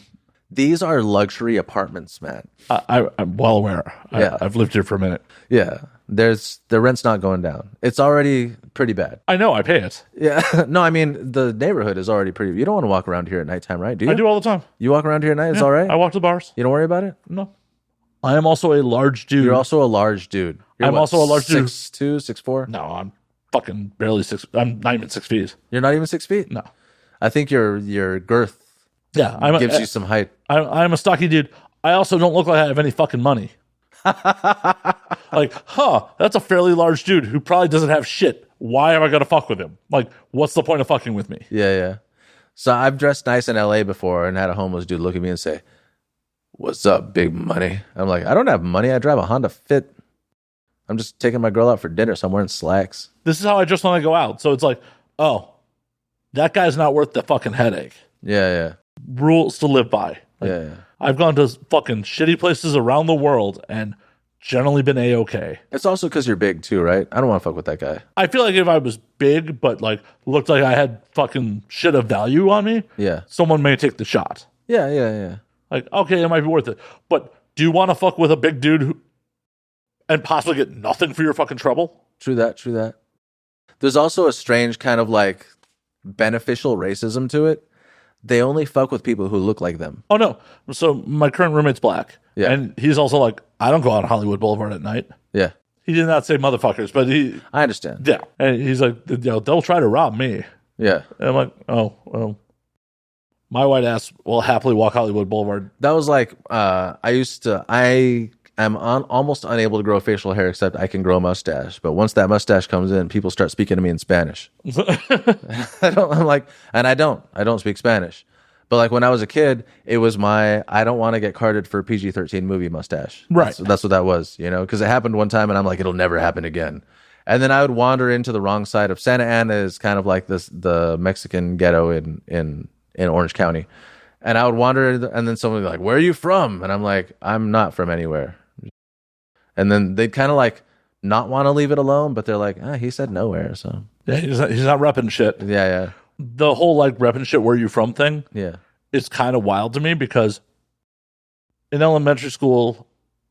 these are luxury apartments, Matt. I'm well aware. Yeah. I've lived here for a minute. Yeah, the rent's not going down. It's already pretty bad. I know. I pay it. Yeah, no, I mean the neighborhood is already pretty. You don't want to walk around here at nighttime, right? Do you? I do all the time. You walk around here at night. It's all right. I walk to the bars. You don't worry about it. No. I am also a large dude. You're also a large dude. I'm also a large dude. 6'2", 6'4"? No, I'm fucking barely 6. I'm not even 6 feet. You're not even 6 feet? No. I think your girth gives you some height. I'm a stocky dude. I also don't look like I have any fucking money. Like, that's a fairly large dude who probably doesn't have shit. Why am I going to fuck with him? Like, what's the point of fucking with me? Yeah. So I've dressed nice in LA before and had a homeless dude look at me and say, "What's up, big money?" I'm like, I don't have money. I drive a Honda Fit. I'm just taking my girl out for dinner somewhere in slacks. This is how I just want to go out. So it's like, oh, that guy's not worth the fucking headache. Yeah. Rules to live by. Like, Yeah. I've gone to fucking shitty places around the world and generally been A-okay. It's also because you're big too, right? I don't want to fuck with that guy. I feel like if I was big but like looked like I had fucking shit of value on me, Yeah. someone may take the shot. Yeah. Like, okay, it might be worth it. But do you want to fuck with a big dude and possibly get nothing for your fucking trouble? True that. There's also a strange kind of like beneficial racism to it. They only fuck with people who look like them. Oh, no. So my current roommate's black. Yeah. And he's also like, I don't go out on Hollywood Boulevard at night. Yeah. He did not say motherfuckers, but I understand. yeah. And he's like, they'll try to rob me. Yeah. And I'm like, oh, well. My white ass will happily walk Hollywood Boulevard. That was like, I am almost unable to grow facial hair except I can grow a mustache. But once that mustache comes in, people start speaking to me in Spanish. I don't speak Spanish. But like when I was a kid, it was I don't want to get carded for a PG-13 movie mustache. Right. That's what that was, because it happened one time and I'm like, it'll never happen again. And then I would wander into the wrong side of Santa Ana is kind of like the Mexican ghetto in Orange County. And I would wander and then someone would be like, "Where are you from?" And I'm like, "I'm not from anywhere." And then they'd kind of like not want to leave it alone, but they're like, he said nowhere. So Yeah, he's not repping shit. yeah. The whole like repping shit where you from thing is kind of wild to me because in elementary school,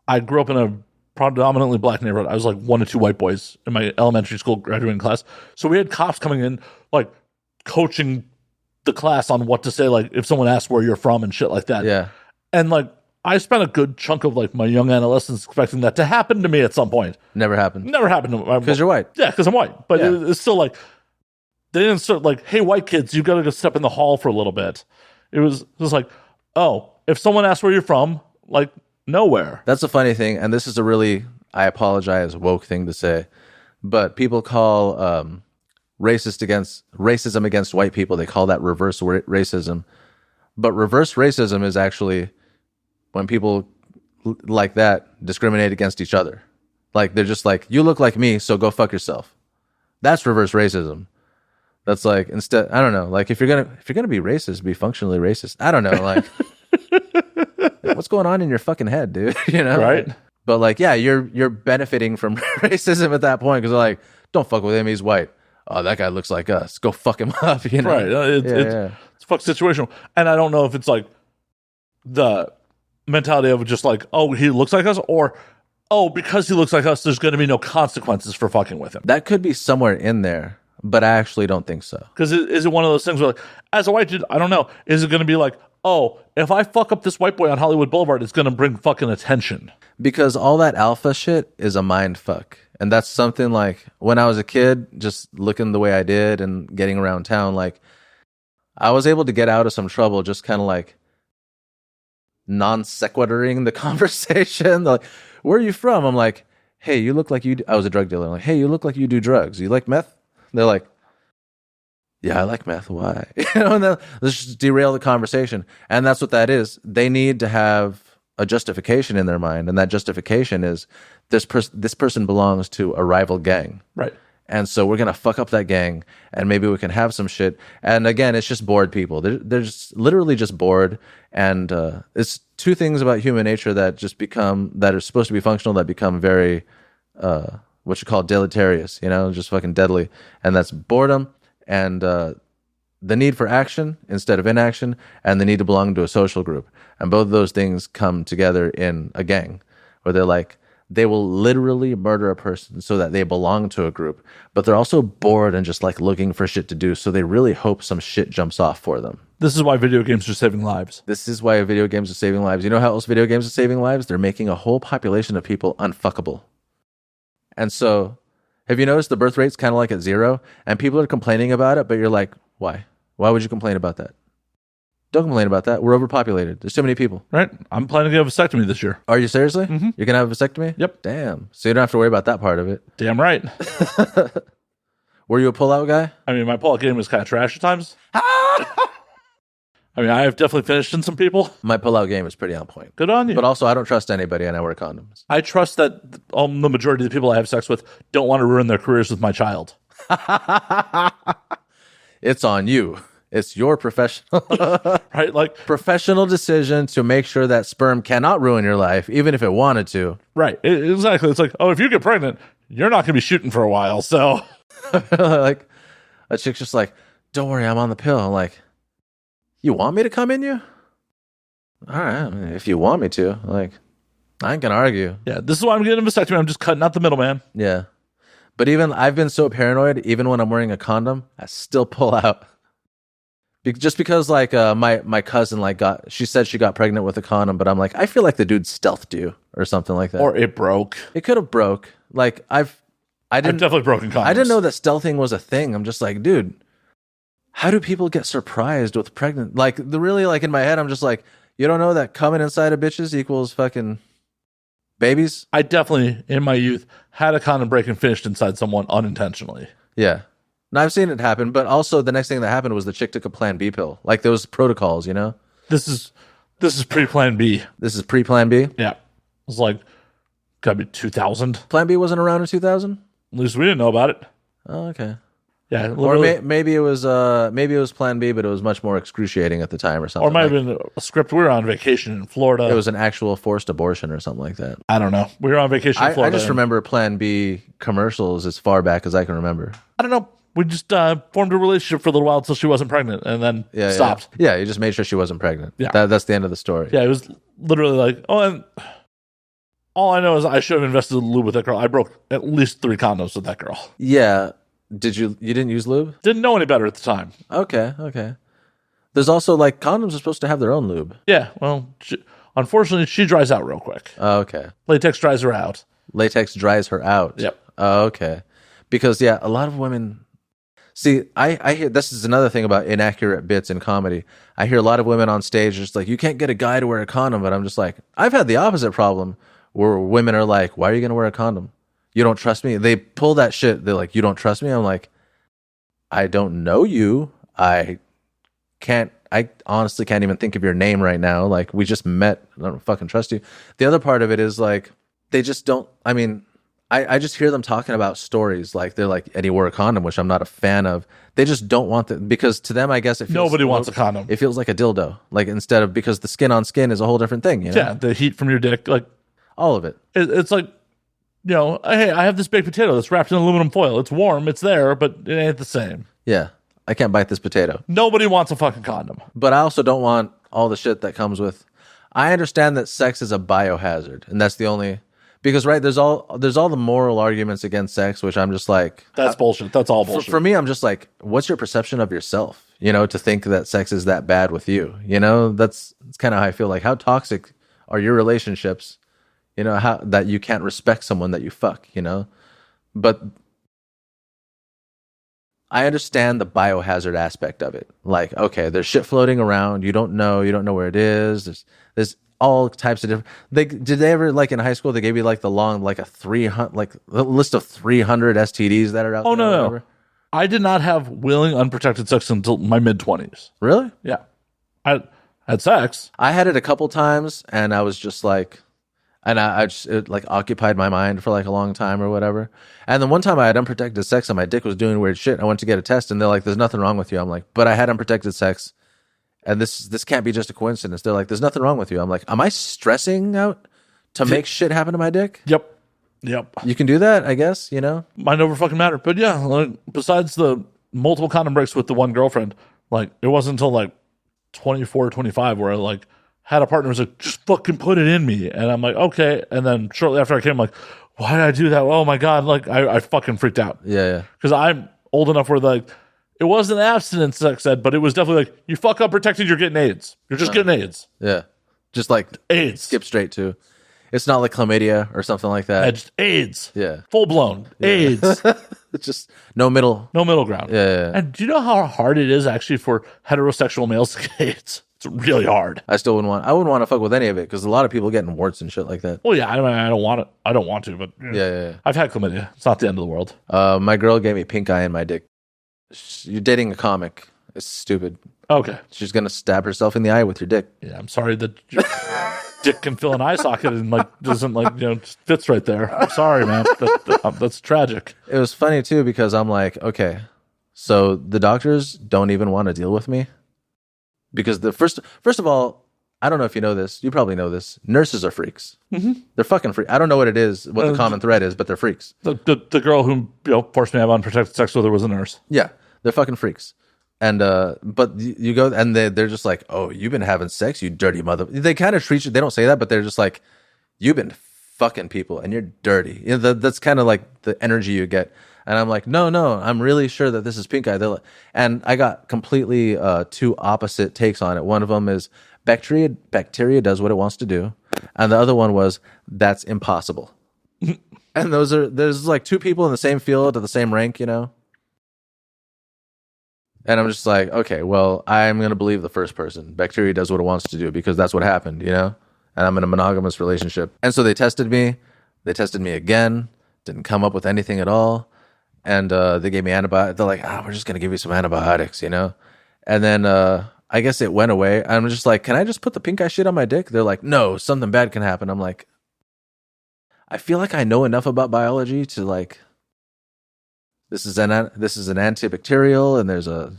I grew up in a predominantly black neighborhood. I was like one of two white boys in my elementary school graduating class. So we had cops coming in, like coaching the class on what to say, like if someone asked where you're from and shit like that. Yeah. And like I spent a good chunk of like my young adolescence expecting that to happen to me at some point. Never happened. Never happened to me. Because you're white. Yeah, because I'm white. But Yeah. it's still like, they didn't start like, hey, white kids, you got to go step in the hall for a little bit. It was like, oh, if someone asks where you're from, like nowhere. That's a funny thing. And this is a really, I apologize, woke thing to say. But people call racism against white people, they call that reverse racism. But reverse racism is actually when people like that discriminate against each other. Like they're just like, you look like me, so go fuck yourself. That's reverse racism. That's like, instead, I don't know, like if you're gonna be racist, be functionally racist. I don't know, like what's going on in your fucking head, dude? Right? But like, yeah, you're benefiting from racism at that point because they're like, don't fuck with him, he's white. Oh, that guy looks like us. Go fuck him up, Right. It's fuck situational. And I don't know if it's like the mentality of just like, oh, he looks like us, or oh, because he looks like us, there's going to be no consequences for fucking with him. That could be somewhere in there, but I actually don't think so. Because is it one of those things where, like, as a white dude, I don't know, is it going to be like, oh, if I fuck up this white boy on Hollywood Boulevard, it's going to bring fucking attention? Because all that alpha shit is a mind fuck. And that's something like when I was a kid, just looking the way I did and getting around town, like I was able to get out of some trouble just kind of like non sequituring the conversation. Like, where are you from? I'm like, hey, you look like I was a drug dealer. I'm like, hey, you look like you do drugs. You like meth? They're like, yeah, I like meth. Why? And then let's just derail the conversation. And that's what that is. They need to have a justification in their mind, and that justification is this person belongs to a rival gang, right? And so we're gonna fuck up that gang, and maybe we can have some shit. And again, it's just bored people. They're just literally just bored, and it's two things about human nature that are supposed to be functional that become very what you call deleterious, just fucking deadly, and that's boredom and the need for action instead of inaction, and the need to belong to a social group. And both of those things come together in a gang, where they're like, they will literally murder a person so that they belong to a group, but they're also bored and just like looking for shit to do. So they really hope some shit jumps off for them. This is why video games are saving lives. This is why video games are saving lives. You know how else video games are saving lives? They're making a whole population of people unfuckable. And so, have you noticed the birth rate's kind of like at 0? And people are complaining about it, but you're like, why? Why would you complain about that? Don't complain about that. We're overpopulated. There's too many people. Right? I'm planning to get a vasectomy this year. Are you seriously? Mm-hmm. You're going to have a vasectomy? Yep. Damn. So you don't have to worry about that part of it. Damn right. Were you a pullout guy? I mean, my pullout game was kind of trash at times. I mean, I have definitely finished in some people. My pullout game is pretty on point. Good on you. But also, I don't trust anybody and I wear condoms. I trust that the majority of the people I have sex with don't want to ruin their careers with my child. It's on you. It's your professional, right? Like professional decision to make sure that sperm cannot ruin your life, even if it wanted to. Right. Exactly. It's like, oh, if you get pregnant, you're not going to be shooting for a while. So, like, a chick's just like, don't worry, I'm on the pill. I'm like, you want me to come in you? All right, I mean, if you want me to, like, I ain't gonna argue. Yeah, this is why I'm getting a vasectomy. I'm just cutting out the middleman. Yeah, but even I've been so paranoid. Even when I'm wearing a condom, I still pull out. Just because, like, my cousin, like, she said she got pregnant with a condom, but I'm like, I feel like the dude stealthed you or something like that. Or it broke. It could have broke. Like, I've definitely broken condoms. I didn't know that stealthing was a thing. I'm just like, dude, how do people get surprised with pregnant? Like, really, like, in my head, I'm just like, you don't know that coming inside of bitches equals fucking babies? I definitely, in my youth, had a condom break and finished inside someone unintentionally. Yeah. And I've seen it happen, but also the next thing that happened was the chick took a Plan B pill. Like, those protocols, you know? This is pre-Plan B. This is pre-Plan B? Yeah. It was like, gotta be 2000. Plan B wasn't around in 2000? At least we didn't know about it. Oh, okay. Yeah, literally. Or maybe it was Plan B, but it was much more excruciating at the time or something. Or it might have been a script. We were on vacation in Florida. It was an actual forced abortion or something like that. I don't know. We were on vacation in Florida. I just remember Plan B commercials as far back as I can remember. I don't know. We just formed a relationship for a little while until she wasn't pregnant, and then stopped. Yeah, you just made sure she wasn't pregnant. Yeah. That's the end of the story. Yeah, it was literally like, oh, and all I know is I should have invested in lube with that girl. I broke at least 3 condoms with that girl. Yeah. You didn't use lube? Didn't know any better at the time. Okay. There's also, like, condoms are supposed to have their own lube. Yeah, well, unfortunately, she dries out real quick. Oh, okay. Latex dries her out. Latex dries her out. Yep. Oh, okay. Because, yeah, a lot of women... See, I hear... This is another thing about inaccurate bits in comedy. I hear a lot of women on stage just like, you can't get a guy to wear a condom, but I'm just like, I've had the opposite problem where women are like, why are you going to wear a condom? You don't trust me? They pull that shit. They're like, you don't trust me? I'm like, I don't know you. I honestly can't even think of your name right now. Like, we just met. I don't fucking trust you. The other part of it is, like, they just don't, I mean, I just hear them talking about stories. Like, they're like, and he wore a condom, which I'm not a fan of. They just don't want that, because to them, I guess it feels... Nobody wants a condom. It feels like a dildo. Like, instead of, because the skin on skin is a whole different thing, you know? Yeah, the heat from your dick, like... All of it. It's like, you know, hey, I have this baked potato that's wrapped in aluminum foil. It's warm, it's there, but it ain't the same. Yeah, I can't bite this potato. Nobody wants a fucking condom. But I also don't want all the shit that comes with... I understand that sex is a biohazard, and that's the only... Because, right, there's all the moral arguments against sex, which I'm just like... That's bullshit. That's all bullshit. For me, I'm just like, what's your perception of yourself? You know, to think that sex is that bad with you. You know, that's kind of how I feel. Like, how toxic are your relationships? You know, how that you can't respect someone that you fuck, you know? But I understand the biohazard aspect of it. Like, okay, there's shit floating around. You don't know where it is. There's all types of different... Did they ever, like, in high school, they gave you, like, the long, like, a list of 300 STDs that are out there? Oh, no. I did not have willing, unprotected sex until my mid-20s. Really? Yeah. I had sex. I had it a couple times, and I was just like... And I just, it, like, occupied my mind for, like, a long time or whatever. And then one time I had unprotected sex and my dick was doing weird shit. I went to get a test and they're like, there's nothing wrong with you. I'm like, but I had unprotected sex. And this can't be just a coincidence. They're like, there's nothing wrong with you. I'm like, am I stressing out to make shit happen to my dick? Yep. You can do that, I guess, you know? Might never fucking matter. But yeah, like, besides the multiple condom breaks with the one girlfriend, Like, it wasn't until like 24, 25 where I like had a partner who was like, just fucking put it in me. And I'm like, okay. And then shortly after I came, I'm like, why did I do that? Oh my God. Like, I fucking freaked out. Yeah. Because I'm old enough where like, it wasn't abstinence, sex ed, but it was definitely like, you fuck up protected, you're getting AIDS. You're just getting AIDS. Yeah. Just like AIDS. skip straight to. It's not like chlamydia or something like that. Just AIDS. Yeah. Full blown. AIDS. It's just no middle. No middle ground. Yeah. And do you know how hard it is actually for heterosexual males to get AIDS? It's really hard. I wouldn't want to fuck with any of it because a lot of people getting warts and shit like that. Well, yeah, I mean, I don't want it. I don't want to, but Yeah. I've had chlamydia. It's not the end of the world. My girl gave me pink eye in my dick. You're dating a comic. It's stupid. Okay. She's gonna stab herself in the eye with your dick. Yeah, I'm sorry that your dick can fill an eye socket and like doesn't like just fits right there. I'm sorry, man. That's tragic. It was funny too because I'm like, okay, so the doctors don't even want to deal with me because the first of all, I don't know if you know this. You probably know this. Nurses are freaks. Mm-hmm. They're fucking freaks. I don't know what it is, what the common thread is, but they're freaks. The girl who forced me to have unprotected sex with her was a nurse. Yeah, they're fucking freaks. And but you go and they're just like, oh, you've been having sex, you dirty mother. They kind of treat you. They don't say that, but they're just like, you've been fucking people and you're dirty. You know, that's kind of like the energy you get. And I'm like, no, I'm really sure that this is pink eye. And I got completely two opposite takes on it. One of them is bacteria does what it wants to do, and the other one was that's impossible. And there's like two people in the same field at the same rank, you know. And I'm just like, okay, well, I'm going to believe the first person. Bacteria does what it wants to do because that's what happened, you know? And I'm in a monogamous relationship. And so they tested me. They tested me again. Didn't come up with anything at all. And they gave me antibiotics. They're like, we're just going to give you some antibiotics, you know? And then I guess it went away. I'm just like, can I just put the pink eye shit on my dick? They're like, no, something bad can happen. I'm like, I feel like I know enough about biology to like, this is an antibacterial, and there's a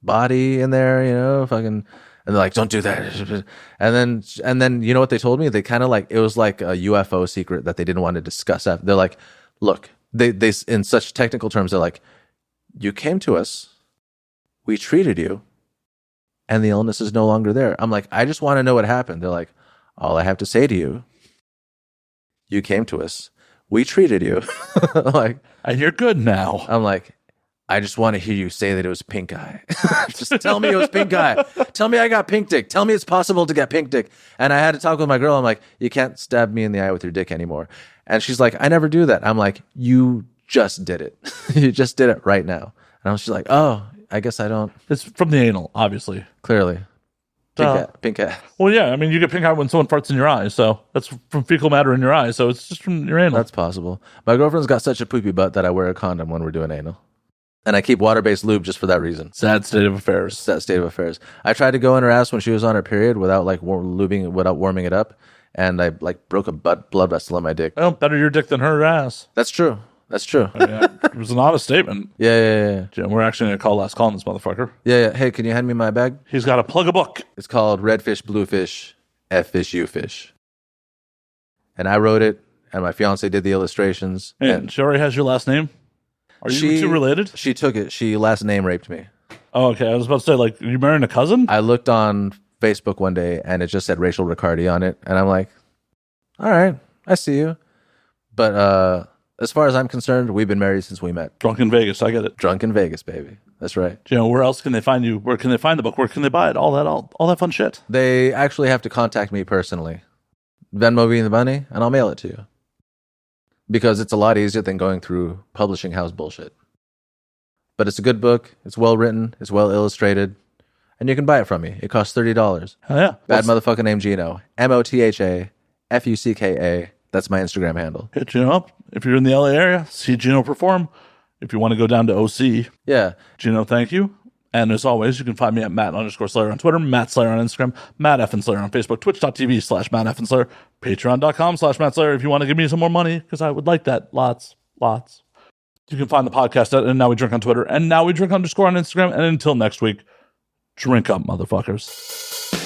body in there, you know, fucking. And they're like, don't do that. And then, you know what they told me? They kind of like, it was like a UFO secret that they didn't want to discuss. They're like, look, they in such technical terms, they're like, you came to us, we treated you, and the illness is no longer there. I'm like, I just want to know what happened. They're like, all I have to say to you, you came to us, we treated you. Like, and you're good now. I'm like, I just want to hear you say that it was pink eye. Just tell me it was pink eye. Tell me I got pink dick. Tell me it's possible to get pink dick. And I had to talk with my girl. I'm like, you can't stab me in the eye with your dick anymore. And she's like, I never do that. I'm like, you just did it. You just did it right now. And I was just like, oh, I guess I don't. It's from the anal, obviously. Clearly. Pink eye. Well, yeah. I mean, you get pink eye when someone farts in your eye. So that's from fecal matter in your eye. So it's just from your anal. That's possible. My girlfriend's got such a poopy butt that I wear a condom when we're doing anal. And I keep water-based lube just for that reason. Sad state of affairs. Sad state of affairs. I tried to go in her ass when she was on her period without like without warming it up. And I like broke a blood vessel on my dick. Well, better your dick than her ass. That's true. That's true. I mean, it was an honest statement. Yeah. Jim, we're actually going to call last call on this motherfucker. Yeah. Hey, can you hand me my bag? He's got to plug a book. It's called Red Fish, Blue Fish, F Fish, U Fish. And I wrote it, and my fiance did the illustrations. And she already has your last name? Are you two related? She took it. She last name raped me. Oh, okay. I was about to say, like, are you marrying a cousin? I looked on Facebook one day, and it just said Rachel Riccardi on it. And I'm like, all right, I see you. But as far as I'm concerned, we've been married since we met. Drunk in Vegas. I get it. Drunk in Vegas, baby. That's right. You know, where else can they find you? Where can they find the book? Where can they buy it? All that fun shit. They actually have to contact me personally. Venmo me the money, and I'll mail it to you. Because it's a lot easier than going through publishing house bullshit. But it's a good book. It's well written. It's well illustrated. And you can buy it from me. It costs $30. Oh, yeah. Bad motherfucker named Gino. MOTHAFUCKA. That's my Instagram handle. Hit Gino up. If you're in the LA area, see Gino perform. If you want to go down to OC, yeah. Gino, thank you. And as always, you can find me at Matt_Slayer on Twitter, Matt Slayer on Instagram, Matt F. Slayer on Facebook, twitch.tv/Matt F. Slayer, patreon.com/Matt Slayer if you want to give me some more money, because I would like that. Lots. You can find the podcast at And Now We Drink on Twitter, and Now We Drink _ on Instagram. And until next week, drink up, motherfuckers.